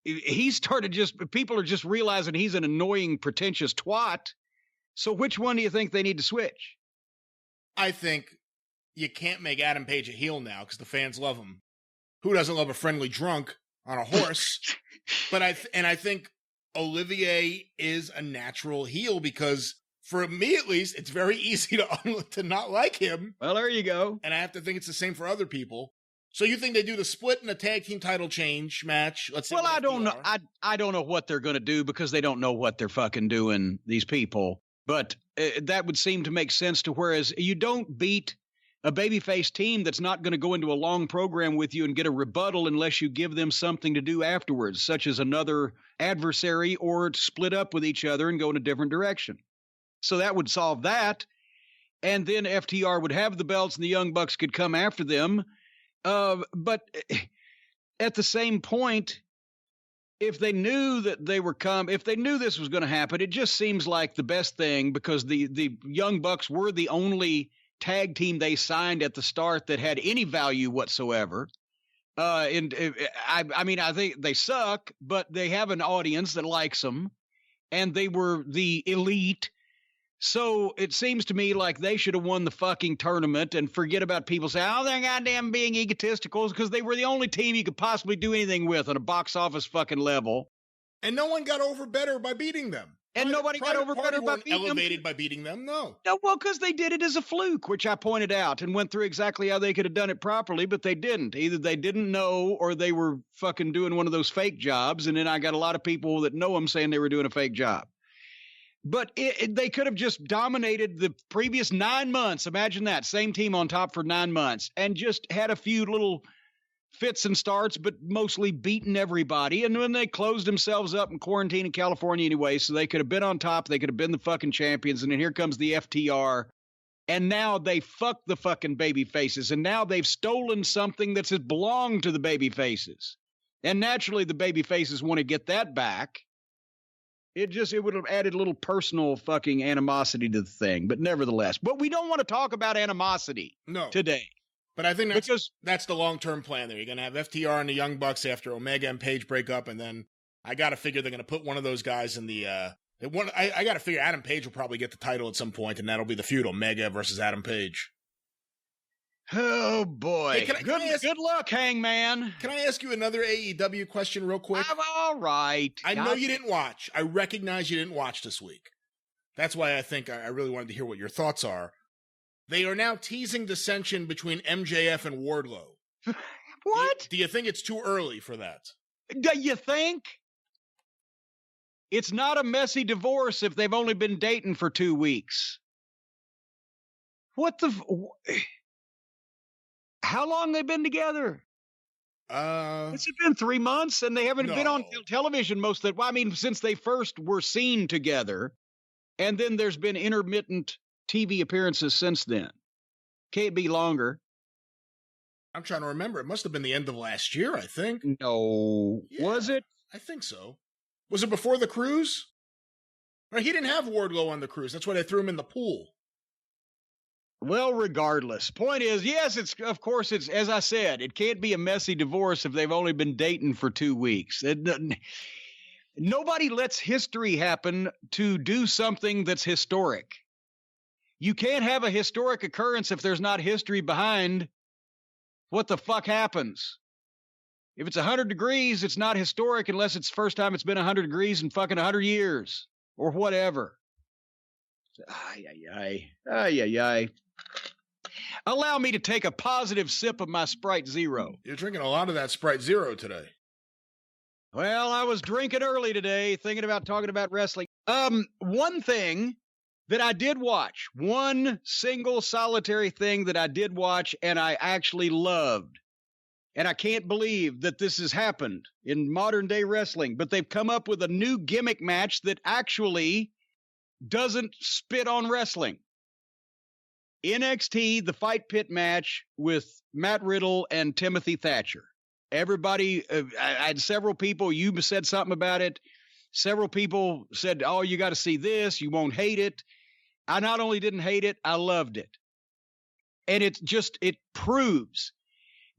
He started people are just realizing he's an annoying, pretentious twat. So which one do you think they need to switch? I think you can't make Adam Page a heel now because the fans love him. Who doesn't love a friendly drunk on a horse? But I think Olivier is a natural heel because, for me at least, it's very easy to not like him. Well, there you go. And I have to think it's the same for other people. So you think they do the split in a tag team title change match? Let's say. Well, I don't know. I don't know what they're going to do because they don't know what they're fucking doing, these people. But that would seem to make sense to whereas you don't beat a babyface team that's not going to go into a long program with you and get a rebuttal unless you give them something to do afterwards, such as another adversary or to split up with each other and go in a different direction. So that would solve that. And then FTR would have the belts and the Young Bucks could come after them. But at the same point, if they knew that if they knew this was going to happen, it just seems like the best thing because the Young Bucks were the only tag team they signed at the start that had any value whatsoever. I mean, I think they suck, but they have an audience that likes them, and they were the elite. So it seems to me like they should have won the fucking tournament and forget about people saying, oh, they're goddamn being egotistical, because they were the only team you could possibly do anything with on a box office fucking level. And no one got over better by beating them. And nobody got over better by beating them. Elevated by beating them, no. No, well, because they did it as a fluke, which I pointed out and went through exactly how they could have done it properly, but they didn't. Either they didn't know or they were fucking doing one of those fake jobs, and then I got a lot of people that know them saying they were doing a fake job. But they could have just dominated the previous 9 months. Imagine that. Same team on top for 9 months and just had a few little fits and starts, but mostly beaten everybody. And when they closed themselves up in quarantine in California anyway, so they could have been on top. They could have been the fucking champions. And then here comes the FTR. And now they fuck the fucking baby faces. And now they've stolen something that's belonged to the baby faces. And naturally the baby faces want to get that back. It would have added a little personal fucking animosity to the thing, but nevertheless. But we don't want to talk about animosity today. But I think that's the long-term plan there. You're going to have FTR and the Young Bucks after Omega and Page break up, and then I got to figure they're going to put one of those guys in the I got to figure Adam Page will probably get the title at some point, and that'll be the feud, Omega versus Adam Page. Oh, boy. Hey, good luck, Hangman. Can I ask you another AEW question real quick? I'm all right. I know you didn't watch. I recognize you didn't watch this week. That's why I think I really wanted to hear what your thoughts are. They are now teasing dissension between MJF and Wardlow. What? Do you think it's too early for that? Do you think? It's not a messy divorce if they've only been dating for 2 weeks. What the... How long they been together? It's been 3 months, and they haven't been on television most of the... Well, I mean, since they first were seen together, and then there's been intermittent TV appearances since then. Can't be longer. I'm trying to remember. It must have been the end of last year, I think. No. Yeah, was it? I think so. Was it before the cruise? Or he didn't have Wardlow on the cruise. That's why they threw him in the pool. Well, regardless. Point is, yes, of course, it's, as I said, it can't be a messy divorce if they've only been dating for 2 weeks. Nobody lets history happen to do something that's historic. You can't have a historic occurrence if there's not history behind what the fuck happens. If it's 100 degrees, it's not historic unless it's the first time it's been 100 degrees in fucking 100 years or whatever. Ay. Allow me to take a positive sip of my Sprite Zero. You're drinking a lot of that Sprite Zero today. Well, I was drinking early today, thinking about talking about wrestling. One thing that I did watch, one single solitary thing that I did watch and I actually loved. And I can't believe that this has happened in modern day wrestling, but they've come up with a new gimmick match that actually doesn't spit on wrestling. NXT, the Fight Pit match with Matt Riddle and Timothy Thatcher. Everybody, I had several people, you said something about it. Several people said, oh, you got to see this. You won't hate it. I not only didn't hate it, I loved it. And it proves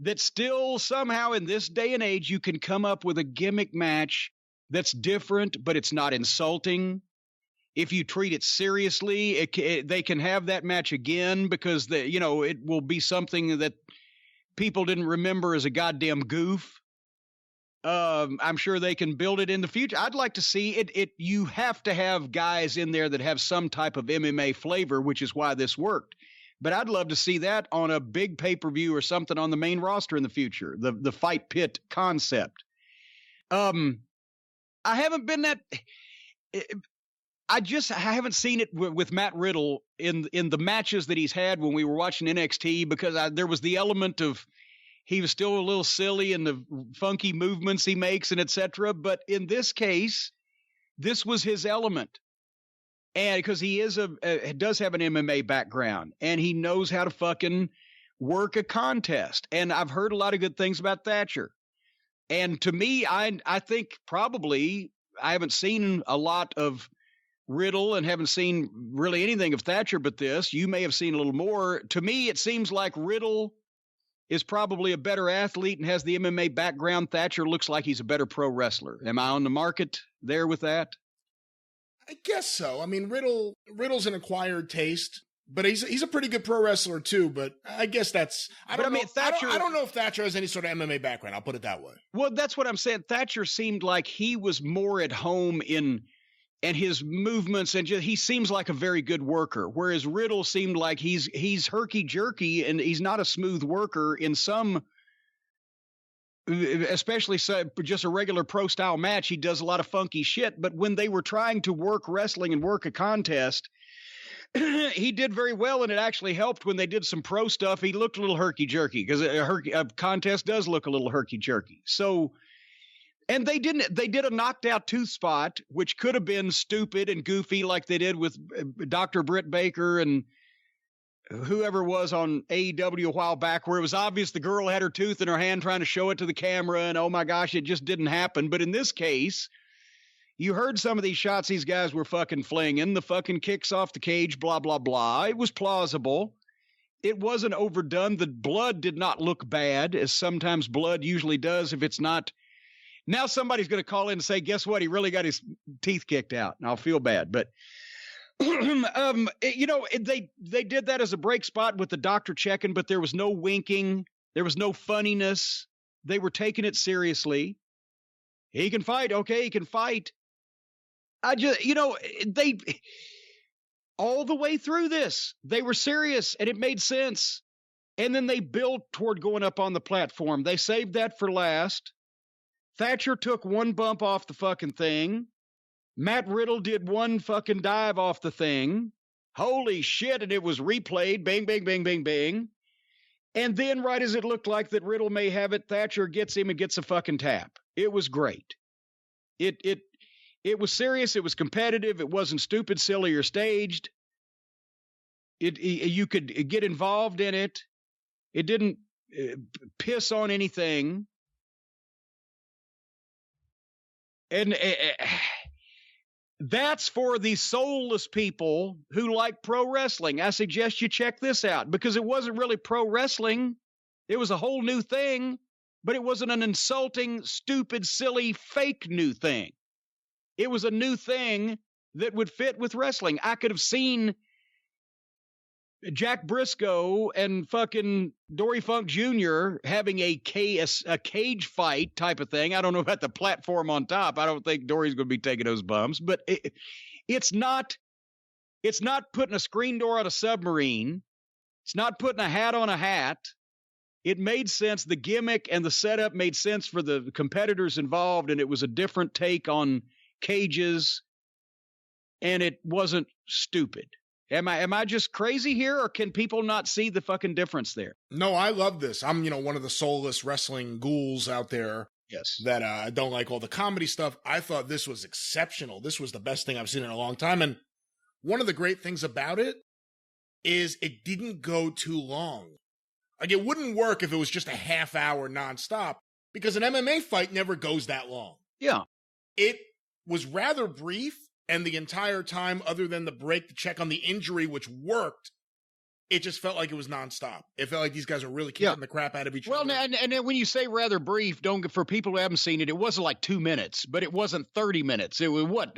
that still somehow in this day and age, you can come up with a gimmick match that's different, but it's not insulting. If you treat it seriously, they can have that match again because it will be something that people didn't remember as a goddamn goof. I'm sure they can build it in the future. I'd like to see it. You have to have guys in there that have some type of MMA flavor, which is why this worked. But I'd love to see that on a big pay-per-view or something on the main roster in the future. The Fight Pit concept. I haven't been that. I haven't seen it with Matt Riddle in the matches that he's had when we were watching NXT because there was the element of he was still a little silly in the funky movements he makes and etc. But in this case, this was his element. And because he does have an MMA background and he knows how to fucking work a contest. And I've heard a lot of good things about Thatcher. And to me, I think probably I haven't seen a lot of Riddle and haven't seen really anything of Thatcher but this. You may have seen a little more. To me, it seems like Riddle is probably a better athlete and has the MMA background. Thatcher looks like he's a better pro wrestler. Am I on the market there with that? I guess so. I mean, Riddle's an acquired taste, but he's a pretty good pro wrestler too. But I guess that's I don't know. Thatcher, I don't know if Thatcher has any sort of MMA background. I'll put it that way. Well, that's what I'm saying. Thatcher seemed like he was more at home and his movements, and he seems like a very good worker. Whereas Riddle seemed like he's herky jerky and he's not a smooth worker in some. Especially just a regular pro style match, he does a lot of funky shit. But when they were trying to work wrestling and work a contest, he did very well, and it actually helped when they did some pro stuff. He looked a little herky jerky because a contest does look a little herky jerky. So, and they did a knocked out tooth spot, which could have been stupid and goofy like they did with Dr. Britt Baker and whoever was on AEW a while back, where it was obvious the girl had her tooth in her hand trying to show it to the camera, and oh my gosh, it just didn't happen. But in this case, you heard some of these shots these guys were fucking flinging, the fucking kicks off the cage, blah, blah, blah. It was plausible. It wasn't overdone. The blood did not look bad, as sometimes blood usually does if it's not. Now somebody's going to call in and say, guess what? He really got his teeth kicked out, and I'll feel bad. But they did that as a break spot with the doctor checking, but there was no winking. There was no funniness. They were taking it seriously. He can fight. Okay, he can fight. They all the way through this, they were serious and it made sense. And then they built toward going up on the platform. They saved that for last. Thatcher took one bump off the fucking thing. Matt Riddle did one fucking dive off the thing. Holy shit, and it was replayed. Bang, bang, bang, bang, bang. And then right as it looked like that Riddle may have it, Thatcher gets him and gets a fucking tap. It was great. It was serious. It was competitive. It wasn't stupid, silly, or staged. You could get involved in it. It didn't piss on anything. And that's for the soulless people who like pro wrestling. I suggest you check this out because it wasn't really pro wrestling. It was a whole new thing, but it wasn't an insulting, stupid, silly, fake new thing. It was a new thing that would fit with wrestling. I could have seen Jack Briscoe and fucking Dory Funk Jr. having a cage fight type of thing. I don't know about the platform on top. I don't think Dory's going to be taking those bumps, but it's not putting a screen door on a submarine. It's not putting a hat on a hat. It made sense. The gimmick and the setup made sense for the competitors involved, and it was a different take on cages, and it wasn't stupid. Am I just crazy here, or can people not see the fucking difference there? No, I love this. I'm, one of the soulless wrestling ghouls out there. Yes. That don't like all the comedy stuff. I thought this was exceptional. This was the best thing I've seen in a long time. And one of the great things about it is it didn't go too long. Like, it wouldn't work if it was just a half hour nonstop, because an MMA fight never goes that long. Yeah. It was rather brief. And the entire time, other than the break to check on the injury, which worked, it just felt like it was nonstop. It felt like these guys were really kicking the crap out of each other. Well, and when you say rather brief, for people who haven't seen it, it wasn't like 2 minutes, but it wasn't 30 minutes. It was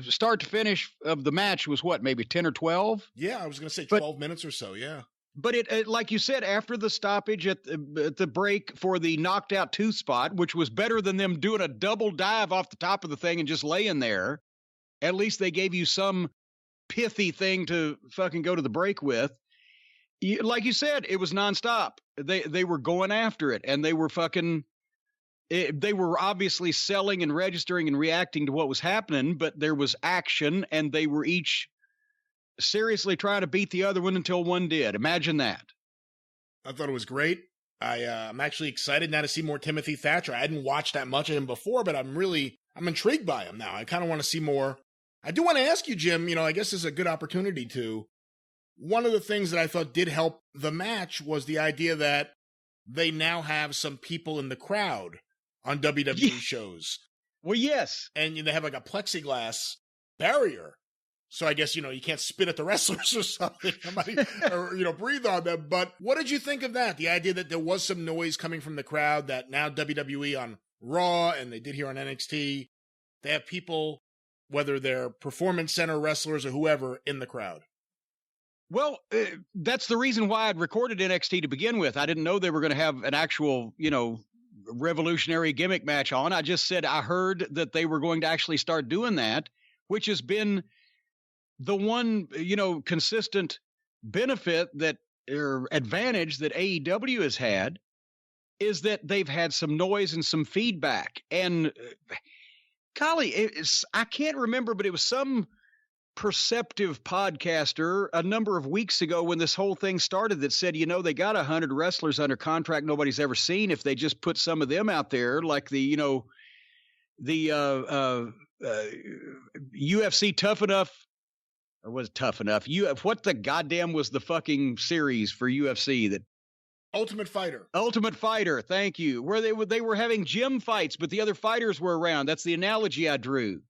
start to finish of the match was maybe 10 or 12? Yeah, I was going to say 12 minutes or so, yeah. But it like you said, after the stoppage at the break for the knocked out tooth spot, which was better than them doing a double dive off the top of the thing and just laying there. At least they gave you some pithy thing to fucking go to the break with. Like you said, it was nonstop. They were going after it, and they were they were obviously selling and registering and reacting to what was happening, but there was action, and they were each seriously trying to beat the other one until one did. Imagine that. I thought it was great. I'm actually excited now to see more Timothy Thatcher. I hadn't watched that much of him before, but I'm intrigued by him now. I kind of want to see more. I do want to ask you, Jim, I guess this is a good opportunity to. One of the things that I thought did help the match was the idea that they now have some people in the crowd on WWE shows. Well, yes. And they have like a plexiglass barrier. So I guess, you can't spit at the wrestlers or something, or, breathe on them. But what did you think of that? The idea that there was some noise coming from the crowd, that now WWE on Raw, and they did here on NXT, they have people whether they're performance center wrestlers or whoever in the crowd. Well, that's the reason why I'd recorded NXT to begin with. I didn't know they were going to have an actual, revolutionary gimmick match on. I just said I heard that they were going to actually start doing that, which has been the one, consistent benefit or advantage that AEW has had, is that they've had some noise and some feedback. And golly, I can't remember, but it was some perceptive podcaster a number of weeks ago when this whole thing started that said, they got 100 wrestlers under contract nobody's ever seen. If they just put some of them out there, like the UFC Tough Enough, or was it Tough Enough? What the goddamn was the fucking series for UFC that? Ultimate Fighter. Ultimate Fighter, thank you. Where they were having gym fights, but the other fighters were around. That's the analogy I drew.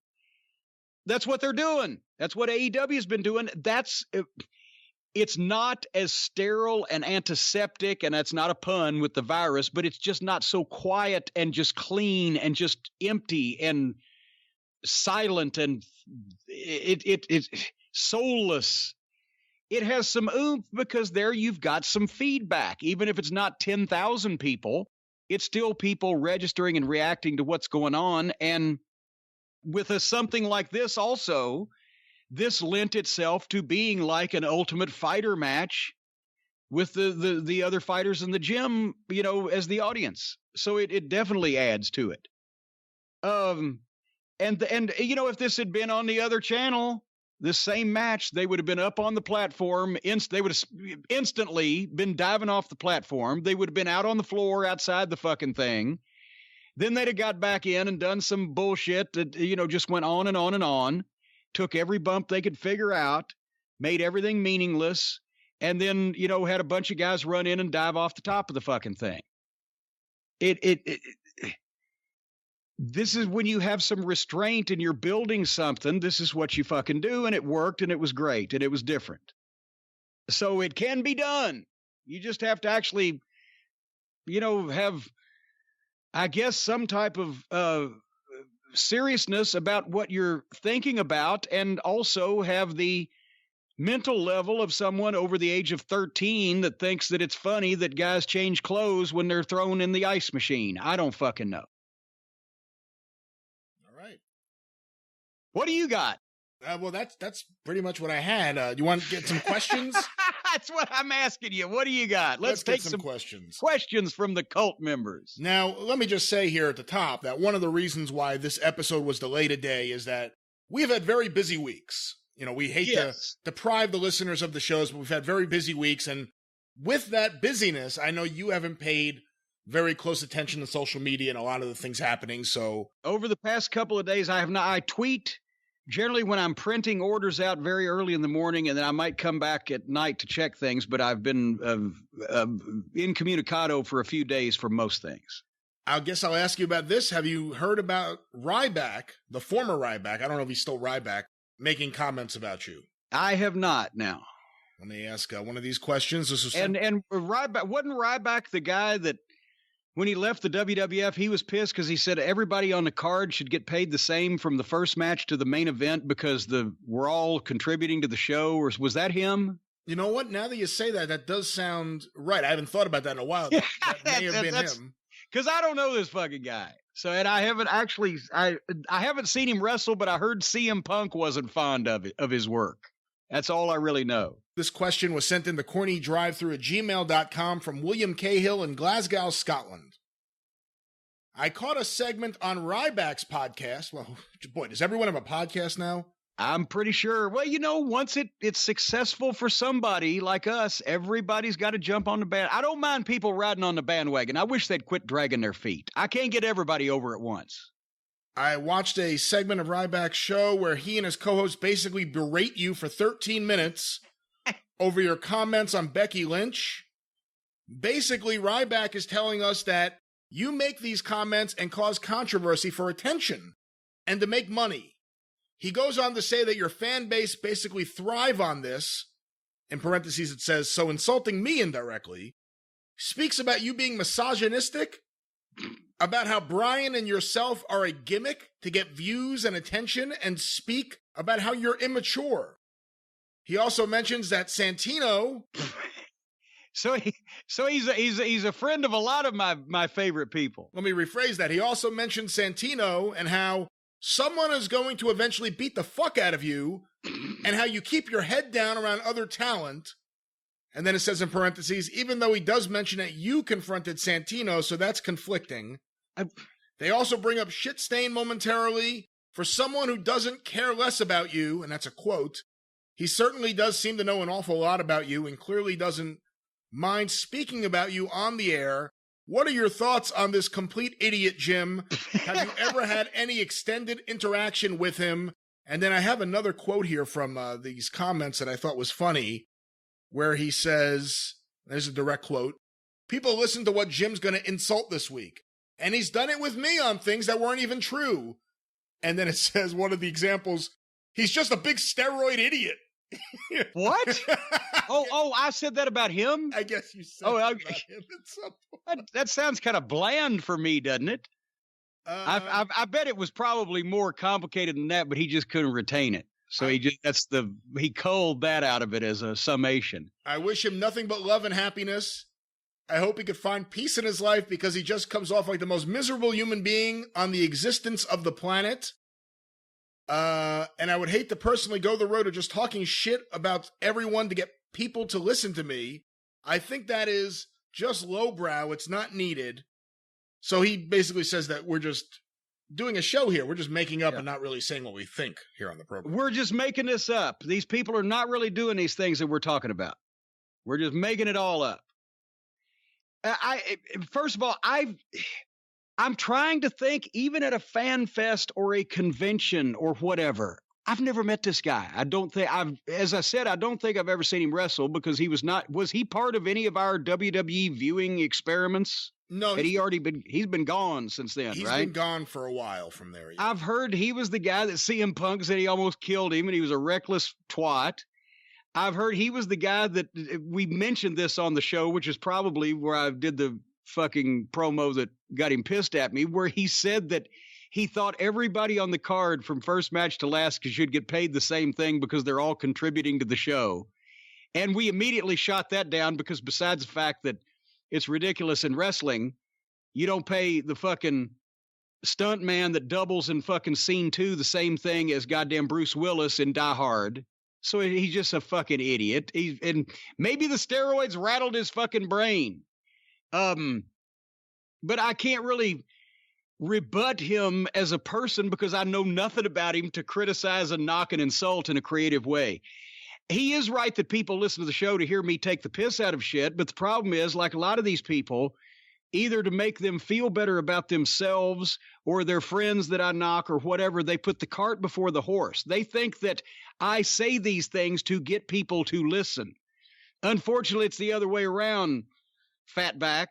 That's what they're doing. That's what AEW has been doing. It's not as sterile and antiseptic, and that's not a pun with the virus, but it's just not so quiet and just clean and just empty and silent, and it's soulless. It has some oomph because there you've got some feedback. Even if it's not 10,000 people, it's still people registering and reacting to what's going on. And with something like this also, this lent itself to being like an Ultimate Fighter match with the other fighters in the gym, as the audience. So it definitely adds to it. And if this had been on the other channel, this same match, they would have been up on the platform. They would have instantly been diving off the platform. They would have been out on the floor outside the fucking thing. Then they'd have got back in and done some bullshit that, just went on and on and on, took every bump they could figure out, made everything meaningless, and then, had a bunch of guys run in and dive off the top of the fucking thing. This is when you have some restraint and you're building something. This is what you fucking do. And it worked, and it was great, and it was different. So it can be done. You just have to actually, have, I guess, some type of seriousness about what you're thinking about, and also have the mental level of someone over the age of 13 that thinks that it's funny that guys change clothes when they're thrown in the ice machine. I don't fucking know. What do you got? Well, that's pretty much what I had. You want to get some questions? That's what I'm asking you. What do you got? Let's take some questions. Questions from the cult members. Now, let me just say here at the top that one of the reasons why this episode was delayed a day is that we've had very busy weeks. We hate to deprive the listeners of the shows, but we've had very busy weeks. And with that busyness, I know you haven't paid very close attention to social media and a lot of the things happening. So over the past couple of days, I have not. I tweet generally when I'm printing orders out very early in the morning, and then I might come back at night to check things. But I've been incommunicado for a few days for most things. I guess I'll ask you about this. Have you heard about Ryback, the former Ryback? I don't know if he's still Ryback, making comments about you. I have not. Now, let me ask one of these questions. This is and Ryback, wasn't Ryback the guy that, when he left the WWF, he was pissed because he said everybody on the card should get paid the same from the first match to the main event because we're all contributing to the show? Or was that him? You know what? Now that you say that, that does sound right. I haven't thought about that in a while. That may have been him. Because I don't know this fucking guy. So, and I haven't actually, I haven't seen him wrestle, but I heard CM Punk wasn't fond of his work. That's all I really know. This question was sent in the cornydrivethrough@gmail.com from William Cahill in Glasgow, Scotland. I caught a segment on Ryback's podcast. Well, boy, does everyone have a podcast now? I'm pretty sure. Well, once it's successful for somebody like us, everybody's got to jump on the band. I don't mind people riding on the bandwagon. I wish they'd quit dragging their feet. I can't get everybody over at once. I watched a segment of Ryback's show where he and his co-host basically berate you for 13 minutes over your comments on Becky Lynch. Basically, Ryback is telling us that you make these comments and cause controversy for attention and to make money. He goes on to say that your fan base basically thrive on this. In parentheses, it says, so insulting me indirectly. Speaks about you being misogynistic. about how Brian and yourself are a gimmick to get views and attention, and speak about how you're immature. He also mentions that Santino... So he's a friend of a lot of my favorite people. Let me rephrase that. He also mentioned Santino and how someone is going to eventually beat the fuck out of you, and how you keep your head down around other talent. And then it says in parentheses, even though he does mention that you confronted Santino, so that's conflicting. They also bring up shit stain momentarily for someone who doesn't care less about you, and that's a quote. He certainly does seem to know an awful lot about you and clearly doesn't mind speaking about you on the air. What are your thoughts on this complete idiot, Jim? Have you ever had any extended interaction with him? And then I have another quote here from these comments that I thought was funny, where he says, there's a direct quote, people listen to what Jim's going to insult this week. And he's done it with me on things that weren't even true. And then it says, one of the examples, he's just a big steroid idiot. What? Oh, I said that about him? I guess you said that about him at some point. That sounds kind of bland for me, doesn't it? I bet it was probably more complicated than that, but he just couldn't retain it. So he culled that out of it as a summation. I wish him nothing but love and happiness. I hope he could find peace in his life, because he just comes off like the most miserable human being on the existence of the planet. And I would hate to personally go the road of just talking shit about everyone to get people to listen to me. I think that is just lowbrow. It's not needed. So he basically says that we're just doing a show here. We're just making up and not really saying what we think here on the program. We're just making this up. These people are not really doing these things that we're talking about. We're just making it all up. First of all, I'm trying to think, even at a fan fest or a convention or whatever, I've never met this guy. As I said, I don't think I've ever seen him wrestle, because was he part of any of our WWE viewing experiments? No. He's been gone since then, right? He's been gone for a while from there. Yeah. I've heard he was the guy that CM Punk said he almost killed him and he was a reckless twat. I've heard he was the guy that we mentioned this on the show, which is probably where I did the fucking promo that got him pissed at me, where he said that he thought everybody on the card from first match to last should get paid the same thing because they're all contributing to the show. And we immediately shot that down, because besides the fact that it's ridiculous in wrestling, you don't pay the fucking stunt man that doubles in fucking scene 2 the same thing as goddamn Bruce Willis in Die Hard. So he's just a fucking idiot. And maybe the steroids rattled his fucking brain. But I can't really rebut him as a person, because I know nothing about him to criticize and knock and insult in a creative way. He is right that people listen to the show to hear me take the piss out of shit. But the problem is, like a lot of these people, either to make them feel better about themselves or their friends that I knock or whatever, they put the cart before the horse. They think that I say these things to get people to listen. Unfortunately, it's the other way around, Fatback.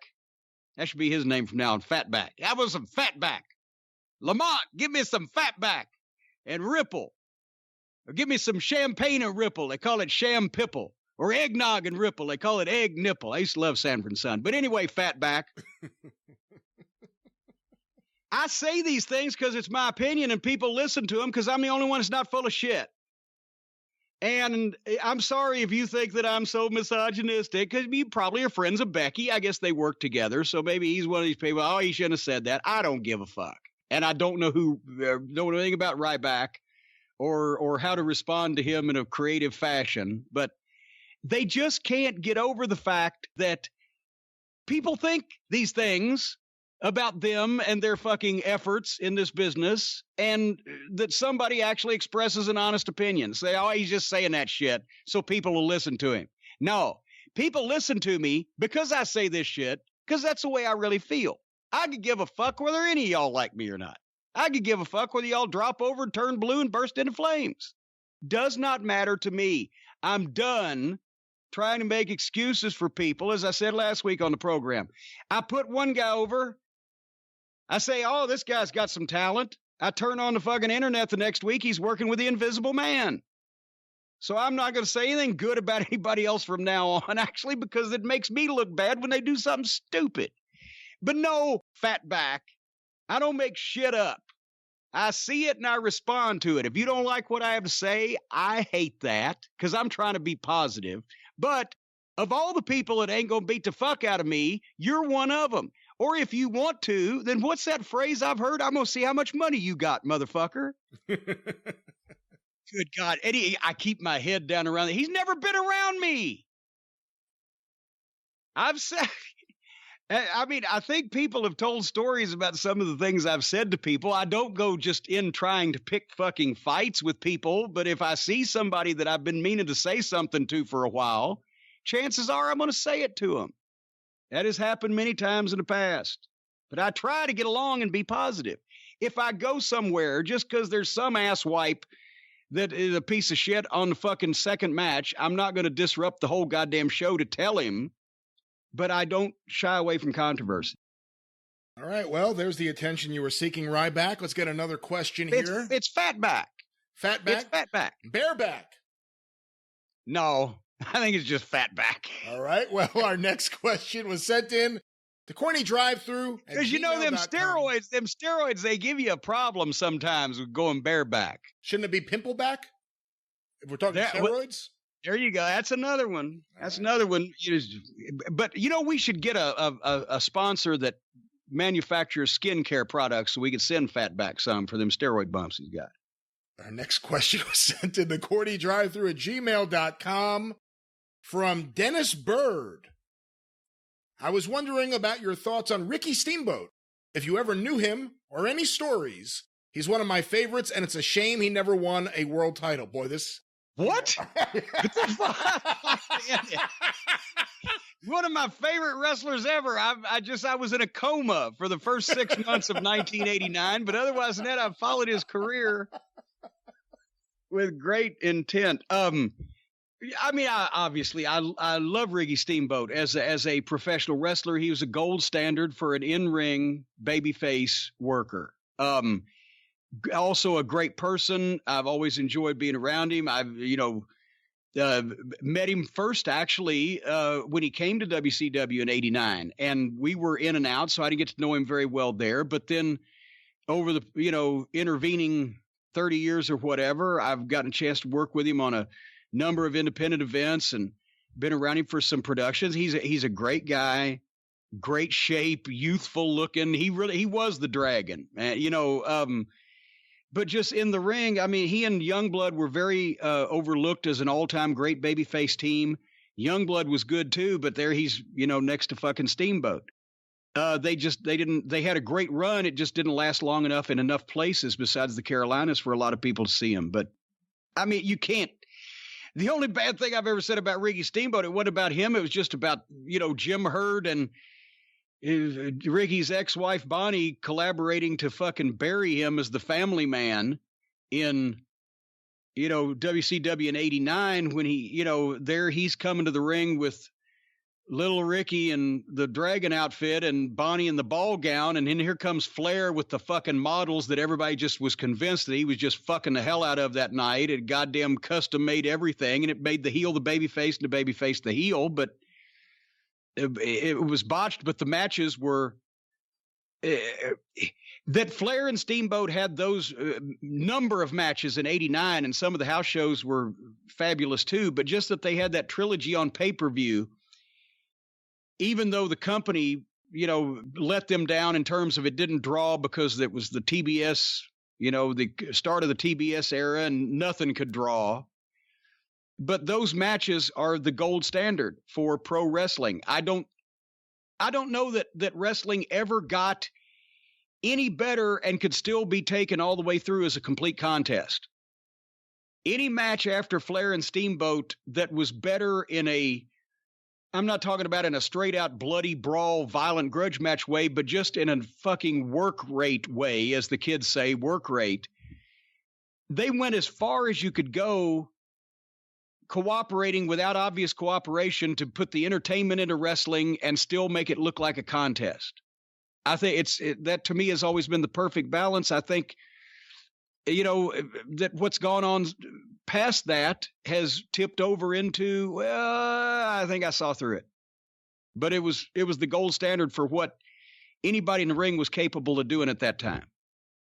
That should be his name from now on, Fatback. That was some Fatback. Lamont, give me some Fatback. And Ripple. Or give me some champagne and Ripple. They call it Sham Pipple. Or eggnog and Ripple. They call it egg nipple. I used to love Sanford & Son. But anyway, Fatback. I say these things because it's my opinion and people listen to them, because I'm the only one that's not full of shit. And I'm sorry if you think that I'm so misogynistic, because you probably are friends of Becky. I guess they work together. So maybe he's one of these people. Oh, he shouldn't have said that. I don't give a fuck. And I don't know don't know anything about Ryback or how to respond to him in a creative fashion. But they just can't get over the fact that people think these things about them and their fucking efforts in this business, and that somebody actually expresses an honest opinion. Say, oh, he's just saying that shit so people will listen to him. No, people listen to me because I say this shit, because that's the way I really feel. I could give a fuck whether any of y'all like me or not. I could give a fuck whether y'all drop over and turn blue and burst into flames. Does not matter to me. I'm done trying to make excuses for people. As I said last week on the program, I put one guy over. I say, oh, this guy's got some talent. I turn on the fucking internet the next week. He's working with the Invisible Man. So I'm not going to say anything good about anybody else from now on, actually, because it makes me look bad when they do something stupid. But no, fatback, I don't make shit up. I see it and I respond to it. If you don't like what I have to say, I hate that because I'm trying to be positive. But of all the people that ain't going to beat the fuck out of me, you're one of them. Or if you want to, then what's that phrase I've heard? I'm going to see how much money you got, motherfucker. Good God. Eddie, I keep my head down around it. He's never been around me. I've said... I mean, I think people have told stories about some of the things I've said to people. I don't go just in trying to pick fucking fights with people, but if I see somebody that I've been meaning to say something to for a while, chances are I'm going to say it to them. That has happened many times in the past. But I try to get along and be positive. If I go somewhere, just because there's some asswipe that is a piece of shit on the fucking second match, I'm not going to disrupt the whole goddamn show to tell him. But I don't shy away from controversy. All right, well, there's the attention you were seeking, Ryback. Let's get another question here. It's fatback. Fatback? It's fatback. Bareback. No, I think it's just fatback. All right, well, our next question was sent in to Corny Drive-Thru. Because you know them steroids, they give you a problem sometimes with going bareback. Shouldn't it be pimpleback? If we're talking steroids? There you go. That's another one. That's another one. But, you know, we should get a sponsor that manufactures skincare products so we could send Fatback some for them steroid bumps he's got. Our next question was sent in the Corny Drive-Thru at gmail.com from Dennis Bird. I was wondering about your thoughts on Ricky Steamboat. If you ever knew him or any stories, he's one of my favorites, and it's a shame he never won a world title. Boy, this... What? What the fuck? One of my favorite wrestlers ever. I was in a coma for the first 6 months of 1989, but otherwise than that, I've followed his career with great intent. I mean, I love Ricky Steamboat as a professional wrestler. He was a gold standard for an in-ring babyface worker. Also a great person. I've always enjoyed being around him. I've, met him first actually when he came to WCW in '89, and we were in and out, so I didn't get to know him very well there. But then over the intervening 30 years or whatever, I've gotten a chance to work with him on a number of independent events and been around him for some productions. He's a great guy, great shape, youthful looking. He was the dragon, man. But just in the ring, I mean, he and Youngblood were very overlooked as an all-time great babyface team. Youngblood was good too, but there he's, next to fucking Steamboat. They had a great run. It just didn't last long enough in enough places besides the Carolinas for a lot of people to see him. But I mean, you can't. The only bad thing I've ever said about Ricky Steamboat, it wasn't about him. It was just about, Jim Herd and Ricky's ex-wife Bonnie collaborating to fucking bury him as the family man in, WCW in '89 when he, there he's coming to the ring with little Ricky and the dragon outfit and Bonnie in the ball gown. And then here comes Flair with the fucking models that everybody just was convinced that he was just fucking the hell out of that night. It goddamn custom made everything. And it made the heel the babyface and the babyface the heel. But it was botched, but the matches were that Flair and Steamboat had those number of matches in '89, and some of the house shows were fabulous too. But just that they had that trilogy on pay-per-view, even though the company, let them down in terms of it didn't draw because it was the TBS, the start of the TBS era and nothing could draw. But those matches are the gold standard for pro wrestling. I don't know that wrestling ever got any better and could still be taken all the way through as a complete contest. Any match after Flair and Steamboat that was better I'm not talking about in a straight out bloody brawl, violent grudge match way, but just in a fucking work rate way, as the kids say, work rate. They went as far as you could go, cooperating without obvious cooperation to put the entertainment into wrestling and still make it look like a contest. I think that to me has always been the perfect balance. I think, that what's gone on past that has tipped over into, well, I think I saw through it, but it was the gold standard for what anybody in the ring was capable of doing at that time.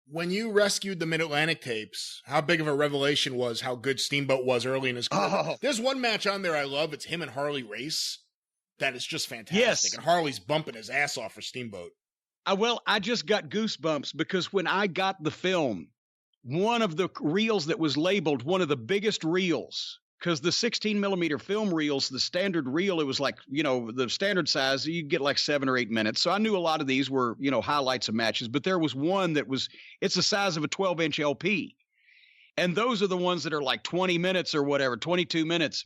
When you rescued the Mid-Atlantic tapes, how big of a revelation was how good Steamboat was early in his career? Oh. There's one match on there I love. It's him and Harley Race. That is just fantastic. Yes. And Harley's bumping his ass off for Steamboat. I just got goosebumps because when I got the film, one of the reels that was labeled one of the biggest reels, because the 16 millimeter film reels, the standard reel, it was like, the standard size, you get like 7 or 8 minutes. So I knew a lot of these were, highlights of matches, but there was one that it's the size of a 12-inch LP. And those are the ones that are like 20 minutes or whatever, 22 minutes.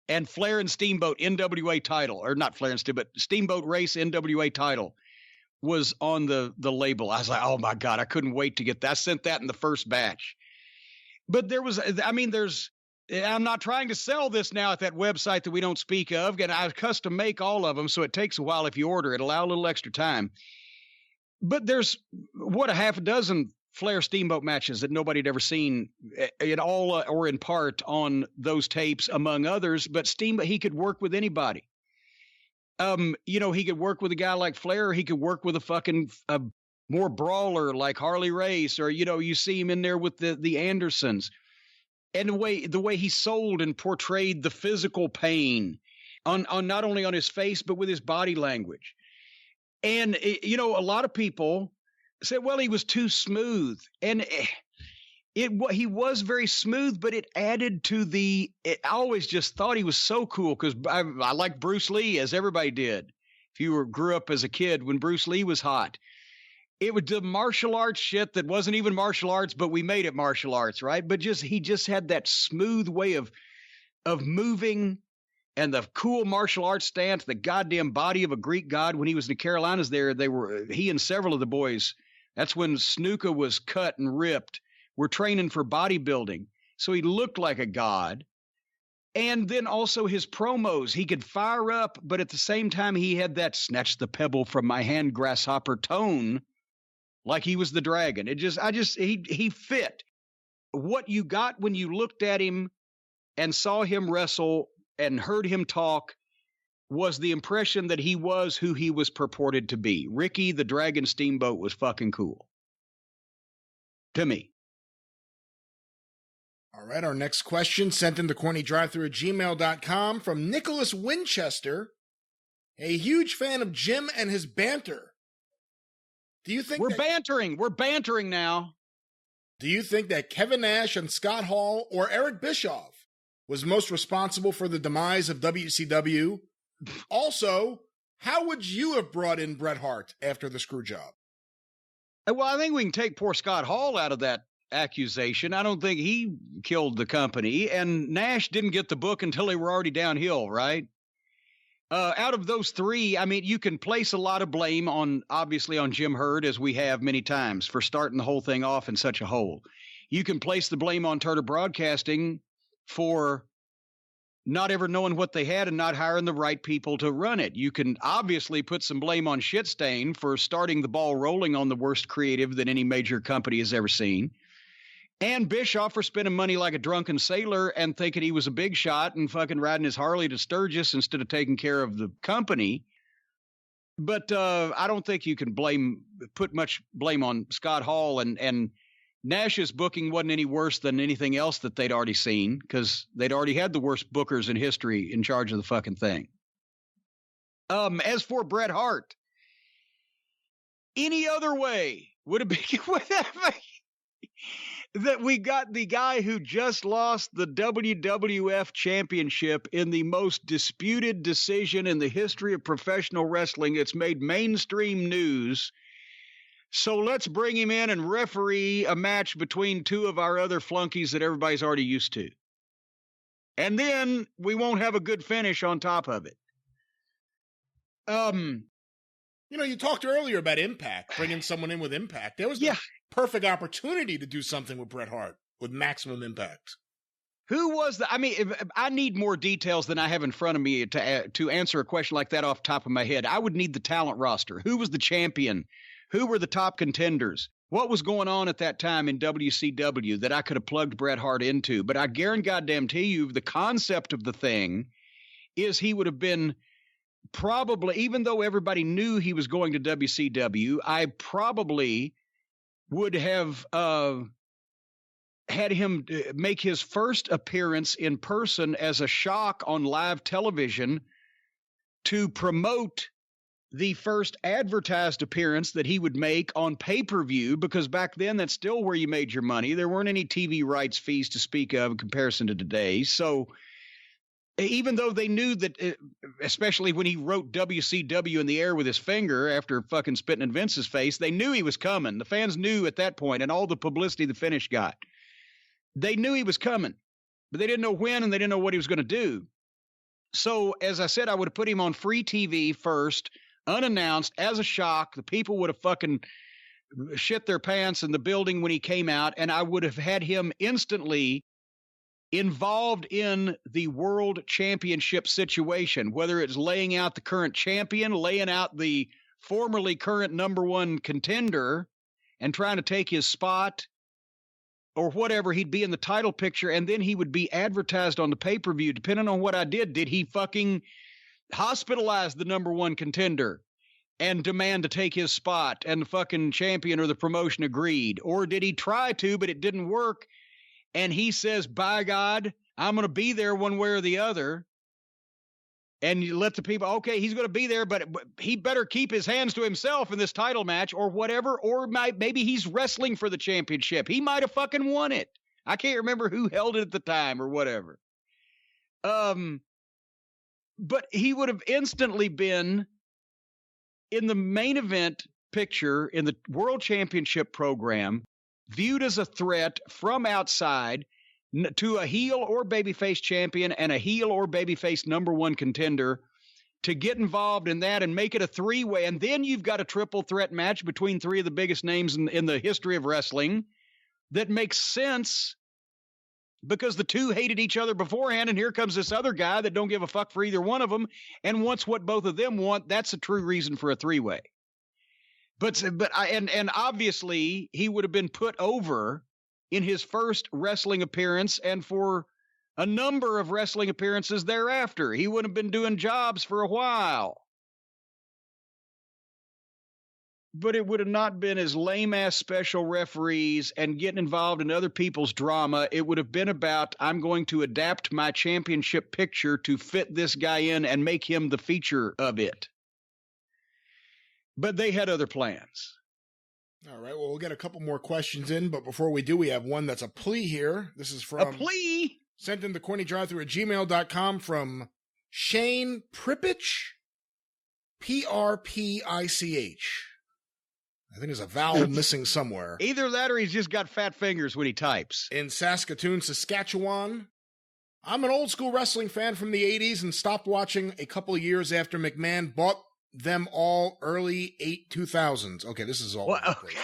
And Flair and Steamboat NWA title, or not Flair and Steamboat, but Steamboat Race NWA title was on the label. I was like, oh my God, I couldn't wait to get that. I sent that in the first batch. But I'm not trying to sell this now at that website that we don't speak of. And I custom make all of them, so it takes a while if you order it. Allow a little extra time. But there's, a half a dozen Flair Steamboat matches that nobody had ever seen in all or in part on those tapes, among others. But Steamboat, he could work with anybody. He could work with a guy like Flair. Or he could work with a more brawler like Harley Race, or, you see him in there with the Andersons. And the way he sold and portrayed the physical pain on not only on his face, but with his body language. And, a lot of people said, well, he was too smooth. And he was very smooth, but it added to I always just thought he was so cool because I liked Bruce Lee, as everybody did. If you grew up as a kid when Bruce Lee was hot. It was the martial arts shit that wasn't even martial arts, but we made it martial arts, right? But he just had that smooth way of moving and the cool martial arts stance, the goddamn body of a Greek god. When he was in the Carolinas there, he and several of the boys, that's when Snuka was cut and ripped, were training for bodybuilding. So he looked like a god. And then also his promos, he could fire up, but at the same time, he had that snatch the pebble from my hand, grasshopper tone. Like he was the dragon. He fit. What you got when you looked at him and saw him wrestle and heard him talk was the impression that he was who he was purported to be. Ricky the Dragon Steamboat was fucking cool. To me. All right, our next question sent in to cornydrivethrough@gmail.com from Nicholas Winchester, a huge fan of Jim and his banter. Do you think we're bantering now? Do you think that Kevin Nash and Scott Hall or Eric Bischoff was most responsible for the demise of WCW? Also, how would you have brought in Bret Hart after the screw job? Well, I think we can take poor Scott Hall out of that accusation. I don't think he killed the company, and Nash didn't get the book until they were already downhill, right? Out of those three, I mean, you can place a lot of blame obviously on Jim Herd, as we have many times, for starting the whole thing off in such a hole. You can place the blame on Turner Broadcasting for not ever knowing what they had and not hiring the right people to run it. You can obviously put some blame on Shitstain for starting the ball rolling on the worst creative that any major company has ever seen. And Bischoff for spending money like a drunken sailor and thinking he was a big shot and fucking riding his Harley to Sturgis instead of taking care of the company. But I don't think you can put much blame on Scott Hall, and Nash's booking wasn't any worse than anything else that they'd already seen, because they'd already had the worst bookers in history in charge of the fucking thing. As for Bret Hart, any other way would have been that we got the guy who just lost the WWF championship in the most disputed decision in the history of professional wrestling. It's made mainstream news. So let's bring him in and referee a match between two of our other flunkies that everybody's already used to. And then we won't have a good finish on top of it. You talked earlier about Impact, bringing someone in with Impact. There was the perfect opportunity to do something with Bret Hart with maximum impact. Who was the? I mean, I need more details than I have in front of me to answer a question like that off the top of my head. I would need the talent roster. Who was the champion? Who were the top contenders? What was going on at that time in WCW that I could have plugged Bret Hart into? But I guarantee goddamn to you, the concept of the thing is he would have been probably, even though everybody knew he was going to WCW, I probably would have had him make his first appearance in person as a shock on live television to promote the first advertised appearance that he would make on pay-per-view, because back then that's still where you made your money. There weren't any TV rights fees to speak of in comparison to today. So even though they knew that, especially when he wrote WCW in the air with his finger after fucking spitting in Vince's face, they knew he was coming. The fans knew at that point, and all the publicity the finish got. They knew he was coming, but they didn't know when, and they didn't know what he was going to do. So, as I said, I would have put him on free TV first, unannounced, as a shock. The people would have fucking shit their pants in the building when he came out, and I would have had him instantly involved in the world championship situation, whether it's laying out the current champion, laying out the formerly current number one contender and trying to take his spot, or whatever. He'd be in the title picture, and then he would be advertised on the pay-per-view. Depending on what I did he fucking hospitalize the number one contender and demand to take his spot, and the fucking champion or the promotion agreed? Or did he try to, but it didn't work, and he says, by God, I'm going to be there one way or the other, and you let the people, okay, he's going to be there, but he better keep his hands to himself in this title match or whatever, or maybe he's wrestling for the championship. He might have fucking won it. I can't remember who held it at the time or whatever. But he would have instantly been in the main event picture in the World Championship program, viewed as a threat from outside to a heel or babyface champion and a heel or babyface number one contender, to get involved in that and make it a three-way. And then you've got a triple threat match between three of the biggest names in the history of wrestling that makes sense, because the two hated each other beforehand, and here comes this other guy that don't give a fuck for either one of them and wants what both of them want. That's a true reason for a three-way. But obviously he would have been put over in his first wrestling appearance and for a number of wrestling appearances thereafter. He would have been doing jobs for a while. But it would have not been as lame-ass special referees and getting involved in other people's drama. It would have been about, I'm going to adapt my championship picture to fit this guy in and make him the feature of it. But they had other plans. All right, well, we'll get a couple more questions in, but before we do, we have one that's a plea here. This is from... A plea? Sent in to cornydrivethrue@gmail.com from Shane Pripich, Prpich. I think there's a vowel missing somewhere. Either that or he's just got fat fingers when he types. In Saskatoon, Saskatchewan. I'm an old school wrestling fan from the 80s and stopped watching a couple of years after McMahon bought them all early 2000s. Okay, this is all. Well, okay.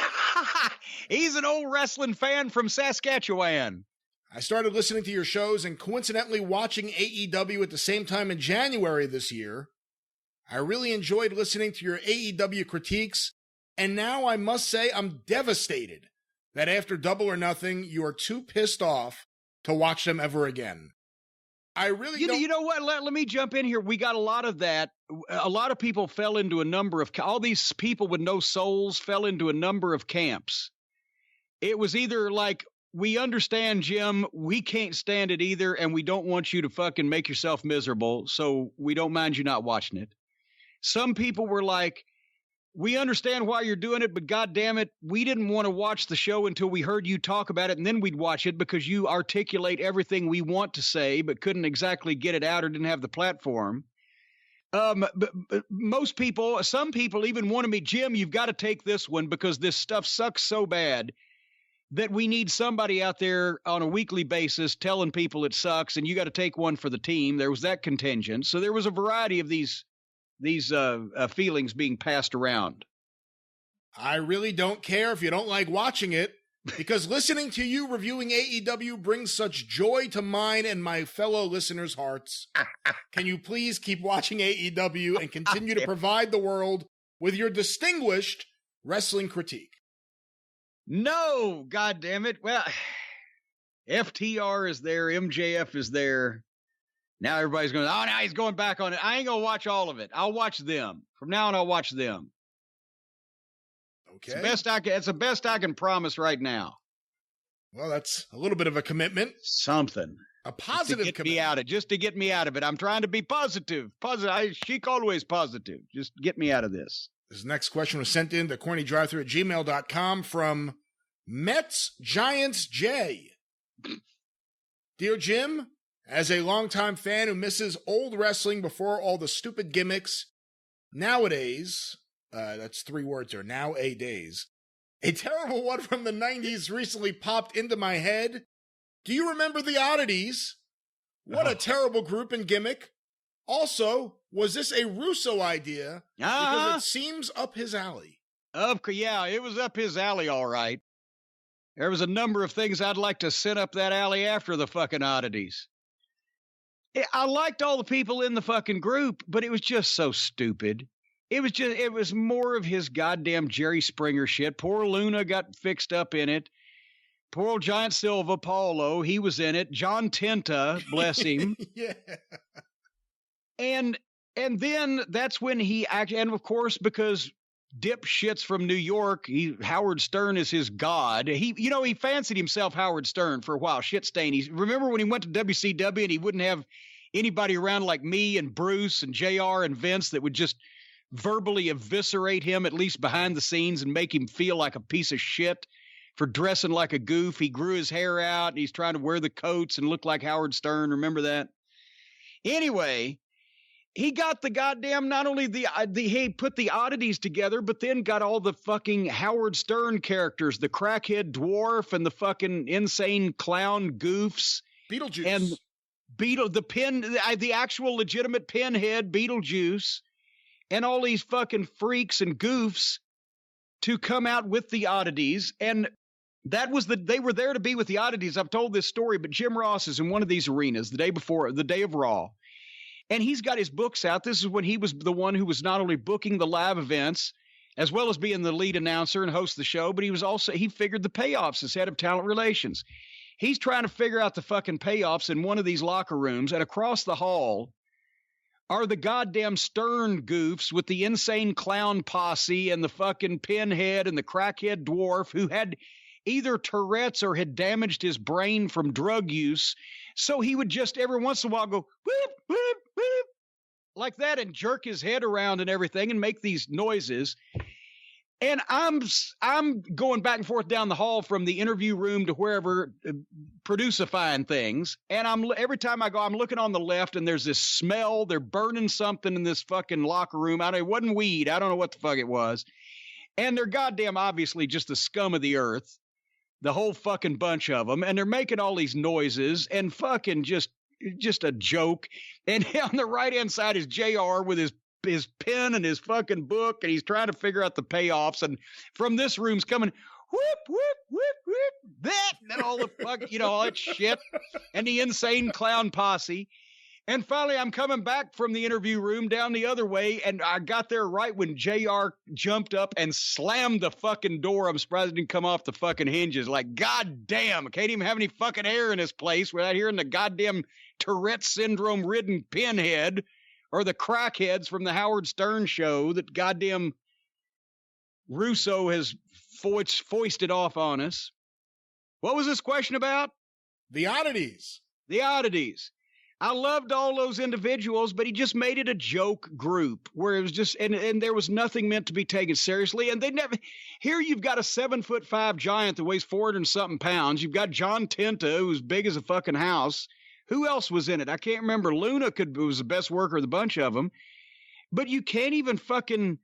He's an old wrestling fan from Saskatchewan. I started listening to your shows and coincidentally watching AEW at the same time in January this year. I really enjoyed listening to your AEW critiques, and now I must say I'm devastated that after Double or Nothing, you are too pissed off to watch them ever again. I really don't... You know what? Let me jump in here. We got a lot of that. A lot of people fell into a number of... All these people with no souls fell into a number of camps. It was either like, we understand, Jim, we can't stand it either, and we don't want you to fucking make yourself miserable, so we don't mind you not watching it. Some people were like, we understand why you're doing it, but goddamn it, we didn't want to watch the show until we heard you talk about it, and then we'd watch it because you articulate everything we want to say, but couldn't exactly get it out or didn't have the platform. But most people, some people even wanted me, Jim, you've got to take this one because this stuff sucks so bad that we need somebody out there on a weekly basis telling people it sucks, and you got to take one for the team. There was that contingent. So there was a variety of these feelings being passed around. I really don't care if you don't like watching it, because listening to you reviewing AEW brings such joy to mine and my fellow listeners' hearts. Can you please keep watching AEW and continue to provide the world with your distinguished wrestling critique? No, goddammit. Well, FTR is there, MJF is there. Now everybody's going, oh, now he's going back on it. I ain't going to watch all of it. I'll watch them. From now on, I'll watch them. Okay. It's the best I can promise right now. Well, that's a little bit of a commitment. Something. A positive commitment. Just to get me out of it. I'm trying to be positive. Sheik always positive. Just get me out of this. This next question was sent in to cornydrivethrue@gmail.com from Mets Giants J. Dear Jim, as a longtime fan who misses old wrestling before all the stupid gimmicks, nowadays, that's 3 words there, nowadays, a terrible one from the 90s recently popped into my head. Do you remember the Oddities? What a terrible group and gimmick. Also, was this a Russo idea? Because it seems up his alley. Yeah, it was up his alley, all right. There was a number of things I'd like to send up that alley after the fucking Oddities. I liked all the people in the fucking group, but it was just so stupid. It was more of his goddamn Jerry Springer shit. Poor Luna got fixed up in it. Poor old Giant Silva, Paulo, he was in it. John Tenta, bless him. Yeah. And then that's when he actually, and of course, because dipshits from New York, Howard Stern is his god. He fancied himself Howard Stern for a while. Shit stain. Remember when he went to WCW and he wouldn't have anybody around like me and Bruce and JR and Vince that would just verbally eviscerate him, at least behind the scenes, and make him feel like a piece of shit for dressing like a goof. He grew his hair out and he's trying to wear the coats and look like Howard Stern. Remember that? Anyway, he got the goddamn, not only he put the Oddities together, but then got all the fucking Howard Stern characters, the crackhead dwarf and the fucking insane clown goofs. Beetlejuice. And the actual legitimate pinhead Beetlejuice, and all these fucking freaks and goofs to come out with the Oddities. And they were there to be with the Oddities. I've told this story, but Jim Ross is in one of these arenas the day of Raw. And he's got his books out. This is when he was the one who was not only booking the live events, as well as being the lead announcer and host of the show, but he figured the payoffs as head of talent relations. He's trying to figure out the fucking payoffs in one of these locker rooms, and across the hall are the goddamn Stern goofs with the insane clown posse and the fucking pinhead and the crackhead dwarf who had either Tourette's or had damaged his brain from drug use. So he would just every once in a while go, whoop, whoop, whoop, like that and jerk his head around and everything and make these noises. And I'm going back and forth down the hall from the interview room to wherever, producifying things. And every time I go, I'm looking on the left and there's this smell. They're burning something in this fucking locker room. It wasn't weed. I don't know what the fuck it was. And they're goddamn obviously just the scum of the earth. The whole fucking bunch of them. And they're making all these noises and fucking just a joke. And on the right-hand side is JR with his pen and his fucking book, and he's trying to figure out the payoffs. And from this room's coming, whoop, whoop, whoop, whoop, that, and all the fuck, all that shit, and the insane clown posse. And finally, I'm coming back from the interview room down the other way, and I got there right when JR jumped up and slammed the fucking door. I'm surprised it didn't come off the fucking hinges. Like, goddamn, I can't even have any fucking air in this place without hearing the goddamn Tourette syndrome-ridden pinhead or the crackheads from the Howard Stern show that goddamn Russo has foisted off on us. What was this question about? The Oddities. The Oddities. I loved all those individuals, but he just made it a joke group where it was just, and there was nothing meant to be taken seriously. And they never, here you've got a 7'5" giant that weighs 400 and something pounds. You've got John Tenta, who's big as a fucking house. Who else was in it? I can't remember. Luna was the best worker of the bunch of them. But you can't even fucking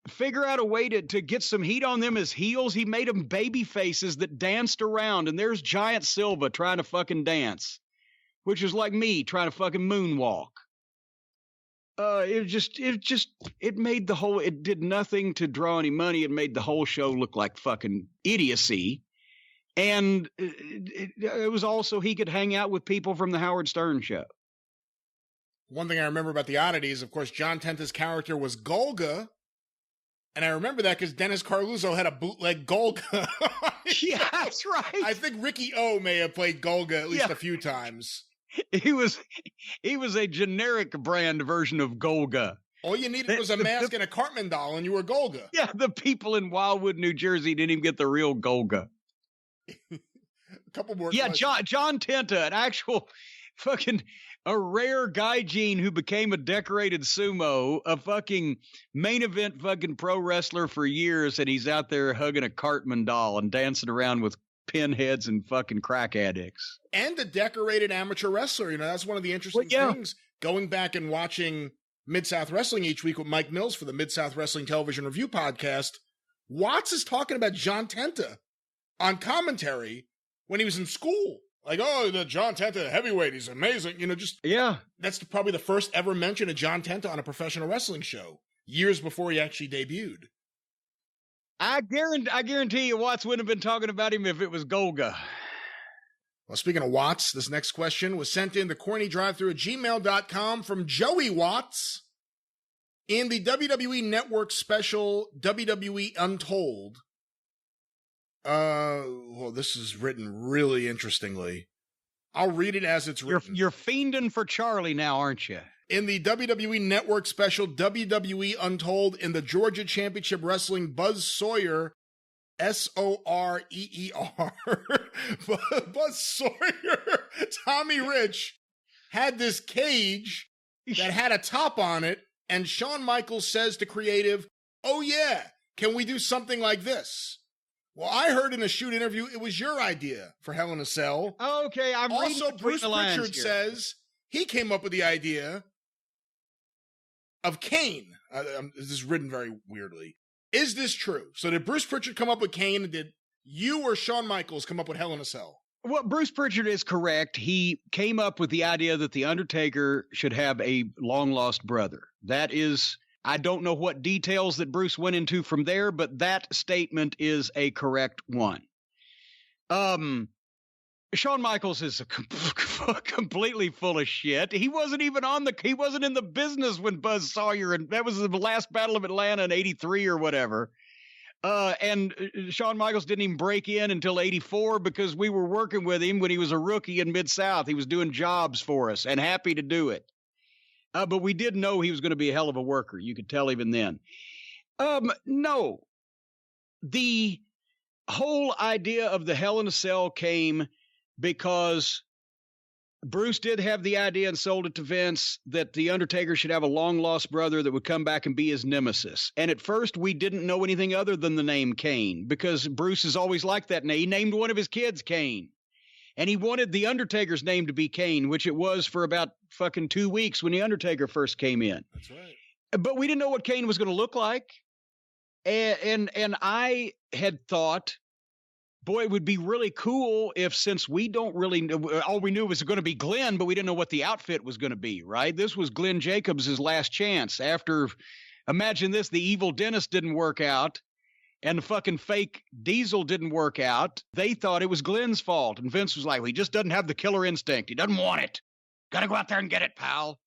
figure out a way to get some heat on them as heels. He made them baby faces that danced around. And there's Giant Silva trying to fucking dance, which was like me trying to fucking moonwalk. It did nothing to draw any money. It made the whole show look like fucking idiocy. And it was also, he could hang out with people from the Howard Stern show. One thing I remember about the Oddities, of course, John Tenta's character was Golga. And I remember that because Dennis Carluzzo had a bootleg Golga. Yeah, that's right. I think Ricky O may have played Golga at least a few times. He was a generic brand version of Golga. All you needed was a mask and a Cartman doll, and you were Golga. Yeah, the people in Wildwood, New Jersey didn't even get the real Golga. A couple more. Yeah, John Tenta, an actual fucking a rare gaijin who became a decorated sumo, a fucking main event fucking pro wrestler for years, and he's out there hugging a Cartman doll and dancing around with pinheads and fucking crack addicts. And a decorated amateur wrestler. You know, that's one of the interesting things. Going back and watching Mid-South Wrestling each week with Mike Mills for the Mid-South Wrestling Television Review podcast, Watts is talking about John Tenta on commentary when he was in school. Like, oh, the John Tenta heavyweight, he's amazing. You know, that's probably the first ever mention of John Tenta on a professional wrestling show, years before he actually debuted. I guarantee you Watts wouldn't have been talking about him if it was Golga. Well, speaking of Watts, this next question was sent in to cornydrivethrough@gmail.com from Joey Watts. In the WWE Network special, WWE Untold, well, this is written really interestingly. I'll read it as it's written. You're fiending for Charlie now, aren't you? In the WWE Network special, WWE Untold, in the Georgia Championship Wrestling, Buzz Sawyer, Soreer, Buzz Sawyer, Tommy Rich, had this cage that had a top on it, and Shawn Michaels says to creative, oh yeah, can we do something like this? Well, I heard in a shoot interview it was your idea for Hell in a Cell. Okay, I'm also Bruce Pritchard says he came up with the idea of Kane. This is written very weirdly. Is this true? So did Bruce Pritchard come up with Kane, and did you or Shawn Michaels come up with Hell in a Cell? Well, Bruce Pritchard is correct. He came up with the idea that The Undertaker should have a long-lost brother. That is, I don't know what details that Bruce went into from there, but that statement is a correct one. Shawn Michaels is completely full of shit. He wasn't even he wasn't in the business when Buzz Sawyer, and that was the last Battle of Atlanta in '83 or whatever. And Shawn Michaels didn't even break in until '84 because we were working with him when he was a rookie in Mid-South. He was doing jobs for us and happy to do it. But we did know he was going to be a hell of a worker. You could tell even then. No. The whole idea of the Hell in a Cell came because Bruce did have the idea and sold it to Vince that The Undertaker should have a long-lost brother that would come back and be his nemesis. And at first, we didn't know anything other than the name Kane because Bruce has always liked that name. He named one of his kids Kane. And he wanted The Undertaker's name to be Kane, which it was for about fucking 2 weeks when The Undertaker first came in. That's right. But we didn't know what Kane was going to look like. And I had thought, boy, it would be really cool if, since we don't really know, all we knew was going to be Glenn, but we didn't know what the outfit was going to be, right? This was Glenn Jacobs' last chance. After, imagine this, the evil dentist didn't work out and the fucking fake Diesel didn't work out. They thought it was Glenn's fault. And Vince was like, well, he just doesn't have the killer instinct. He doesn't want it. Got to go out there and get it, pal.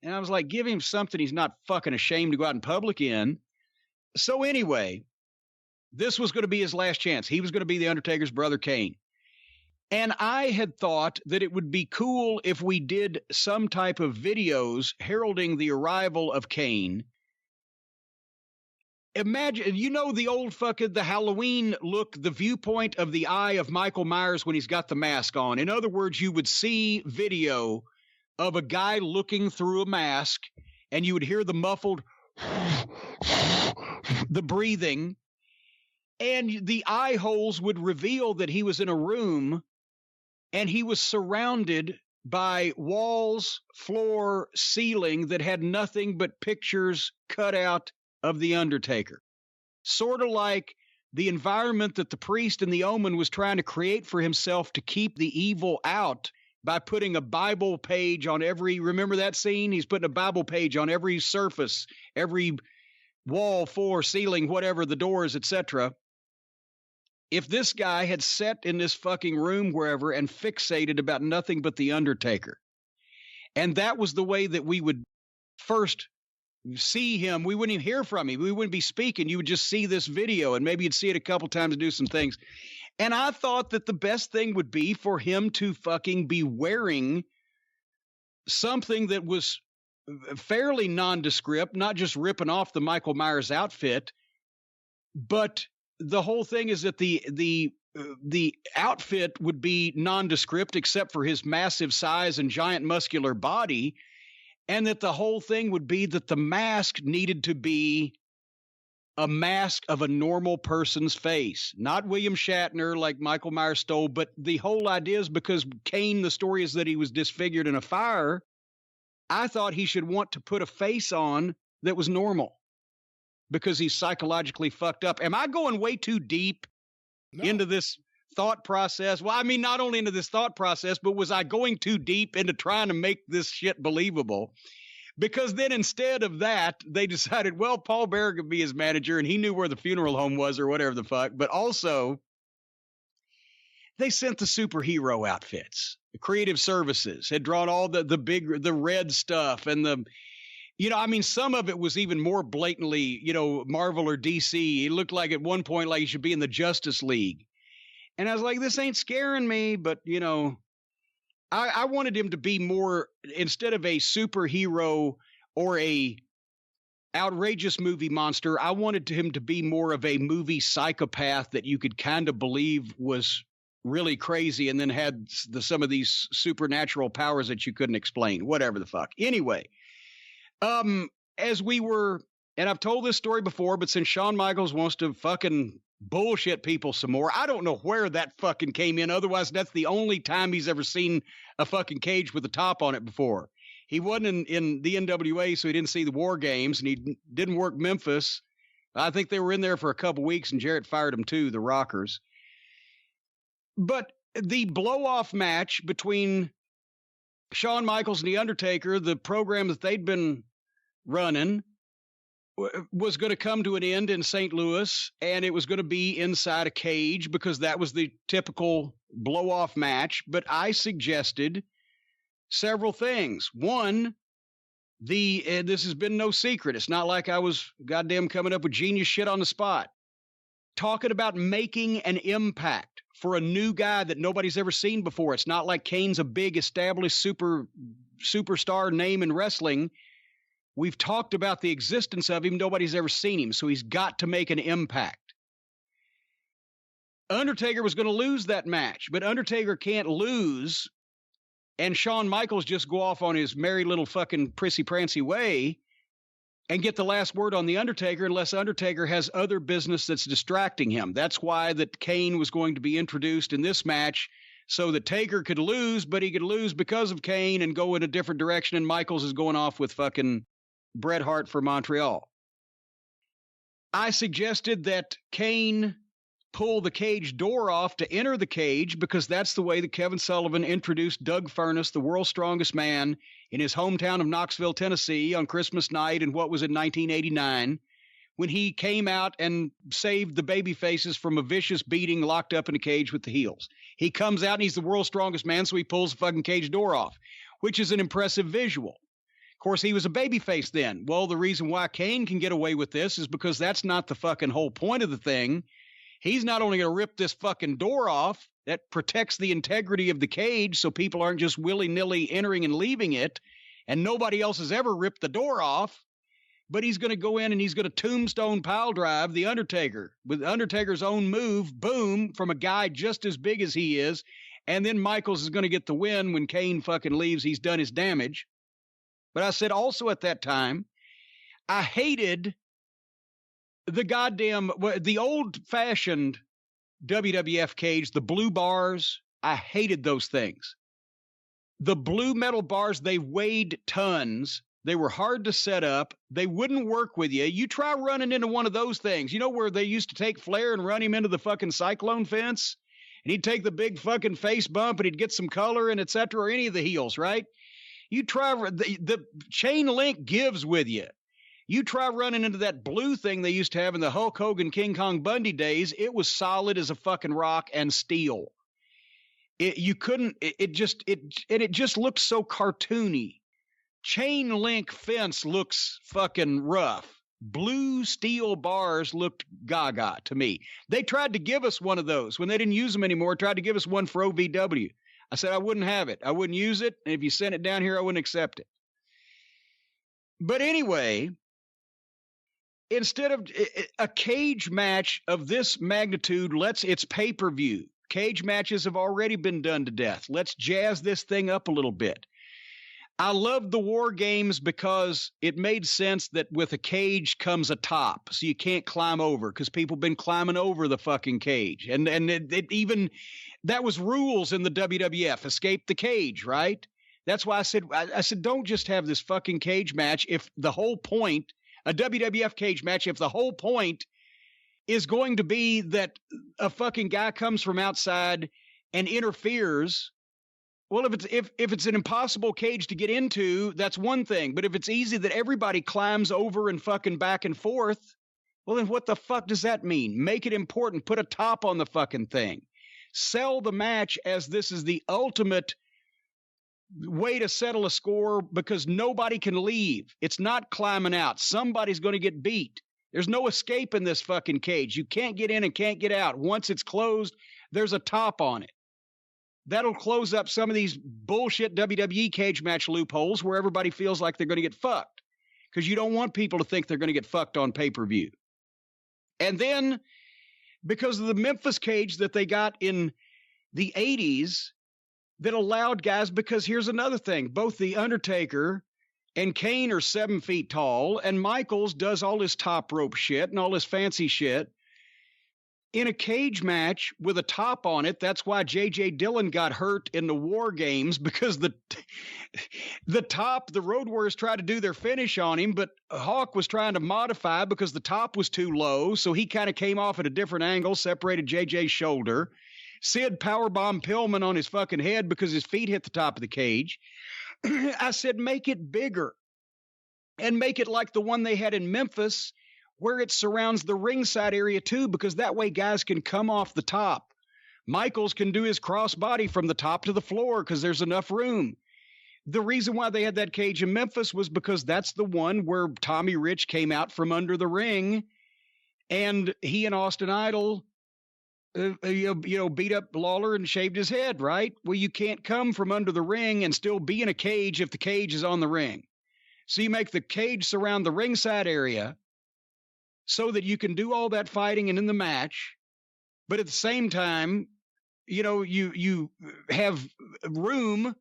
And I was like, give him something he's not fucking ashamed to go out in public in. So anyway, this was going to be his last chance. He was going to be The Undertaker's brother, Kane. And I had thought that it would be cool if we did some type of videos heralding the arrival of Kane. Imagine, you know, the old fucking, the Halloween look, the viewpoint of the eye of Michael Myers when he's got the mask on. In other words, you would see video of a guy looking through a mask, and you would hear the muffled, the breathing, and the eye holes would reveal that he was in a room, and he was surrounded by walls, floor, ceiling that had nothing but pictures cut out of The Undertaker. Sort of like the environment that the priest in The Omen was trying to create for himself to keep the evil out by putting a Bible page on every, remember that scene? He's putting a Bible page on every surface, every wall, floor, ceiling, whatever, the doors, etc. If this guy had sat in this fucking room wherever and fixated about nothing but The Undertaker, and that was the way that we would first see him, we wouldn't even hear from him. We wouldn't be speaking. You would just see this video, and maybe you'd see it a couple times and do some things. And I thought that the best thing would be for him to fucking be wearing something that was fairly nondescript, not just ripping off the Michael Myers outfit, but the whole thing is that the outfit would be nondescript except for his massive size and giant muscular body, and that the whole thing would be that the mask needed to be a mask of a normal person's face, not William Shatner like Michael Myers stole, but the whole idea is because Kane, the story is that he was disfigured in a fire. I thought he should want to put a face on that was normal because he's psychologically fucked up. Am I going way too deep into this thought process? Well, I mean, not only into this thought process, but was I going too deep into trying to make this shit believable? Because then instead of that, they decided, well, Paul Bearer could be his manager, and he knew where the funeral home was or whatever the fuck. But also, they sent the superhero outfits. The creative services had drawn all the red stuff and some of it was even more blatantly, Marvel or DC. It looked like at one point like he should be in the Justice League. And I was like, this ain't scaring me, but, I wanted him to be more, instead of a superhero or a outrageous movie monster, I wanted him to be more of a movie psychopath that you could kind of believe was really crazy and then had some of these supernatural powers that you couldn't explain, whatever the fuck. Anyway, as we were, and I've told this story before, but since Shawn Michaels wants to fucking bullshit people some more, I don't know where that fucking came in. Otherwise, that's the only time he's ever seen a fucking cage with a top on it before. He wasn't in the NWA, so he didn't see the War Games, and he didn't work Memphis. I think they were in there for a couple weeks, and Jarrett fired them too, the Rockers. But the blow-off match between Shawn Michaels and The Undertaker, the program that they'd been running, was going to come to an end in St. Louis, and it was going to be inside a cage because that was the typical blow-off match. But I suggested several things. One, this has been no secret. It's not like I was goddamn coming up with genius shit on the spot. Talking about making an impact for a new guy that nobody's ever seen before. It's not like Kane's a big established superstar name in wrestling. We've talked about the existence of him. Nobody's ever seen him, so he's got to make an impact. Undertaker was going to lose that match, but Undertaker can't lose, and Shawn Michaels just go off on his merry little fucking prissy-prancy way and get the last word on The Undertaker unless Undertaker has other business that's distracting him. That's why that Kane was going to be introduced in this match so that Taker could lose, but he could lose because of Kane and go in a different direction, and Michaels is going off with fucking Bret Hart for Montreal. I suggested that Kane pull the cage door off to enter the cage because that's the way that Kevin Sullivan introduced Doug Furnas, the world's strongest man, in his hometown of Knoxville, Tennessee on Christmas night in what was in 1989, when he came out and saved the baby faces from a vicious beating locked up in a cage with the heels. He comes out and he's the world's strongest man, so he pulls the fucking cage door off, which is an impressive visual. Of course, he was a babyface then. Well, the reason why Kane can get away with this is because that's not the fucking whole point of the thing. He's not only going to rip this fucking door off, that protects the integrity of the cage so people aren't just willy-nilly entering and leaving it, and nobody else has ever ripped the door off, but he's going to go in and he's going to tombstone pile drive The Undertaker with Undertaker's own move, boom, from a guy just as big as he is, and then Michaels is going to get the win when Kane fucking leaves. He's done his damage. But I said also at that time, I hated the old-fashioned WWF cage, the blue bars. I hated those things. The blue metal bars, they weighed tons. They were hard to set up. They wouldn't work with you. You try running into one of those things. You know where they used to take Flair and run him into the fucking cyclone fence? And he'd take the big fucking face bump and he'd get some color and et cetera, or any of the heels, right? You try, the chain link gives with you. You try running into that blue thing they used to have in the Hulk Hogan, King Kong Bundy days. It was solid as a fucking rock and steel. It just looked so cartoony. Chain link fence looks fucking rough. Blue steel bars looked gaga to me. They tried to give us one of those when they didn't use them anymore. Tried to give us one for OVW. I said I wouldn't have it. I wouldn't use it. And if you sent it down here, I wouldn't accept it. But anyway, instead of a cage match of this magnitude, it's pay-per-view. Cage matches have already been done to death. Let's jazz this thing up a little bit. I loved the War Games because it made sense that with a cage comes a top, so you can't climb over, because people have been climbing over the fucking cage. And it even, that was rules in the WWF, escape the cage, right? That's why I said, don't just have this fucking cage match if the whole point, a WWF cage match, if the whole point is going to be that a fucking guy comes from outside and interferes. Well, if it's an impossible cage to get into, that's one thing. But if it's easy that everybody climbs over and fucking back and forth, well, then what the fuck does that mean? Make it important. Put a top on the fucking thing. Sell the match as this is the ultimate way to settle a score because nobody can leave. It's not climbing out. Somebody's going to get beat. There's no escape in this fucking cage. You can't get in and can't get out. Once it's closed, there's a top on it. That'll close up some of these bullshit WWE cage match loopholes where everybody feels like they're going to get fucked, because you don't want people to think they're going to get fucked on pay-per-view. And then, because of the Memphis cage that they got in the 80s that allowed guys, because here's another thing, both The Undertaker and Kane are 7 feet tall, and Michaels does all his top rope shit and all his fancy shit. In a cage match with a top on it, that's why J.J. Dillon got hurt in the War Games, because the top, the Road Warriors tried to do their finish on him, but Hawk was trying to modify because the top was too low, so he kind of came off at a different angle, separated J.J.'s shoulder. Sid powerbombed Pillman on his fucking head because his feet hit the top of the cage. I said, make it bigger and make it like the one they had in Memphis, where it surrounds the ringside area too, because that way guys can come off the top. Michaels can do his crossbody from the top to the floor because there's enough room. The reason why they had that cage in Memphis was because that's the one where Tommy Rich came out from under the ring, and he and Austin Idol, beat up Lawler and shaved his head, right? Well, you can't come from under the ring and still be in a cage if the cage is on the ring. So you make the cage surround the ringside area so that you can do all that fighting and in the match, but at the same time, you have room,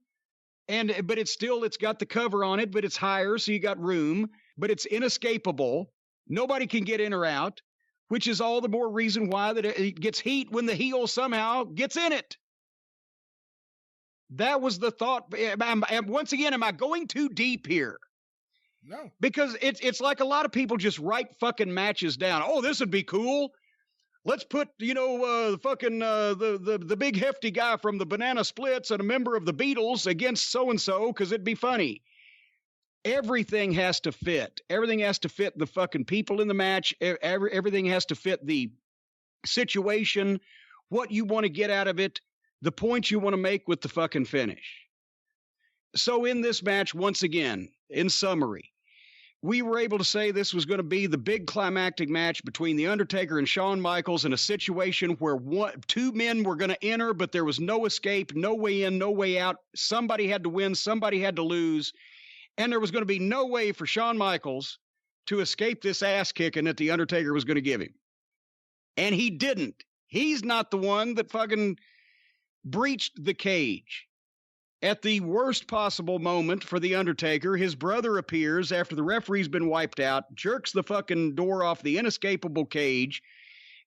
but it's got the cover on it, but it's higher, so you got room, but it's inescapable. Nobody can get in or out, which is all the more reason why that it gets heat when the heel somehow gets in it. That was the thought. Once again, am I going too deep here? No. Because it's like a lot of people just write fucking matches down. Oh, this would be cool. Let's put, the big hefty guy from the Banana Splits and a member of the Beatles against so-and-so because it'd be funny. Everything has to fit. Everything has to fit the fucking people in the match. Everything has to fit the situation, what you want to get out of it, the points you want to make with the fucking finish. So in this match, once again, in summary, we were able to say this was going to be the big climactic match between The Undertaker and Shawn Michaels in a situation where two men were going to enter, but there was no escape, no way in, no way out. Somebody had to win, somebody had to lose, and there was going to be no way for Shawn Michaels to escape this ass kicking that The Undertaker was going to give him. And he didn't. He's not the one that fucking breached the cage. At the worst possible moment for The Undertaker, his brother appears after the referee's been wiped out, jerks the fucking door off the inescapable cage,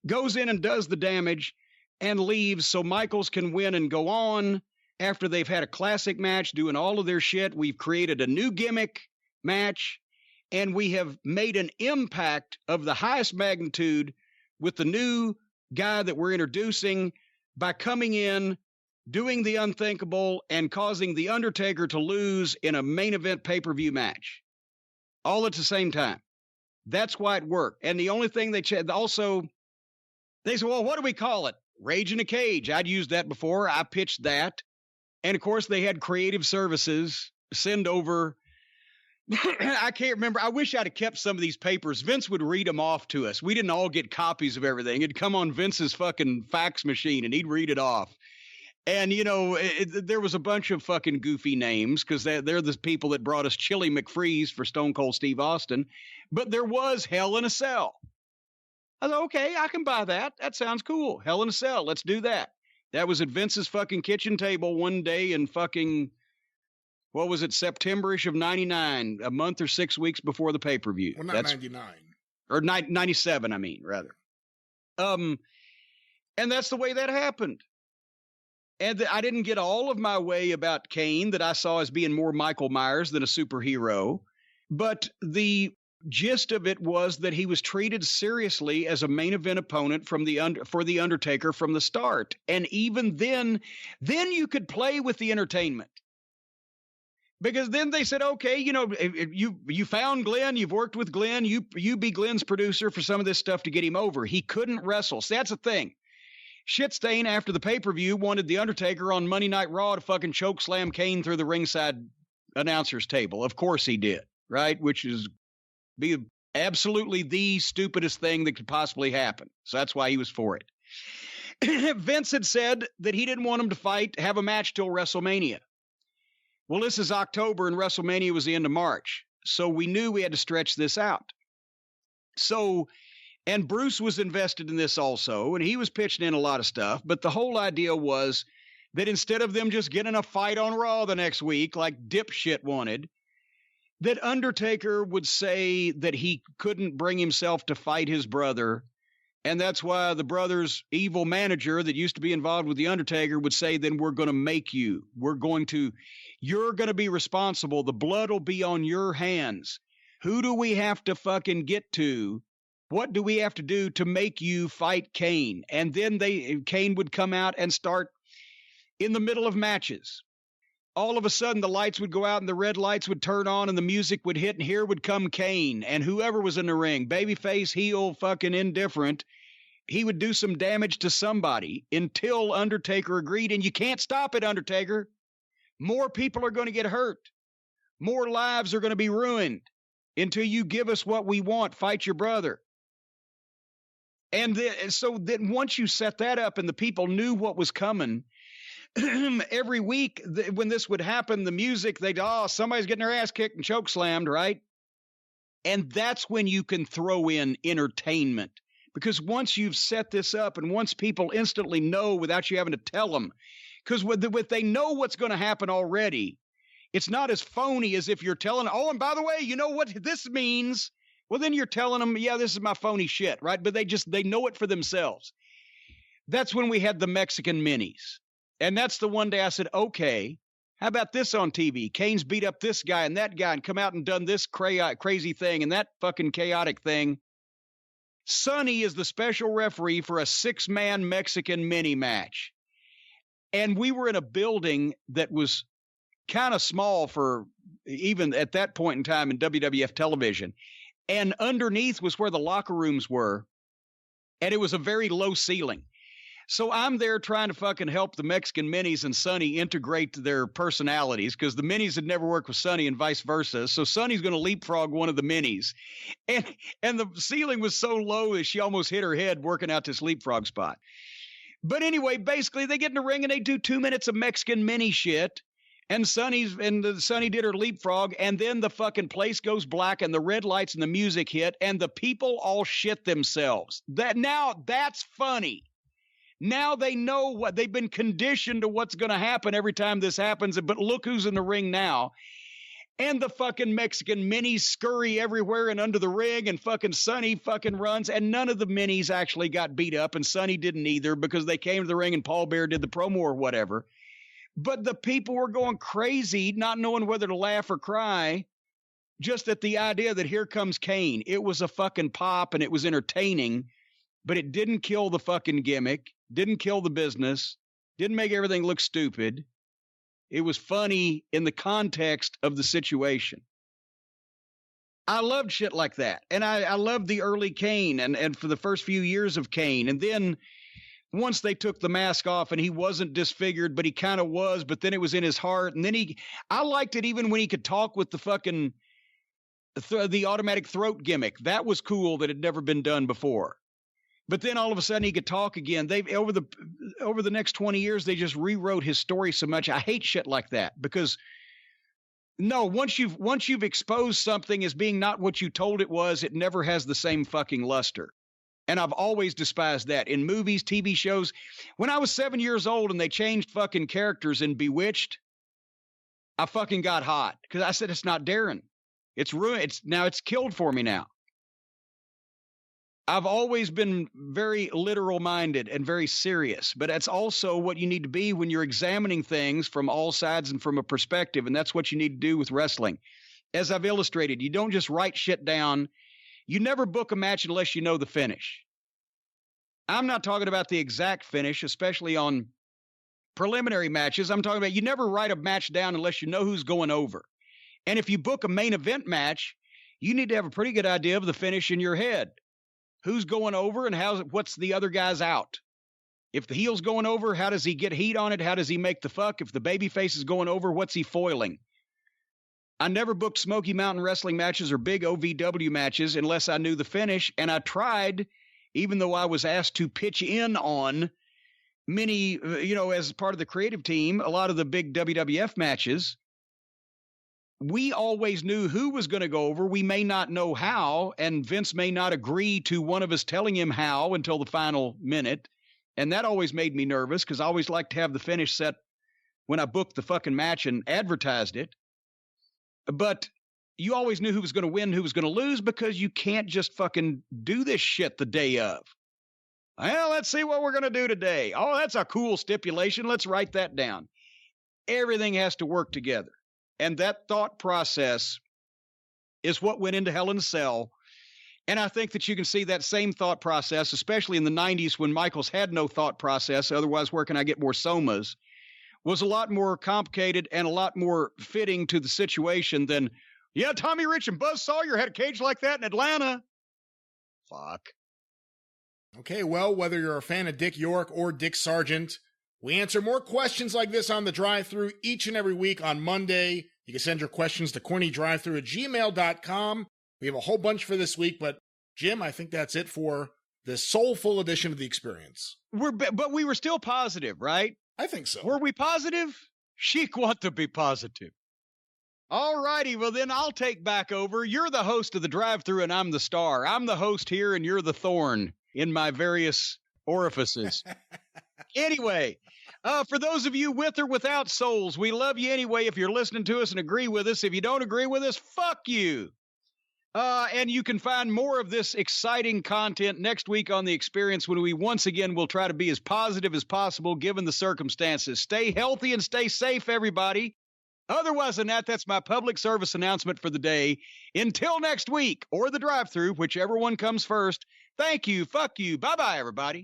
goes in and does the damage, and leaves so Michaels can win and go on. After they've had a classic match doing all of their shit, we've created a new gimmick match, and we have made an impact of the highest magnitude with the new guy that we're introducing by coming in, doing the unthinkable, and causing The Undertaker to lose in a main event pay-per-view match. All at the same time. That's why it worked. And the only thing they said, well, what do we call it? Rage in a Cage. I'd used that before. I pitched that. And of course, they had creative services send over. I can't remember. I wish I'd have kept some of these papers. Vince would read them off to us. We didn't all get copies of everything. It'd come on Vince's fucking fax machine and he'd read it off. And, you know, there was a bunch of fucking goofy names because they're the people that brought us Chili McFreeze for Stone Cold Steve Austin. But there was Hell in a Cell. I thought, okay, I can buy that. That sounds cool. Hell in a Cell. Let's do that. That was at Vince's fucking kitchen table one day in fucking, what was it, September-ish of 99, a month or 6 weeks before the pay-per-view. Well, not 99. Or 97, I mean, rather. And that's the way that happened. And I didn't get all of my way about Kane that I saw as being more Michael Myers than a superhero. But the gist of it was that he was treated seriously as a main event opponent for the Undertaker from the start. And even then you could play with the entertainment. Because then they said, okay, you know, you found Glenn, you've worked with Glenn, you be Glenn's producer for some of this stuff to get him over. He couldn't wrestle. So that's the thing. Shitstain, after the pay-per-view, wanted The Undertaker on Monday Night Raw to fucking choke slam Kane through the ringside announcer's table. Of course he did, right? Which is be absolutely the stupidest thing that could possibly happen. So that's why he was for it. Vince had said that he didn't want him to have a match till WrestleMania. Well, this is October and WrestleMania was the end of March. So we knew we had to stretch this out. So... And Bruce was invested in this also, and he was pitching in a lot of stuff. But the whole idea was that instead of them just getting a fight on Raw the next week, like dipshit wanted, that Undertaker would say that he couldn't bring himself to fight his brother. And that's why the brother's evil manager that used to be involved with the Undertaker would say, then we're going to make you. You're going to be responsible. The blood will be on your hands. Who do we have to fucking get to? What do we have to do to make you fight Kane? And then Kane would come out and start in the middle of matches. All of a sudden, the lights would go out and the red lights would turn on and the music would hit and here would come Kane. And whoever was in the ring, babyface, heel, fucking indifferent, he would do some damage to somebody until Undertaker agreed. And you can't stop it, Undertaker. More people are going to get hurt. More lives are going to be ruined until you give us what we want. Fight your brother. And so then once you set that up and the people knew what was coming, every week when this would happen, the music, somebody's getting their ass kicked and choke slammed, right? And that's when you can throw in entertainment. Because once you've set this up and once people instantly know without you having to tell them, because if they know what's going to happen already, it's not as phony as if you're telling, and by the way, you know what this means? Well, then you're telling them, yeah, this is my phony shit, right? But they know it for themselves. That's when we had the Mexican minis. And that's the one day I said, okay, how about this on TV? Kane's beat up this guy and that guy and come out and done this crazy thing and that fucking chaotic thing. Sonny is the special referee for a 6-man Mexican mini match. And we were in a building that was kind of small for even at that point in time in WWF television. And underneath was where the locker rooms were. And it was a very low ceiling. So I'm there trying to fucking help the Mexican minis and Sonny integrate their personalities because the minis had never worked with Sonny and vice versa. So Sonny's going to leapfrog one of the minis. And the ceiling was so low that she almost hit her head working out this leapfrog spot. But anyway, basically they get in the ring and they do 2 minutes of Mexican mini shit. And Sonny did her leapfrog, and then the fucking place goes black, and the red lights and the music hit, and the people all shit themselves. That's funny. Now they know what they've been conditioned to what's going to happen every time this happens. But look who's in the ring now. And the fucking Mexican minis scurry everywhere and under the ring, and fucking Sonny fucking runs, and none of the minis actually got beat up, and Sonny didn't either because they came to the ring and Paul Bearer did the promo or whatever. But the people were going crazy, not knowing whether to laugh or cry, just at the idea that here comes Kane. It was a fucking pop and it was entertaining, but it didn't kill the fucking gimmick, didn't kill the business, didn't make everything look stupid. It was funny in the context of the situation. I loved shit like that. And I loved the early Kane and for the first few years of Kane. And then once they took the mask off and he wasn't disfigured, but he kind of was, but then it was in his heart. And then I liked it even when he could talk with the fucking, the automatic throat gimmick. That was cool that had never been done before. But then all of a sudden he could talk again. They've over the next 20 years, they just rewrote his story so much. I hate shit like that because no, once you've exposed something as being not what you told it was, it never has the same fucking luster. And I've always despised that in movies, TV shows. When I was 7 years old and they changed fucking characters in Bewitched, I fucking got hot because I said, it's not Darren. It's ruined. It's killed for me now. I've always been very literal minded and very serious, but that's also what you need to be when you're examining things from all sides and from a perspective. And that's what you need to do with wrestling. As I've illustrated, you don't just write shit down. You never book a match unless you know the finish. I'm not talking about the exact finish, especially on preliminary matches. I'm talking about you never write a match down unless you know who's going over. And if you book a main event match, you need to have a pretty good idea of the finish in your head. Who's going over and what's the other guy's out? If the heel's going over, how does he get heat on it? How does he make the fuck? If the babyface is going over, what's he foiling? I never booked Smoky Mountain Wrestling matches or big OVW matches unless I knew the finish. And I tried, even though I was asked to pitch in on many, as part of the creative team, a lot of the big WWF matches. We always knew who was going to go over. We may not know how, and Vince may not agree to one of us telling him how until the final minute. And that always made me nervous because I always liked to have the finish set when I booked the fucking match and advertised it. But you always knew who was going to win, who was going to lose, because you can't just fucking do this shit the day of. Well, let's see what we're going to do today. Oh, that's a cool stipulation. Let's write that down. Everything has to work together. And that thought process is what went into Hell in a Cell. And I think that you can see that same thought process, especially in the 90s when Michaels had no thought process. Otherwise, where can I get more somas? Was a lot more complicated and a lot more fitting to the situation than, yeah, Tommy Rich and Buzz Sawyer had a cage like that in Atlanta. Fuck. Okay, well, whether you're a fan of Dick York or Dick Sargent, we answer more questions like this on the drive-thru each and every week on Monday. You can send your questions to cornydrivethru@gmail.com. We have a whole bunch for this week, but Jim, I think that's it for this soulful edition of The Experience. But we were still positive, right? I think so. Were we positive? Chic want to be positive. All righty, well then I'll take back over. You're the host of the drive-thru and I'm the star. I'm the host here and you're the thorn in my various orifices. Anyway, for those of you with or without souls, we love you anyway if you're listening to us and agree with us. If you don't agree with us, fuck you. And you can find more of this exciting content next week on The Experience when we once again will try to be as positive as possible given the circumstances. Stay healthy and stay safe, everybody. Otherwise than that, that's my public service announcement for the day. Until next week, or the drive-thru, whichever one comes first. Thank you. Fuck you. Bye-bye, everybody.